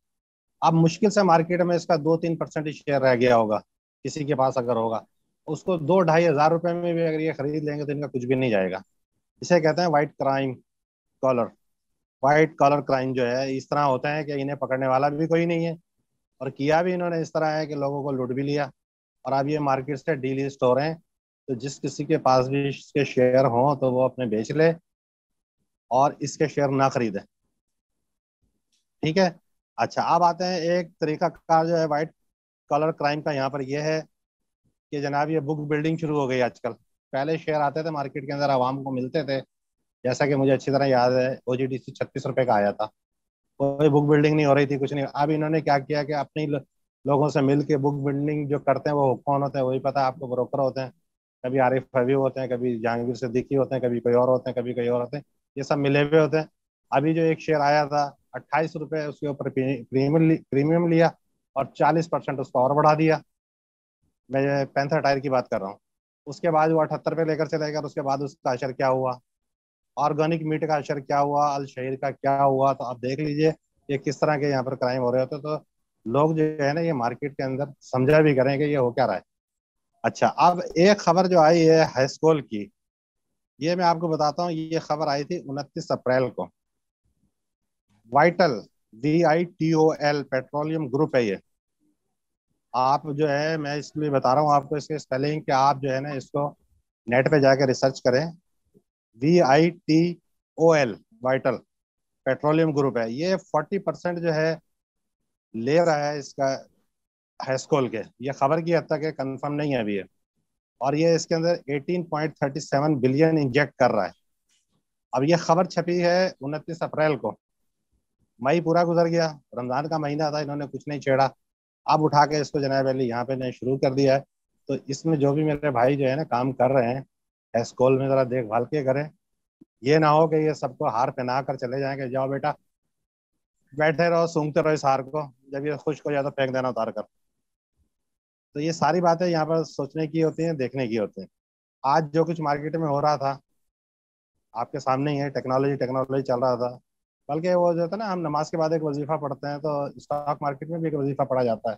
[SPEAKER 25] अब मुश्किल से मार्केट में इसका 2-3% ही शेयर रह गया होगा, किसी के पास अगर होगा। उसको 2-2.5 हज़ार रुपए में भी अगर ये खरीद लेंगे तो इनका कुछ भी नहीं जाएगा। इसे कहते हैं white crime collar. White collar crime जो है इस तरह होता है कि इन्हें पकड़ने वाला भी कोई नहीं है, और किया भी इन्होंने इस तरह है कि लोगों को लूट भी लिया। और अब ये मार्केट से डीलिस्ट हो रहे हैं। तो जिस किसी के पास भी इसके शेयर हों तो वो अपने बेच ले और इसके शेयर ना खरीदे। ठीक है। अच्छा, अब आते हैं एक तरीका कार जो है व्हाइट कॉलर क्राइम का यहाँ पर यह है कि जनाब ये बुक बिल्डिंग शुरू हो गई आजकल। पहले शेयर आते थे मार्केट के अंदर, आवाम को मिलते थे। जैसा कि मुझे अच्छी तरह याद है OGDC 36 रुपए का आया था। कोई बुक बिल्डिंग नहीं हो रही थी, कुछ नहीं। अब इन्होंने क्या किया कि अपने लोगों से मिल के बुक बिल्डिंग जो करते हैं वो कौन होते हैं वही पता है आपको, ब्रोकर होते हैं। कभी आरिफ हबीब होते हैं, कभी जहांगीर सिद्दीकी होते हैं, कभी कोई और होते हैं, कभी कोई और होते हैं। ये सब मिले हुए होते हैं। अभी जो एक शेयर आया था 28 रुपये, उसके ऊपर प्रीमियम लिया और 40% उसको और बढ़ा दिया। मैं पैंथर टायर की बात कर रहा हूँ। उसके बाद वो 78 पे लेकर चले गए। उसके बाद उसका असर क्या हुआ, ऑर्गेनिक मीट का असर क्या हुआ, अल शहीर का क्या हुआ। तो आप देख लीजिए ये किस तरह के यहाँ पर क्राइम हो रहे होते। तो लोग जो है ना ये मार्केट के अंदर समझा भी करें कि ये हो क्या रहा है। अच्छा, अब एक खबर जो आई है हाईस्कूल की, ये मैं आपको बताता हूँ। ये खबर आई थी 29 अप्रैल को। वाइटल, VITOL पेट्रोलियम ग्रुप है ये। आप जो है, मैं इसलिए बता रहा हूँ आपको इसके स्पेलिंग कि आप जो है ना इसको नेट पे जाके रिसर्च करें। VITOL वाइटल पेट्रोलियम ग्रुप है। ये 40% जो है ले रहा है इसका हाईस्कूल के। ये खबर की हद तक है, कंफर्म नहीं है अभी ये। और ये इसके अंदर 18.37 बिलियन इंजेक्ट कर रहा है। अब ये खबर छपी है 29 अप्रैल को। मई पूरा गुजर गया, रमजान का महीना था, इन्होंने कुछ नहीं छेड़ा। अब उठा के इसको जनाब अली यहाँ पे ने शुरू कर दिया है। तो इसमें जो भी मेरे भाई जो है ना काम कर रहे हैं हाईस्कूल में, जरा देखभाल के करें। ये ना हो कि ये सबको हार पहना कर चले जाएंगे, जाओ बेटा बैठे रहो सूंघते रहो इस हार को, जब ये खुश्क हो जाए तो फेंक देना उतार कर। तो ये सारी बातें यहाँ पर सोचने की होती हैं, देखने की होती हैं। आज जो कुछ मार्केट में हो रहा था आपके सामने ही है। टेक्नोलॉजी टेक्नोलॉजी चल रहा था। बल्कि वो जो था ना, हम नमाज के बाद एक वजीफा पढ़ते हैं, तो स्टॉक मार्केट में भी एक वजीफा पढ़ा जाता है।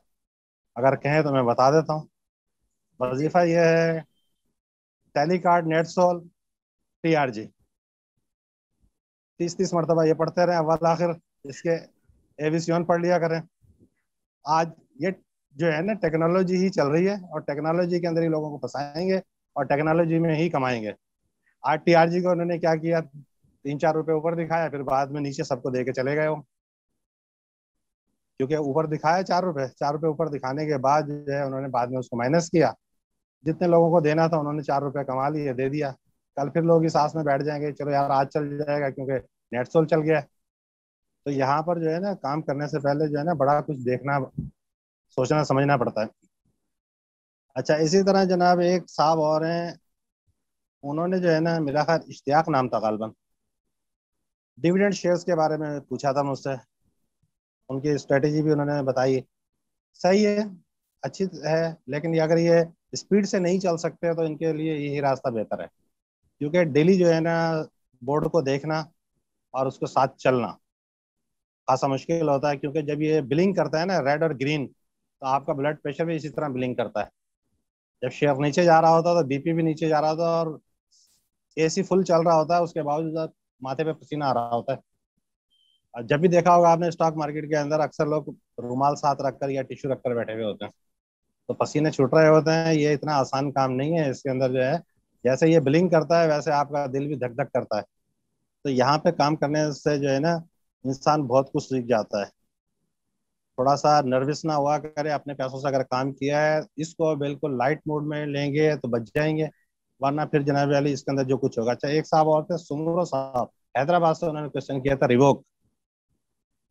[SPEAKER 25] अगर कहें तो मैं बता देता हूँ। वजीफा ये है टेलीकार्ड नेट सोल TRG। 30-30 मरतबा ये पढ़ते रहे, अव्वल आखिर इसके ABC पढ़ लिया करें। आज ये जो है ना टेक्नोलॉजी ही चल रही है और टेक्नोलॉजी के अंदर ही लोगों को फंसाएंगे और टेक्नोलॉजी में ही कमाएंगे। आज TRG को उन्होंने क्या किया, 3-4 रुपए ऊपर दिखाया, फिर बाद में नीचे सबको दे के चले गए वो। क्योंकि ऊपर दिखाया 4 रुपए ऊपर दिखाने के बाद जो है उन्होंने बाद में उसको माइनस किया। जितने लोगों को देना था उन्होंने 4 रुपए कमा लिए, दे दिया। कल फिर लोग इस आस में बैठ जाएंगे चलो यार आज चल जाएगा क्योंकि नेट सोल चल गया। तो यहाँ पर जो है ना काम करने से पहले जो है ना बड़ा कुछ देखना सोचना समझना पड़ता है। अच्छा इसी तरह जनाब एक साहब और हैं, उन्होंने जो है ना मेरा ख्याल इश्तियाक नाम था गालबन, डिविडेंड शेयर्स के बारे में पूछा था मुझसे। उनकी स्ट्रेटेजी भी उन्होंने बताई, सही है अच्छी है, लेकिन अगर ये स्पीड से नहीं चल सकते तो इनके लिए यही रास्ता बेहतर है, क्योंकि डेली जो है ना बोर्ड को देखना और उसको साथ चलना खासा मुश्किल होता है, क्योंकि जब ये बिलिंग करता है ना रेड और ग्रीन, तो आपका ब्लड प्रेशर भी इसी तरह बिलिंग करता है। जब शेयर नीचे जा रहा होता है तो बीपी भी नीचे जा रहा होता है, और एसी फुल चल रहा होता है, उसके बावजूद माथे पे पसीना आ रहा होता है। और जब भी देखा होगा आपने स्टॉक मार्केट के अंदर अक्सर लोग रुमाल साथ रखकर या टिश्यू रखकर बैठे हुए होते हैं, तो पसीने छूट रहे होते हैं। ये इतना आसान काम नहीं है, इसके अंदर जो है जैसे ये बिलिंग करता है वैसे आपका दिल भी धक धक करता है। तो यहाँ पे काम करने से जो है ना इंसान बहुत कुछ सीख जाता है। थोड़ा सा नर्वस ना हुआ करे, अपने पैसों से अगर काम किया है इसको बिल्कुल लाइट मोड में लेंगे तो बच जाएंगे, वरना फिर जनाब वाली इसके अंदर जो कुछ होगा। अच्छा एक साहब और थे सुमरो साहब, हैदराबाद से, उन्होंने क्वेश्चन किया था रिवोक।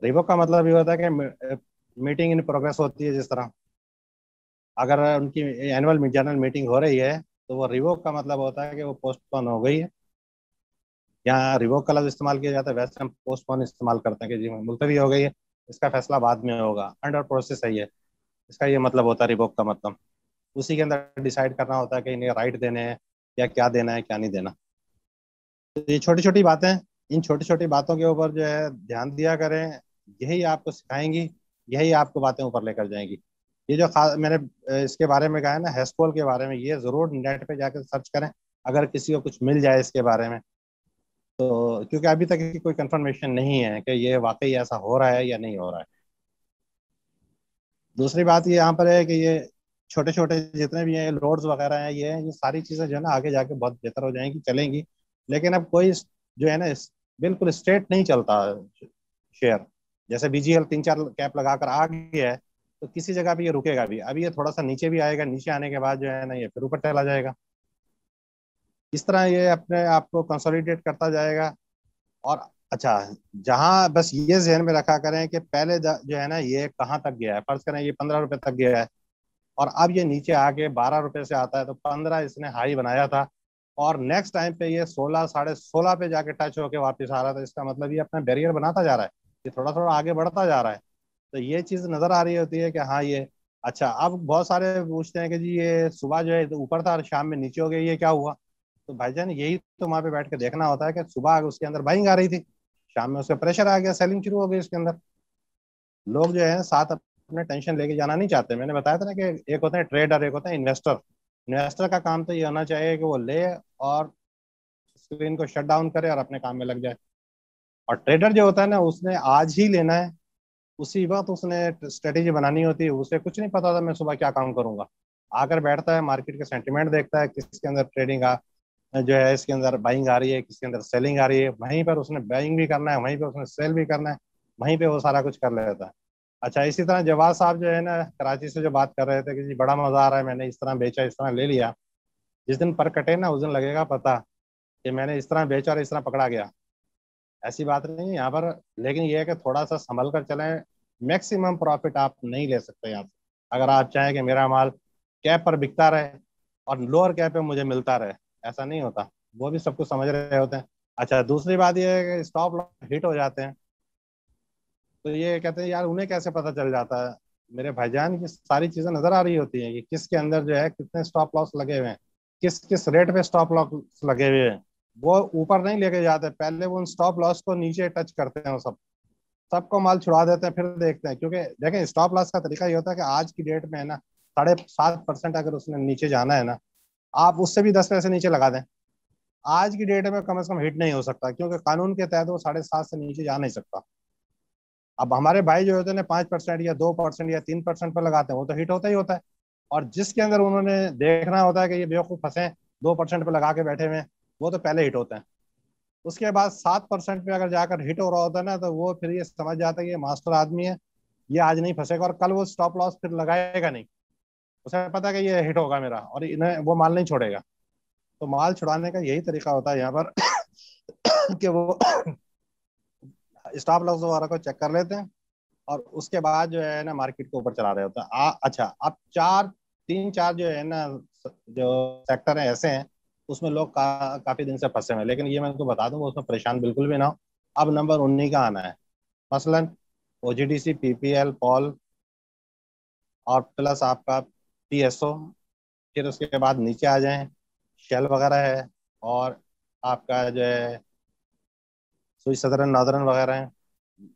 [SPEAKER 25] रिवोक का मतलब ये होता है कि मीटिंग इन प्रोग्रेस होती है, जिस तरह अगर उनकी एनुअल जनरल मीटिंग हो रही है तो वो रिवोक का मतलब होता है कि वो पोस्टपोन हो गई है। यहाँ रिवोक का लफ्ज इस्तेमाल किया जाता है, वैसे हम पोस्टपोन इस्तेमाल करते हैं कि जी मुलतवी हो गई है, इसका फैसला बाद में होगा, अंडर प्रोसेस है ये, इसका ये मतलब होता है रिवोक का मतलब। उसी के अंदर डिसाइड करना होता है कि इन्हें राइट देने हैं या क्या देना है क्या नहीं देना। तो ये छोटी छोटी बातें, इन छोटी छोटी बातों के ऊपर जो है ध्यान दिया करें, यही आपको सिखाएंगी, यही आपको बातें ऊपर लेकर जाएंगी। ये जो मैंने इसके बारे में कहा है ना हेस्कोल के बारे में, ये जरूर नेट पे जाकर सर्च करें अगर किसी को कुछ मिल जाए इसके बारे में, तो क्योंकि अभी तक की कोई कंफर्मेशन नहीं है कि ये वाकई ऐसा हो रहा है या नहीं हो रहा है। दूसरी बात ये यहाँ पर है कि ये छोटे छोटे जितने भी हैं लोड्स वगैरह हैं, ये सारी चीज़ें जो है ना आगे जाके बहुत बेहतर हो जाएंगी, चलेंगी। लेकिन अब कोई जो है ना बिल्कुल स्ट्रेट नहीं चलता शेयर। जैसे बीजीएल 3-4 कैप लगाकर आ गया है तो किसी जगह पे ये रुकेगा भी, अभी ये थोड़ा सा नीचे भी आएगा, नीचे आने के बाद जो है ना ये फिर ऊपर चला जाएगा। इस तरह ये अपने आप को कंसोलिडेट करता जाएगा। और अच्छा जहां बस ये जहन में रखा करें कि पहले जो है ना ये कहाँ तक गया है, फर्ज करें ये 15 रुपए तक गया है और अब ये नीचे आके 12 रुपए से आता है, तो 15 इसने हाई बनाया था और नेक्स्ट टाइम पे ये 16 16.5 पे जाके टच होके वापस आ रहा था। इसका मतलब ये अपना बैरियर बनाता जा रहा है, ये थोड़ा थोड़ा आगे बढ़ता जा रहा है। तो ये चीज नजर आ रही होती है कि हाँ ये अच्छा। अब बहुत सारे पूछते हैं कि जी ये सुबह जो है तो ऊपर था और शाम में नीचे हो गया, ये क्या हुआ? तो भाईजान यही तो वहां पे बैठ के देखना होता है कि सुबह उसके अंदर बाइंग आ रही थी, शाम में उसका प्रेशर आ गया, सेलिंग शुरू हो गई उसके अंदर। लोग जो है साथ अपने टेंशन लेके जाना नहीं चाहते। मैंने बताया था ना कि एक होता है ट्रेडर, एक होता है इन्वेस्टर। इन्वेस्टर का काम तो ये होना चाहिए कि वो ले और स्क्रीन को शट डाउन करे और अपने काम में लग जाए। और ट्रेडर जो होता है ना उसने आज ही लेना है, उसी वक्त उसने स्ट्रेटेजी बनानी होती है। उसे कुछ नहीं पता था मैं सुबह क्या काम करूंगा, आकर बैठता है, मार्केट के सेंटिमेंट देखता है, किसके अंदर ट्रेडिंग जो है इसके अंदर बाइंग आ रही है, किसके अंदर सेलिंग आ रही है, वहीं पर उसने बाइंग भी करना है, वहीं पर उसने सेल भी करना है, वहीं पे वो सारा कुछ कर लेता है। अच्छा इसी तरह जवाद साहब जो है ना कराची से जो बात कर रहे थे कि जी बड़ा मजा आ रहा है, मैंने इस तरह बेचा इस तरह ले लिया, जिस दिन पर कटे ना उस दिन लगेगा पता कि मैंने इस तरह बेचा और इस तरह पकड़ा गया। ऐसी बात नहीं है यहाँ पर, लेकिन ये है कि थोड़ा सा संभल कर चलें। मैक्सिमम प्रॉफिट आप नहीं ले सकते यहाँ से। अगर आप चाहें कि मेरा माल कैप पर बिकता रहे और लोअर कैप पे मुझे मिलता रहे, ऐसा नहीं होता, वो भी सब कुछ समझ रहे होते हैं। अच्छा दूसरी बात ये है कि स्टॉप लॉस हिट हो जाते हैं, तो ये कहते हैं यार उन्हें कैसे पता चल जाता है? मेरे भाईजान की सारी चीजें नजर आ रही होती हैं कि किसके अंदर जो है कितने स्टॉप लॉस लगे हुए हैं, किस किस रेट पे स्टॉप लॉस लगे हुए हैं। वो ऊपर नहीं लेके जाते, पहले वो उन स्टॉप लॉस को नीचे टच करते हैं, वो सबको माल छुड़ा देते हैं, फिर देखते हैं। क्योंकि देखें स्टॉप लॉस का तरीका ये होता है कि आज की डेट में है ना 7.5% अगर उसने नीचे जाना है ना, आप उससे भी 10 पैसे नीचे लगा दें, आज की डेट में कम से कम हिट नहीं हो सकता, क्योंकि कानून के तहत वो 7.5 से नीचे जा नहीं सकता। अब हमारे भाई जो होते हैं 5% या 2% या 3% पर लगाते हैं, वो तो हिट होता ही होता है। और जिसके अंदर उन्होंने देखना होता है कि ये बेवकूफ फंसे 2% पे लगा के बैठे हुए, वो तो पहले हिट होते हैं। उसके बाद 7% पे अगर जाकर हिट हो रहा होता है ना, तो वो फिर ये समझ जाता है कि ये मास्टर आदमी है, ये आज नहीं फंसेगा और कल वो स्टॉप लॉस फिर लगाएगा नहीं। उसे पता है कि ये हिट होगा मेरा और इन्हें वो माल नहीं छोड़ेगा। तो माल छुड़ाने का यही तरीका होता है यहाँ पर कि वो स्टॉप लॉस वगैरह को चेक कर लेते हैं और उसके बाद जो है ना मार्केट के ऊपर चला रहे होते हैं। अच्छा, अब तीन चार जो है ना जो सेक्टर है ऐसे हैं उसमें लोग काफी दिन से फंसे हुए हैं, लेकिन ये मैं उनको बता दूं उसमें परेशान बिल्कुल भी ना हो। अब नंबर 19 का आना है, मसलन OGDC, PPL, पॉल और प्लस आपका PSO। फिर उसके बाद नीचे आ जाएं, शेल वगैरह है और आपका जो है स्विस सदर्न नॉर्दर्न वगैरह है,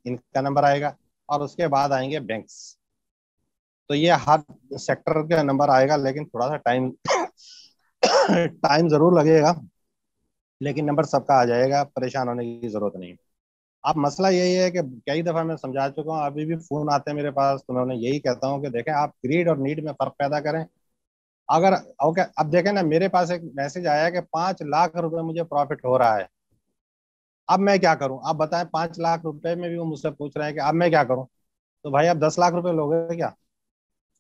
[SPEAKER 25] इनका नंबर आएगा। और उसके बाद आएंगे बैंक्स। तो ये हर सेक्टर का नंबर आएगा, लेकिन थोड़ा सा टाइम जरूर लगेगा, लेकिन नंबर सबका आ जाएगा, परेशान होने की जरूरत नहीं। अब मसला यही है कि कई दफा मैं समझा चुका हूँ, अभी भी फोन आते हैं मेरे पास, तो मैं उन्हें यही कहता हूँ कि देखें आप ग्रीड और नीड में फर्क पैदा करें। अगर ओके, अब देखें ना, मेरे पास एक मैसेज आया कि 5 लाख रुपए मुझे प्रॉफिट हो रहा है, अब मैं क्या करूं? आप बताएं, 5 लाख रुपए में भी वो मुझसे पूछ रहे हैं कि अब मैं क्या करूं? तो भाई आप 10 लाख रुपए लोगे क्या?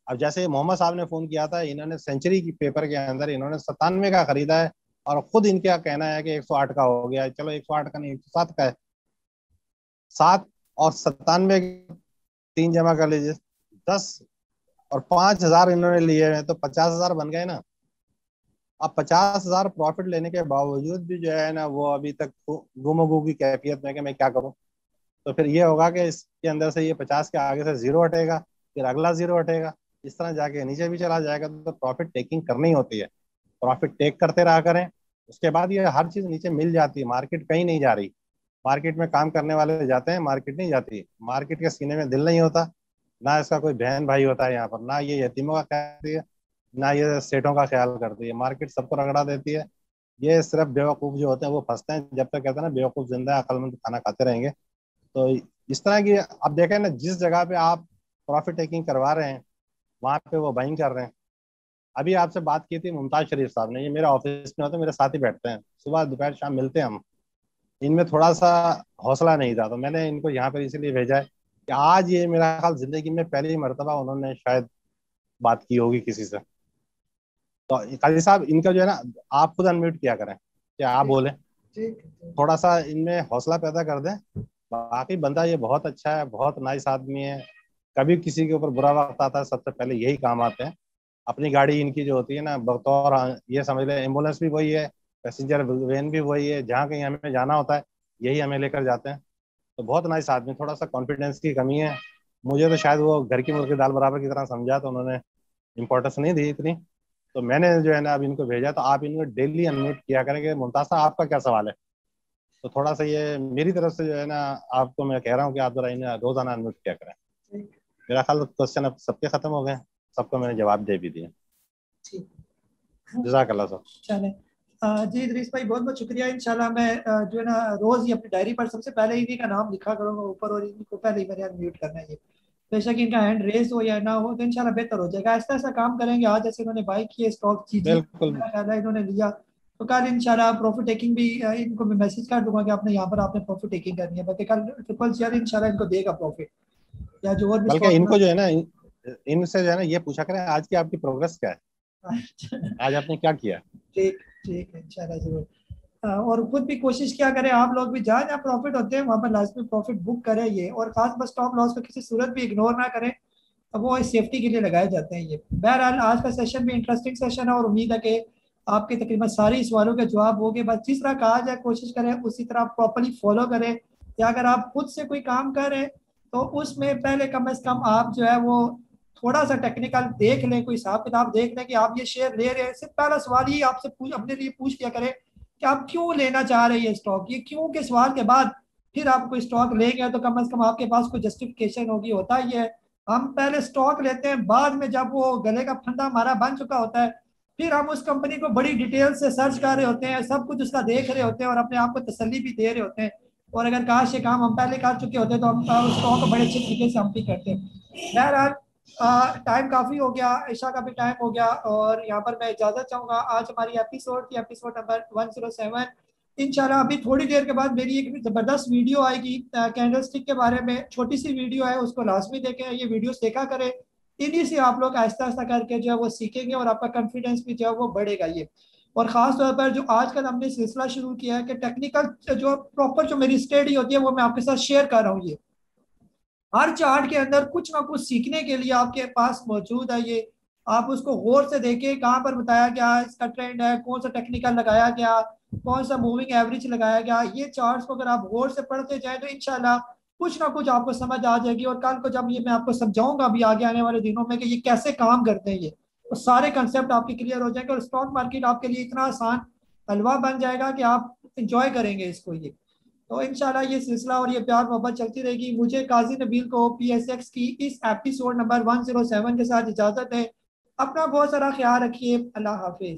[SPEAKER 25] अब जैसे मोहम्मद साहब ने फोन किया था, इन्होंने सेंचुरी की पेपर के अंदर इन्होंने 97 का खरीदा है और खुद इनका कहना है कि 108 का हो गया है। चलो 108 का नहीं, 107 का है। 7 और 97 3 जमा कर लीजिए, 10 और 5,000 इन्होंने लिए हैं, तो 50,000 बन गए ना। अब 50,000 प्रॉफिट लेने के बावजूद भी जो है ना वो अभी तक गुमगु की कैफियत में कि मैं क्या करूं। तो फिर ये होगा कि इसके अंदर से ये 50 के आगे से 0 हटेगा, फिर अगला 0 हटेगा, इस तरह जाके नीचे भी चला जाएगा। तो प्रॉफिट टेकिंग करनी होती है, प्रॉफिट टेक करते रहा करें। उसके बाद ये हर चीज नीचे मिल जाती है, मार्केट कहीं नहीं जा रही। मार्केट में काम करने वाले जाते हैं, मार्केट नहीं जाती। मार्केट के सीने में दिल नहीं होता, ना इसका कोई बहन भाई होता है यहाँ पर, ना ये यतीमों का ख्याल करती है, ना ये सेठों का ख्याल करती है। मार्केट सबको रगड़ा देती है। ये सिर्फ बेवकूफ जो होते हैं वो फंसते हैं। जब तक कहते हैं ना बेवकूफ जिंदा है, अक्लमंद खाना खाते रहेंगे। तो इस तरह की, अब देखें ना, जिस जगह पे आप प्रॉफिट टेकिंग करवा रहे हैं वहां पे वो बाइंग कर रहे हैं। अभी आपसे बात की थी मुमताज शरीफ साहब ने, ये मेरे ऑफिस में होते हैं, मेरे साथ ही बैठते हैं, सुबह दोपहर शाम मिलते हैं हम। इनमें थोड़ा सा हौसला नहीं था, तो मैंने इनको यहाँ पर इसीलिए भेजा है कि आज ये मेरा ख्याल जिंदगी में पहली मरतबा उन्होंने शायद बात की होगी किसी से। तो काजी साहब, इनका जो है ना, आप खुद अनम्यूट किया करें, क्या आप बोले, थोड़ा सा इनमें हौसला पैदा कर दें। बाकी बंदा ये बहुत अच्छा है, बहुत नाइस आदमी है। कभी किसी के ऊपर बुरा वक्त आता है सबसे पहले यही काम आते हैं। अपनी गाड़ी इनकी जो होती है ना, बतौर ये समझ लें एम्बुलेंस भी वही है, पैसेंजर वैन भी वही है, जहाँ कहीं हमें जाना होता है यही हमें लेकर जाते हैं। तो बहुत नाइस आदमी, थोड़ा सा कॉन्फिडेंस की कमी है। मुझे तो शायद वो घर की मुर्गी दाल बराबर की तरह समझा, तो उन्होंने इम्पोर्टेंस नहीं दी इतनी। तो मैंने जो है ना अब इनको भेजा, तो आप इनको डेली अनम्यूट किया करेंगे। मुमताज साहब, आपका क्या सवाल है? तो थोड़ा सा ये मेरी तरफ से जो है ना आपको मैं कह रहा हूँ कि आप जरा इन्हें रोजाना अनम्यूट किया करें। मेरा ख्याल क्वेश्चन अब सबके खत्म हो गए, सबको मैंने जवाब दे भी दिए। जज़ाकल्लाह साहब।
[SPEAKER 1] चले जी इदरीस भाई, बहुत बहुत शुक्रिया। इंशाल्लाह मैं जो है ना रोज ही अपनी डायरी पर सबसे पहले इन्हीं का नाम लिखा करूँगा ऊपर, और इनको पहले ही मैंने अनम्यूट करना है। ये बेशक इनका हैंड रेस हो या ना हो, तो इंशाल्लाह बेहतर हो जाएगा। ऐसा ऐसा काम करेंगे, आज जैसे इन्होंने बाई किए स्टॉक चीज इन्होंने लिया, तो कल इंशाल्लाह प्रॉफिट टेकिंग भी इनको मैं मैसेज कर दूंगा कि आपने यहाँ पर आपने प्रॉफिट टेकिंग करनी है। बल्कि कल ट्रिपल शेयर इंशाल्लाह इनको देगा प्रॉफिट, या जो और
[SPEAKER 25] बल्कि इनको जो है ना, इनसे जो है ना ये पूछा करें आज की आपकी प्रोग्रेस क्या है, आज आपने क्या किया।
[SPEAKER 1] ठीक ठीक है, इंशाल्लाह जरूर। और खुद भी कोशिश क्या करें, आप लोग भी जहाँ जहाँ प्रॉफिट होते हैं वहाँ पर लाजमी प्रॉफिट बुक करें ये, और खास बस स्टॉप लॉस को किसी सूरत भी इग्नोर ना करें, वो सेफ्टी के लिए लगाए जाते हैं ये। बहरहाल आज का सेशन भी इंटरेस्टिंग सेशन है, और उम्मीद है कि आपके तकरीबन सारे सवालों के जवाब हो गए। बस जिस तरह कहा जाए कोशिश करें उसी तरह प्रॉपरली फॉलो करें, या अगर आप खुद से कोई काम कर रहे हैं तो उसमें पहले कम से कम आप जो है वो थोड़ा सा टेक्निकल देख लें, कोई हिसाब किताब देख लें कि आप ये शेयर ले रहे हैं। सिर्फ पहला सवाल ही आपसे अपने लिए पूछ लिया करें कि आप क्यों लेना चाह रहे हैं स्टॉक। ये क्यों के सवाल के बाद फिर आप कोई स्टॉक लेंगे तो कम से कम आपके पास कोई जस्टिफिकेशन होगी। होता ही है, हम पहले स्टॉक लेते हैं, बाद में जब वो गले का फंदा हमारा बन चुका होता है फिर हम उस कंपनी को बड़ी डिटेल से सर्च कर रहे होते हैं, सब कुछ उसका देख रहे होते हैं और अपने आप को तसल्ली भी दे रहे होते हैं। और अगर काश ये काम हम पहले कर चुके होते तो हम स्टॉक को बड़े अच्छे तरीके से हम भी करते हैं। बहरहाल टाइम काफ़ी हो गया, ईशा का भी टाइम हो गया, और यहाँ पर मैं इजाज़त चाहूँगा। आज हमारी एपिसोड थी एपिसोड नंबर 107। इंशाल्लाह अभी थोड़ी देर के बाद मेरी एक ज़बरदस्त वीडियो आएगी कैंडलस्टिक के बारे में, छोटी सी वीडियो है, उसको लाजमी देखें। ये वीडियोस देखा करें, इन्हीं से आप लोग आहिस्ता आहिस्ता करके जो है वो सीखेंगे और आपका कॉन्फिडेंस भी जो है वो बढ़ेगा। ये और ख़ास तौर पर जो आजकल हमने सिलसिला शुरू किया है कि टेक्निकल जो प्रॉपर जो मेरी स्टडी होती है वो मैं आपके साथ शेयर कर रहा हूँ। ये हर चार्ट के अंदर कुछ ना कुछ सीखने के लिए आपके पास मौजूद है। ये आप उसको गौर से देखें, कहाँ पर बताया गया इसका ट्रेंड है, कौन सा टेक्निकल लगाया गया, कौन सा मूविंग एवरेज लगाया गया। ये चार्ट्स को अगर आप गौर से पढ़ते जाएं तो इंशाल्लाह कुछ ना कुछ आपको समझ आ जाएगी। और कल को जब ये मैं आपको समझाऊंगा अभी आगे आने वाले दिनों में कि ये कैसे काम करते हैं, ये तो सारे कंसेप्ट आपके क्लियर हो जाएंगे और स्टॉक मार्केट आपके लिए इतना आसान हलवा बन जाएगा कि आप इंजॉय करेंगे इसको। ये तो इंशाल्लाह ये सिलसिला और ये प्यार मोहब्बत चलती रहेगी। मुझे काजी नबील को PSX की इस एपिसोड नंबर 107 के साथ इजाज़त है। अपना बहुत सारा ख्याल रखिए। अल्लाह हाफिज।